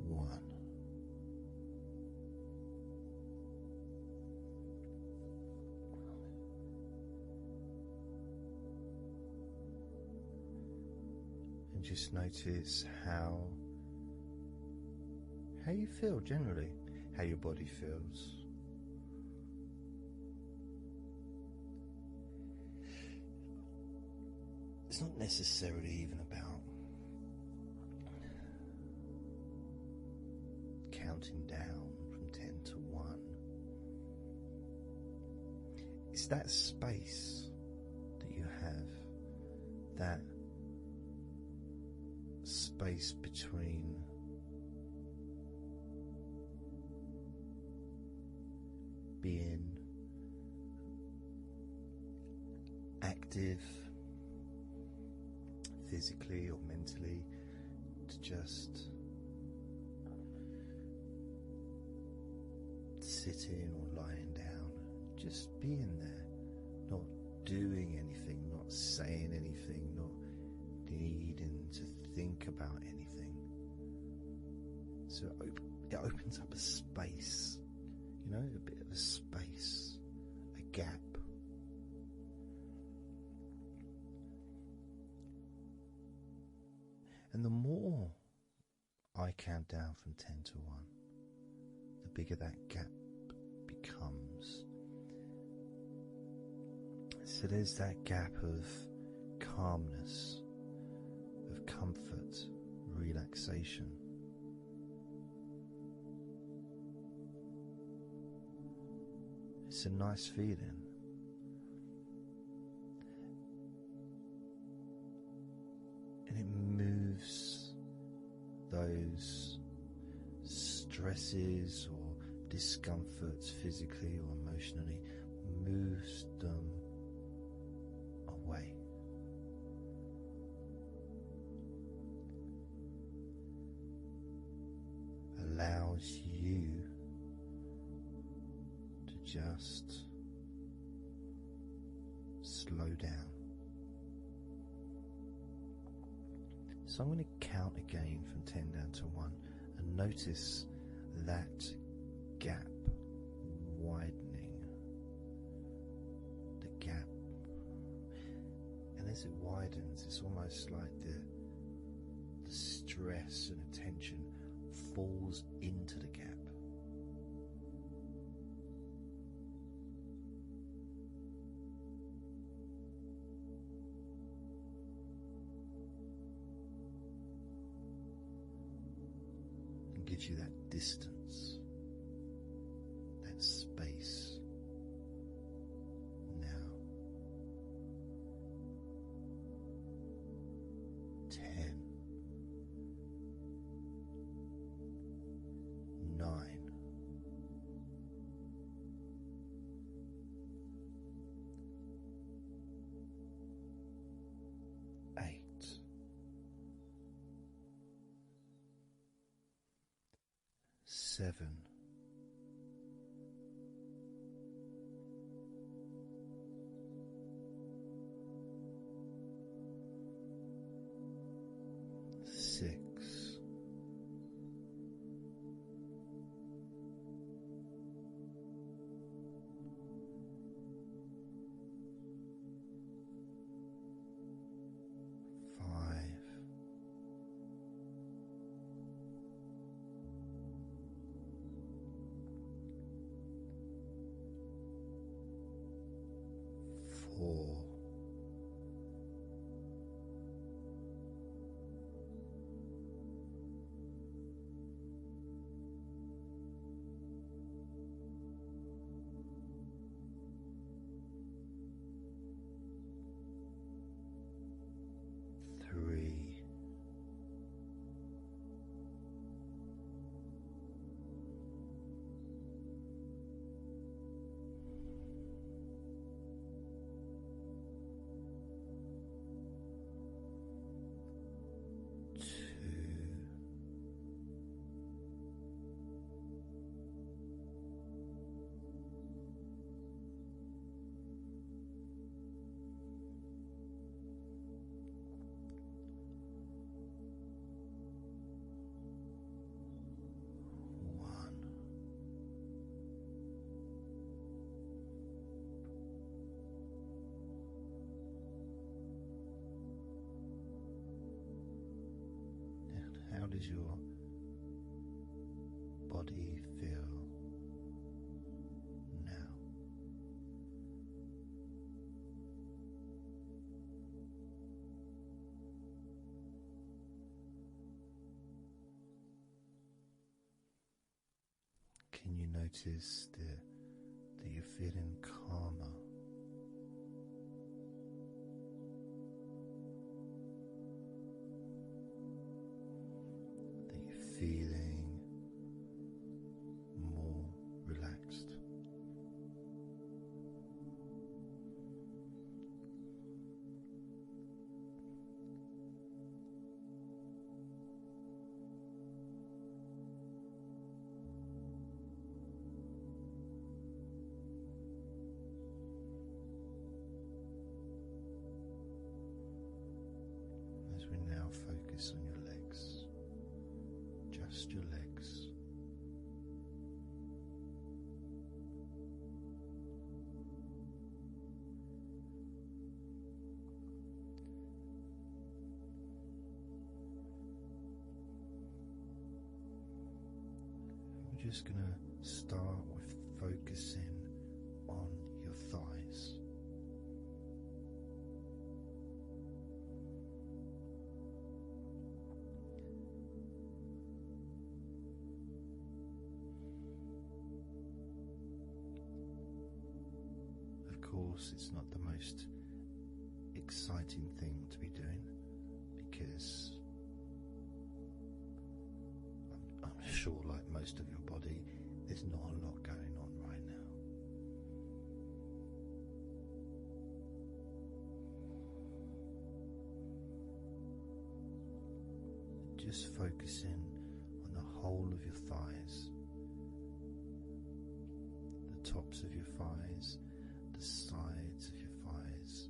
1. And just notice how you feel generally, how your body feels. It's not necessarily even about counting down from 10 to 1. It's that space that you have, that space between being active physically or mentally to just sitting or lying down, just being there, not doing anything, not saying anything, not needing to think about anything. So it opens up a space, you know, a bit of a space, a gap. And the more I count down from 10 to 1, the bigger that gap becomes. So there's that gap of calmness, of comfort, relaxation. It's a nice feeling. And it moves those stresses or discomforts physically or emotionally, moves them away. Allows you to just slow down. So I'm going to count again from 10 down to 1 and notice that gap widening. The gap. as it widens, it's almost like the stress and attention falls into the gap. And gives you that distance, that space. Now, 10, 9, 8, 7, 6, 5, 4, 3, 2, 1. And how does your body feel now? Can you notice that you're feeling calmer? That you're feeling more relaxed? As we now focus on your legs, just your legs. We're just going to start with focusing on your thighs. Of course, it's not the most exciting thing to be doing because I'm sure, like most of your body, there's not a lot going on right now. Just focusing on the whole of your thighs, the tops of your thighs, the sides of your thighs,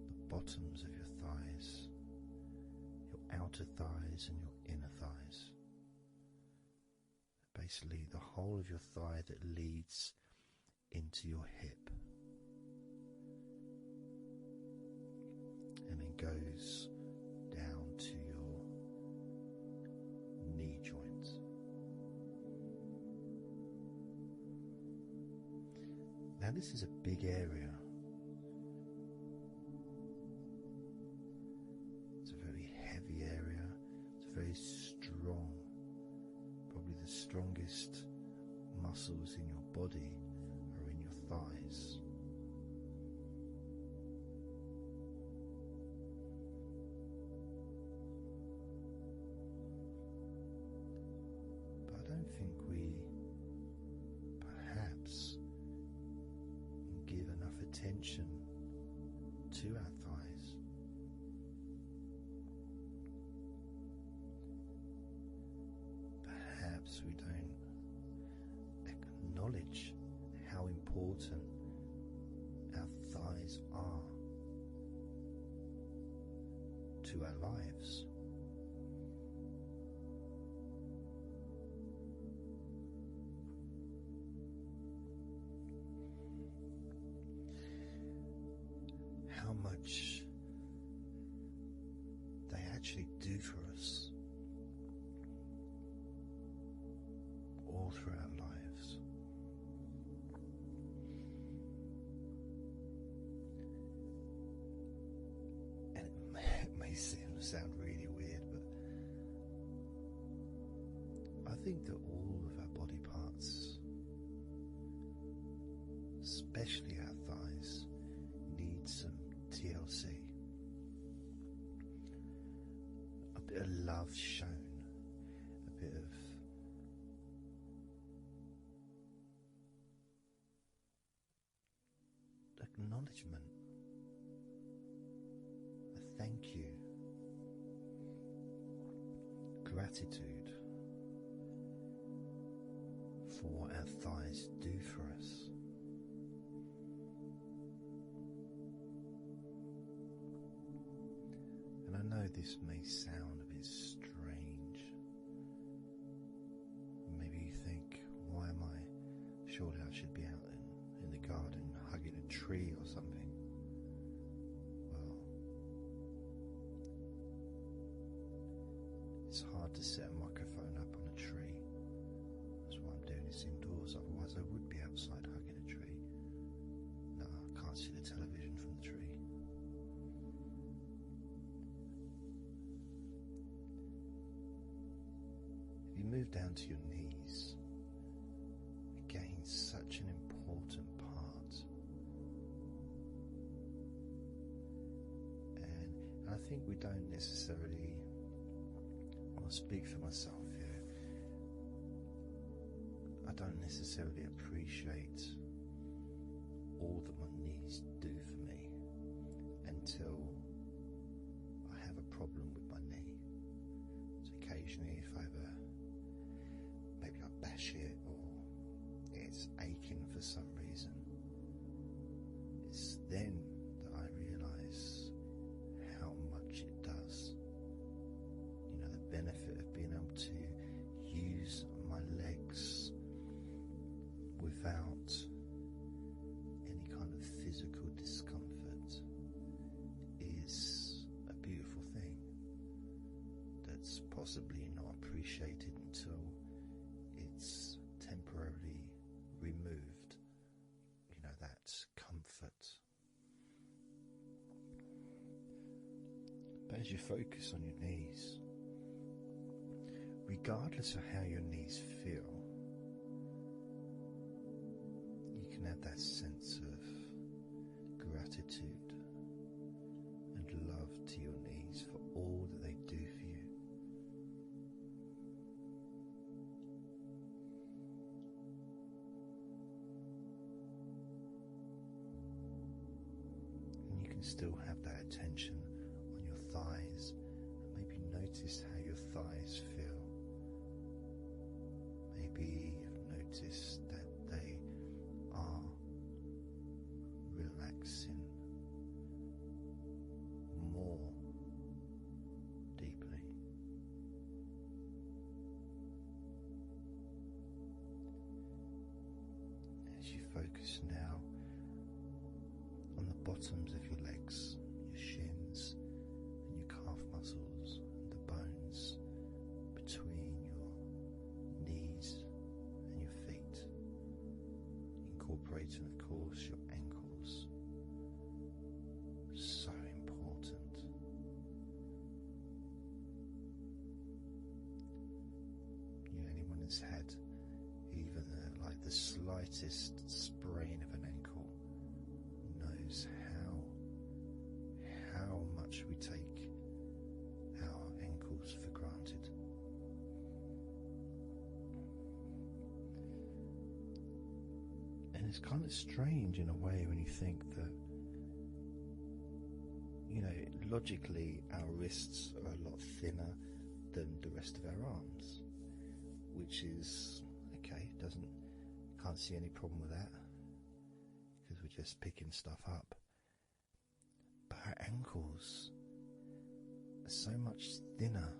the bottoms of your thighs, your outer thighs and your inner thighs. Basically the whole of your thigh that leads into your hip. goes down to your knee joint. Now this is a big area. It's a very heavy area. It's very strong. Probably the strongest muscles in your body are in your thighs. But I don't think we perhaps give enough attention to our thighs. Perhaps we don't acknowledge how important our thighs are to our lives. How much they actually do for us all through our lives. And it may sound really weird, but I think that all of our body parts, especially our thighs, need some TLC. A bit of love shown, a bit of acknowledgement, a thank you, gratitude for what our thighs do for us. And I know this may sound a bit strange. Maybe you think, why am I? Surely I should be out in the garden hugging a tree or something. Well, it's hard to set a microphone up on a tree. That's why I'm doing this indoors, otherwise I would be outside hugging a tree. No, I can't see the television from the tree. If you move down to your knees, again, such an important part. And I think we don't necessarily, I'll speak for myself here, I don't necessarily appreciate all that my knees do for me until I have a problem with my knee. So occasionally if I maybe I bash it or it's aching for some reason, it's then that I realise how much it does. You know, the benefit of being able to use my legs without any kind of physical discomfort is a beautiful thing that's possibly not appreciated until it's temporarily removed, you know, that comfort. But as you focus on your knees, regardless of how your knees feel, you can have that sense of gratitude and love to your knees for all that they do for you. And you can still have that attention on your thighs and maybe notice how your thighs feel. Maybe you've noticed that they are relaxing more deeply. As you focus now on the bottoms of your legs, your shins, muscles and the bones between your knees and your feet, incorporating, of course, your ankles. So important. Anyone who's had even like the slightest sprain of an ankle knows how much we take our ankles for granted. And it's kind of strange in a way when you think that, logically our wrists are a lot thinner than the rest of our arms, which is okay, can't see any problem with that because we're just picking stuff up. But our ankles are so much thinner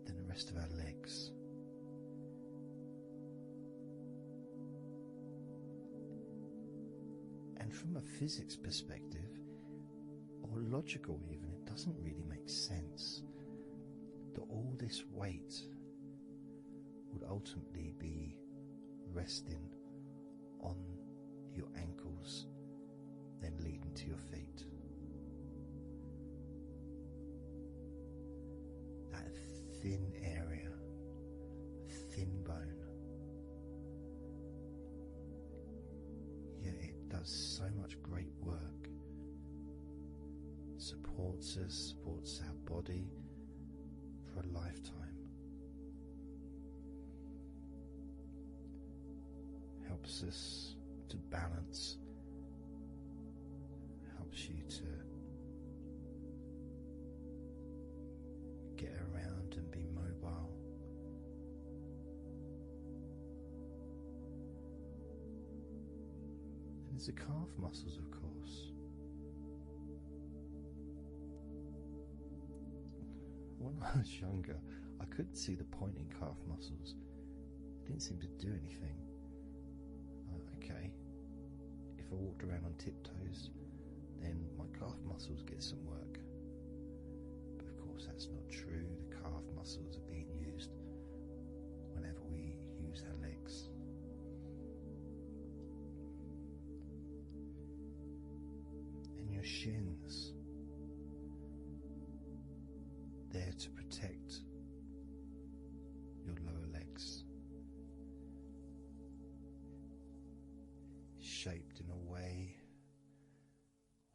than the rest of our legs. And from a physics perspective, or logical even, it doesn't really make sense that all this weight would ultimately be resting on your ankles, then leading to your feet. That thin area, thin bone, yet it does so much great work. Supports us, supports our body for a lifetime. Helps us to balance, helps you to get around and be mobile. And there's the calf muscles, of course. When I was younger, I couldn't see the pointing calf muscles. It didn't seem to do anything. Okay, if I walked around on tiptoes, then my calf muscles get some work. But of course that's not true. The calf muscles are being used whenever we use our legs. And your shins, there to protect your lower legs, shaped in a way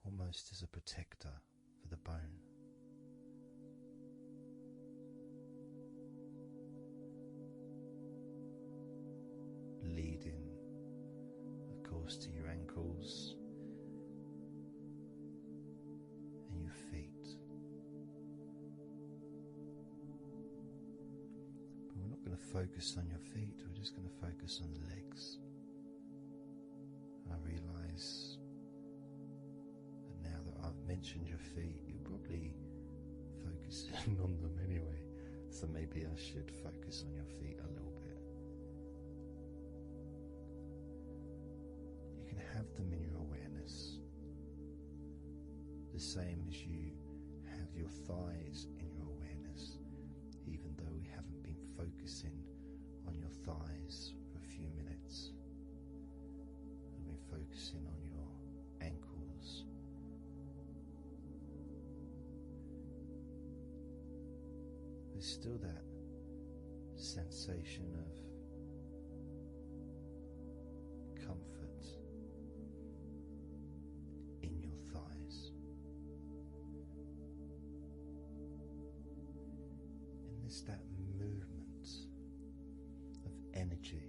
almost as a protector for the bone. Leading, of course, to your ankles and your feet. But we're not going to focus on your feet, we're just going to focus on the legs. I realise that now that I've mentioned your feet, you're probably focusing on them anyway, so maybe I should focus on your feet a little bit. You can have them in your awareness, the same as you have your thighs in your awareness, even though we haven't been focusing on your thighs for a few minutes. Focusing on your ankles, there's still that sensation of comfort in your thighs, and there's that movement of energy.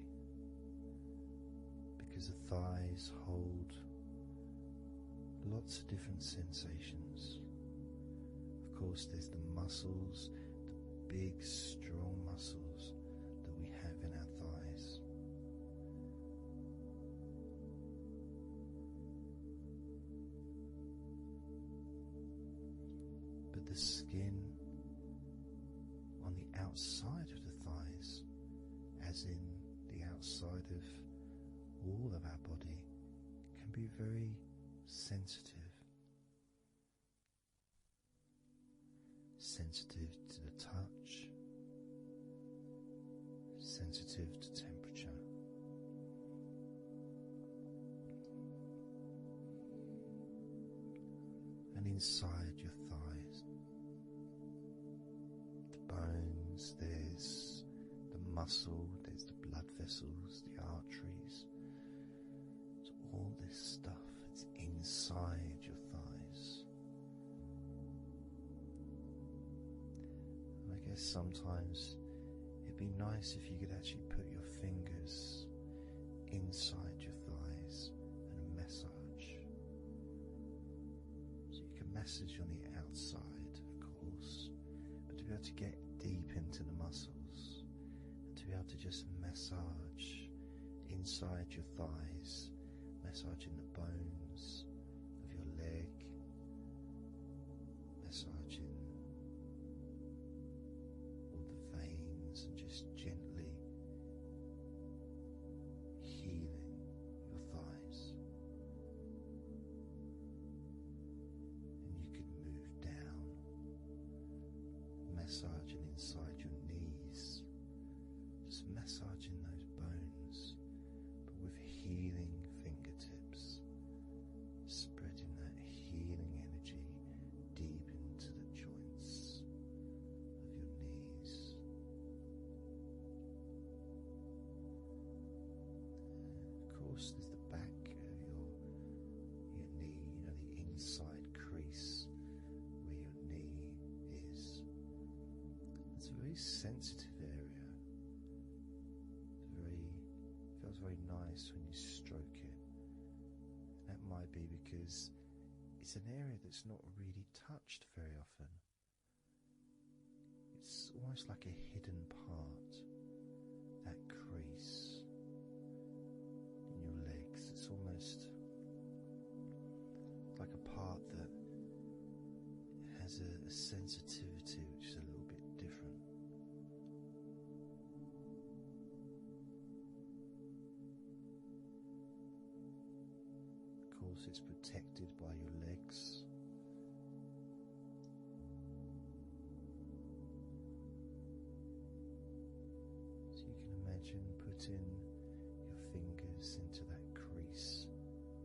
The thighs hold lots of different sensations. Of course, there's the muscles, the big, strong muscles that we have in our thighs. But the skin on the outside of the thighs, as in the outside of all of our body, can be very sensitive. and inside your thighs. The bones, there's the muscle, there's the blood vessels, the arteries. So all this stuff, it's inside your thighs. And I guess sometimes it'd be nice if you could actually put your fingers inside your thighs and massage. So you can massage on the outside, of course, but to be able to get deep into the muscles and to be able to just massage inside your thighs, massaging the bones of your leg, massaging all the veins and just gently healing your thighs. And you could move down, massaging inside your knees, just massaging those bones, but with healing fingertips, spreading that healing energy deep into the joints of your knees. Of course, there's the back of your knee, the inside crease where your knee is. It's a very sensitive area. It feels very nice when you stroke it. That might be because it's an area that's not really touched very often. It's almost like a hidden part, that crease in your legs. It's almost like a part that has a sensitivity which is a little bit different. Of course, it's protected by your legs. So you can imagine putting your fingers into that crease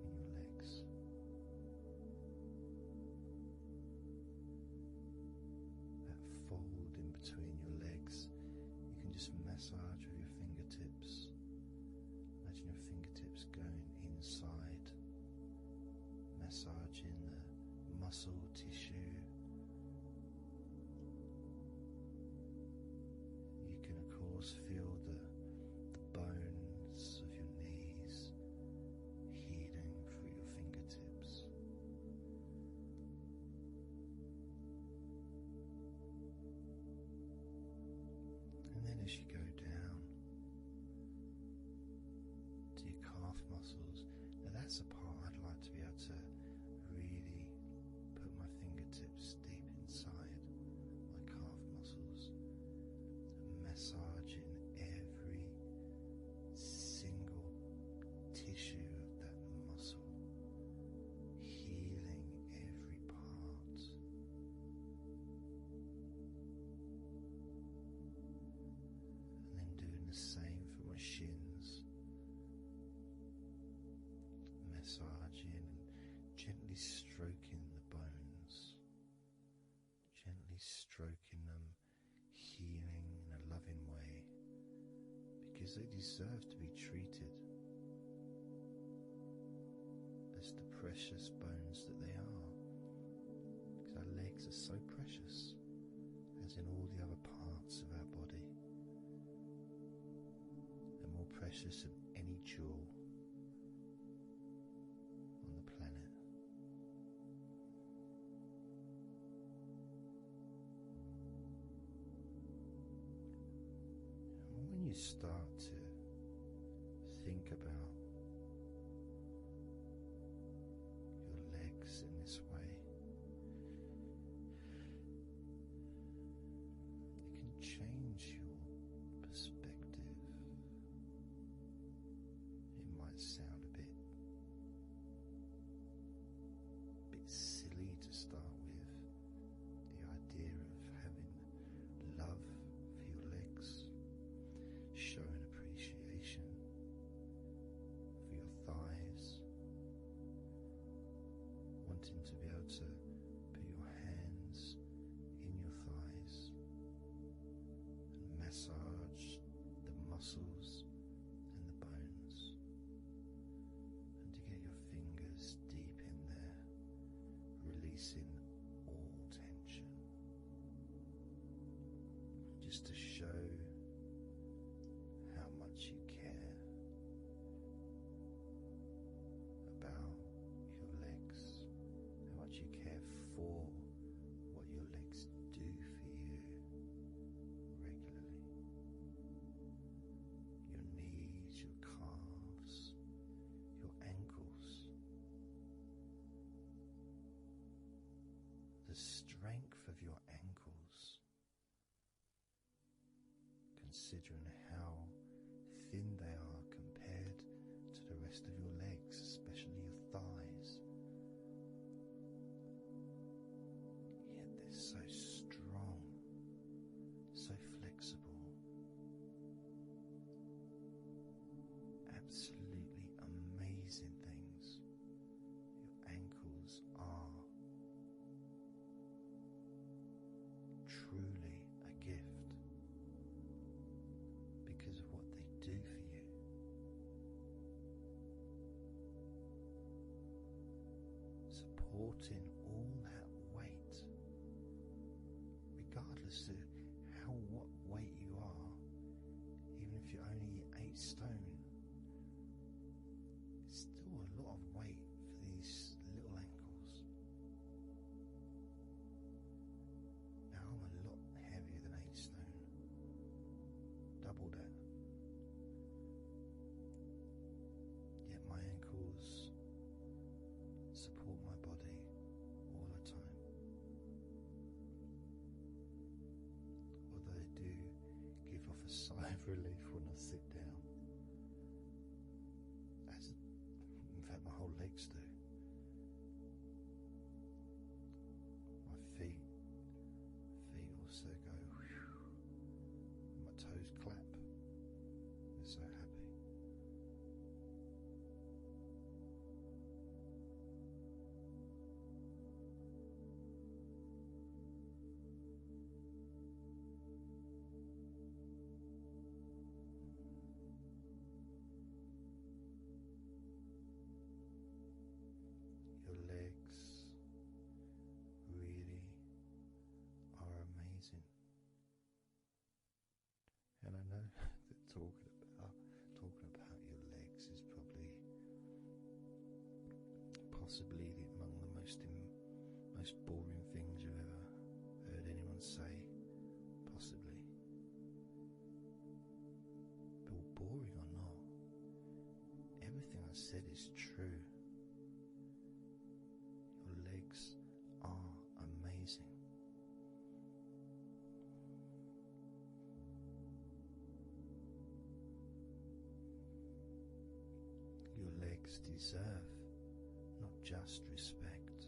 in your legs. That fold in between your legs, you can just massage with your fingertips. Imagine your fingertips going inside, massaging the muscle tissue. You can of course feel the bones of your knees healing through your fingertips. And then as you go down to your calf muscles, now that's a part I'd like to be able to really put my fingertips deep inside my calf muscles, massaging every single tissue of that muscle, healing every part. And then doing the same for my shins, massaging and gently stroking the bones, gently stroking them, healing in a loving way, because they deserve to be treated as the precious bones that they are, because our legs are so precious, as in all the other parts of our body. They're more precious than any jewel on the planet. And when you start to think about your legs in this way, it can change your perspective. It might sound a bit silly to start with, the idea of having love for your legs, showing appreciation for your thighs, wanting to be able to massage the muscles and the bones, and to get your fingers deep in there, releasing all tension, just to show how much you care about your legs, how much you care for what your legs do for you regularly. Your knees, your calves, your ankles, the strength of your ankles, considering how thin they are compared to the rest of your legs, especially your thighs. Yet they're so strong, so flexible, absolutely amazing things. Your ankles are truly a gift because of what they do for you. Supporting all that weight, regardless of what weight you are, even if you're only 8 stone, it's still a lot of weight for these little ankles. Now I'm a lot heavier than 8 stone, double that. Yet my ankles support my body all the time. Although they do give off a sigh of relief when I sit down. As in fact my whole legs do. My feet also go whew. My toes clap. They're so happy. Your legs really are amazing. And I know that talking about your legs is possibly among the most boring things you've ever heard anyone say, possibly. But boring or not, everything I said is true. Your legs are amazing. Your legs deserve not just respect,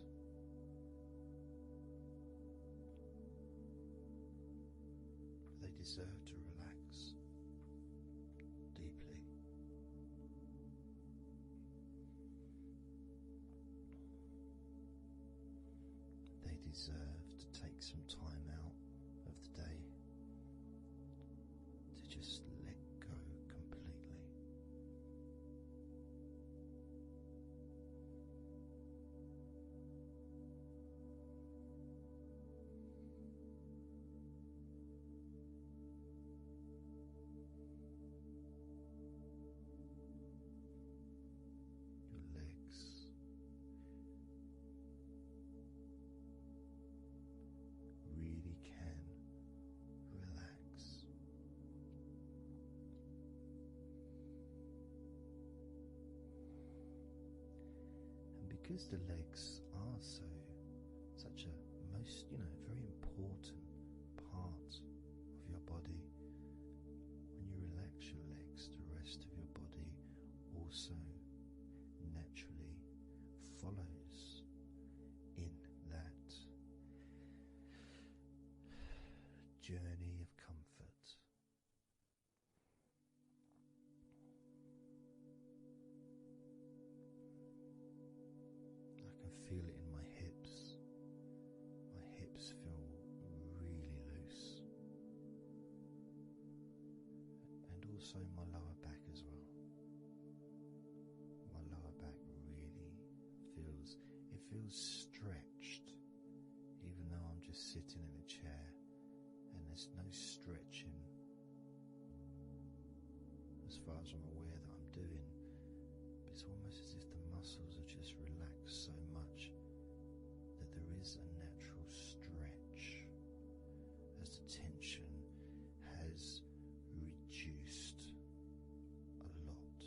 they deserve to relax deeply. They deserve to take some time out of the day to just let go completely. Your legs really can relax. And because the legs are such a very important part of your body, when you relax your legs, the rest of your body also naturally follows in that journey of comfort. I can feel it in my hips. My hips feel really loose. also my lower back as well. My lower back really feels stretched, even though I'm just sitting in a chair and there's no stretching as far as I'm aware that I'm doing. But it's almost as if the muscles are just relaxed so much that there is a natural stretch as the tension has reduced a lot.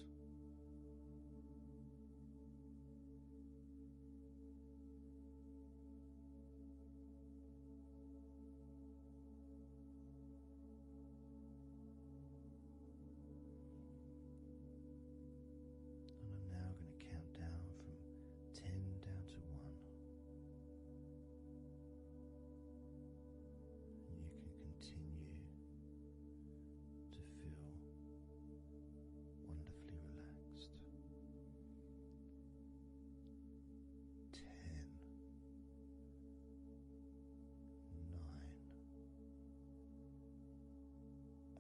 And I'm now going to count down from 10 down to 1. And you can continue to feel wonderfully relaxed. 10, 9,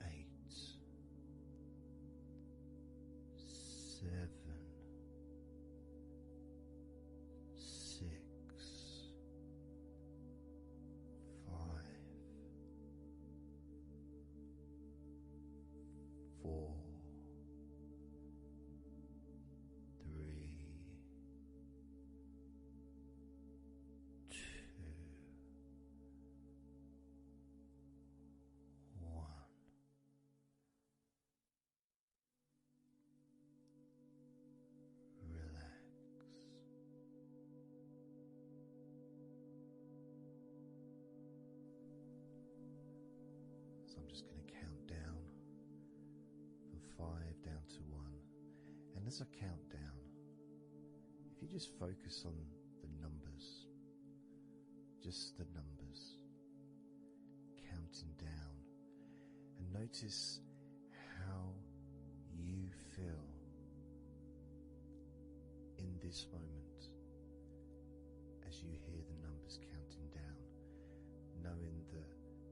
8, 7, 6, 5, 4, 3, 2, 1. Relax. So I'm just going to count down from 5 down to 1. And as I count down, if you just focus on the numbers, just the numbers, counting down, and notice how you feel in this moment as you hear the numbers counting down, knowing that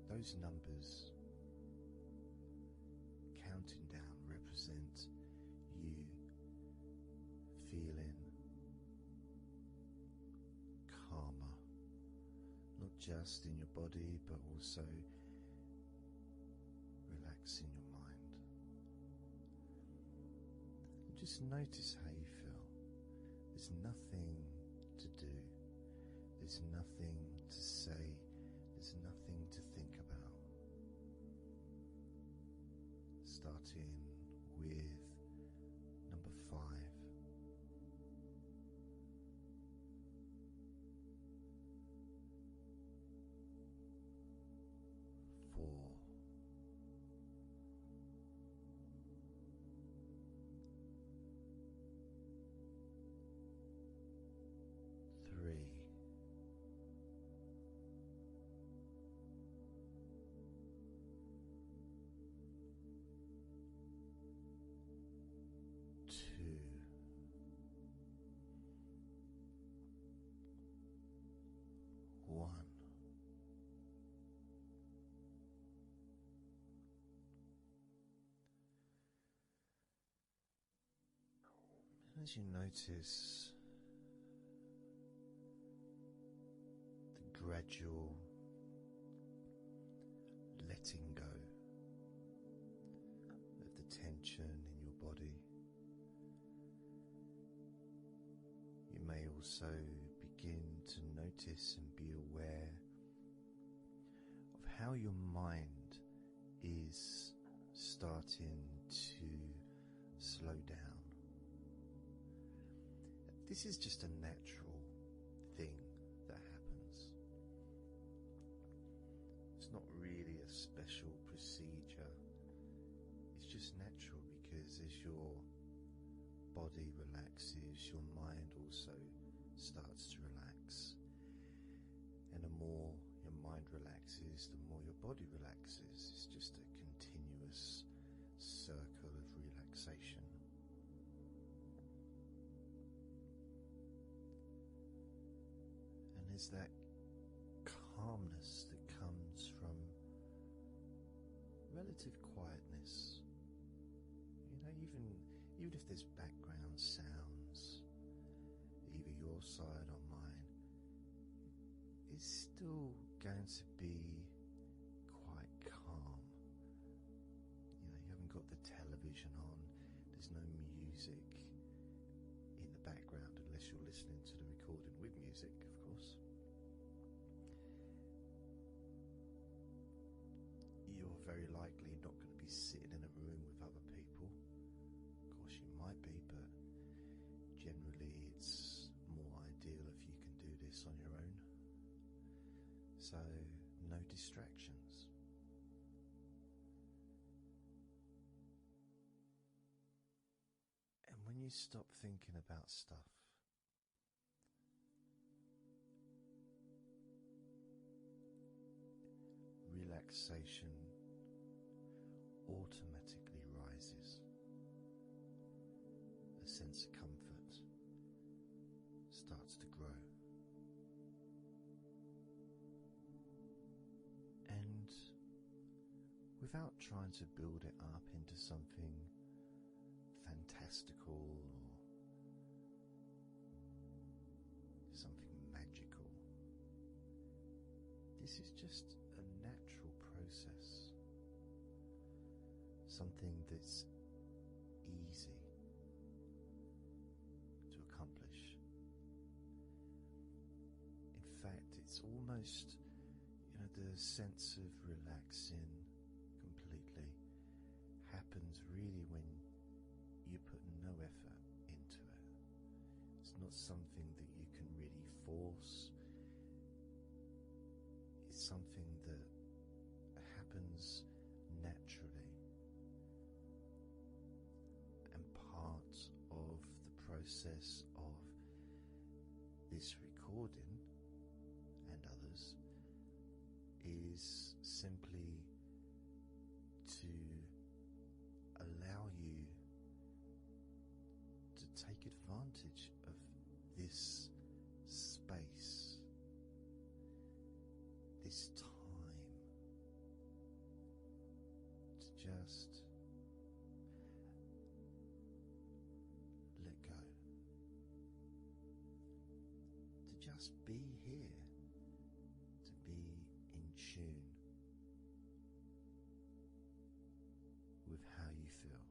those numbers counting down represent you feeling calmer, not just in your body but also relaxing your mind. And just notice how you feel. There's nothing to do, there's nothing to say, there's nothing to think about. Starting with number 5. 4. 3. 2. 1. And as you notice the gradual letting go of the tension in your body, you may also begin to notice and be aware of how your mind is starting to slow down. This is just a natural thing that happens. It's not really a special procedure. It's just natural because as your body relaxes, your mind also starts to relax. And the more your mind relaxes, the more your body relaxes. It's just a continuous circle of relaxation. And there's that calmness that comes from relative quietness, even if there's background sounds, either your side or mine, it's still going to be quite calm. You haven't got the television on, there's no music in the background unless you're listening to the recording with music, of course. You're very likely not going to be sitting in a room with other people. Of course you might be, but generally it's more ideal if you can do this on your own. So, no distractions. And when you stop thinking about stuff, relaxation automatically rises. A sense of comfort starts to grow. And without trying to build it up into something fantastical or something magical, this is just a natural process, something that's easy to accomplish. In fact, it's almost, the sense of relaxing completely happens really when you put no effort into it. It's not something that you can really force. It's something that happens naturally, and part of the process of this recording and others is simply to allow you to take advantage of this space, this time, to just let go, to just be here, to be in tune with how you feel.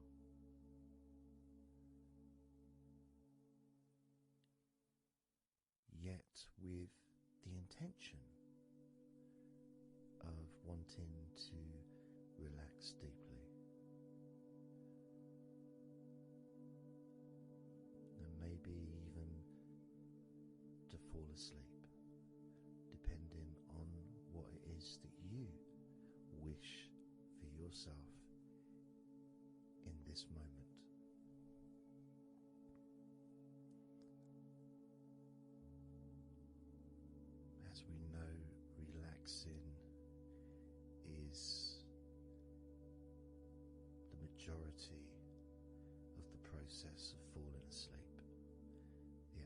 Yet with the intention of wanting to relax deeply, and maybe even to fall asleep, depending on what it is that you wish for yourself in this moment. As we know, relaxing is the majority of the process of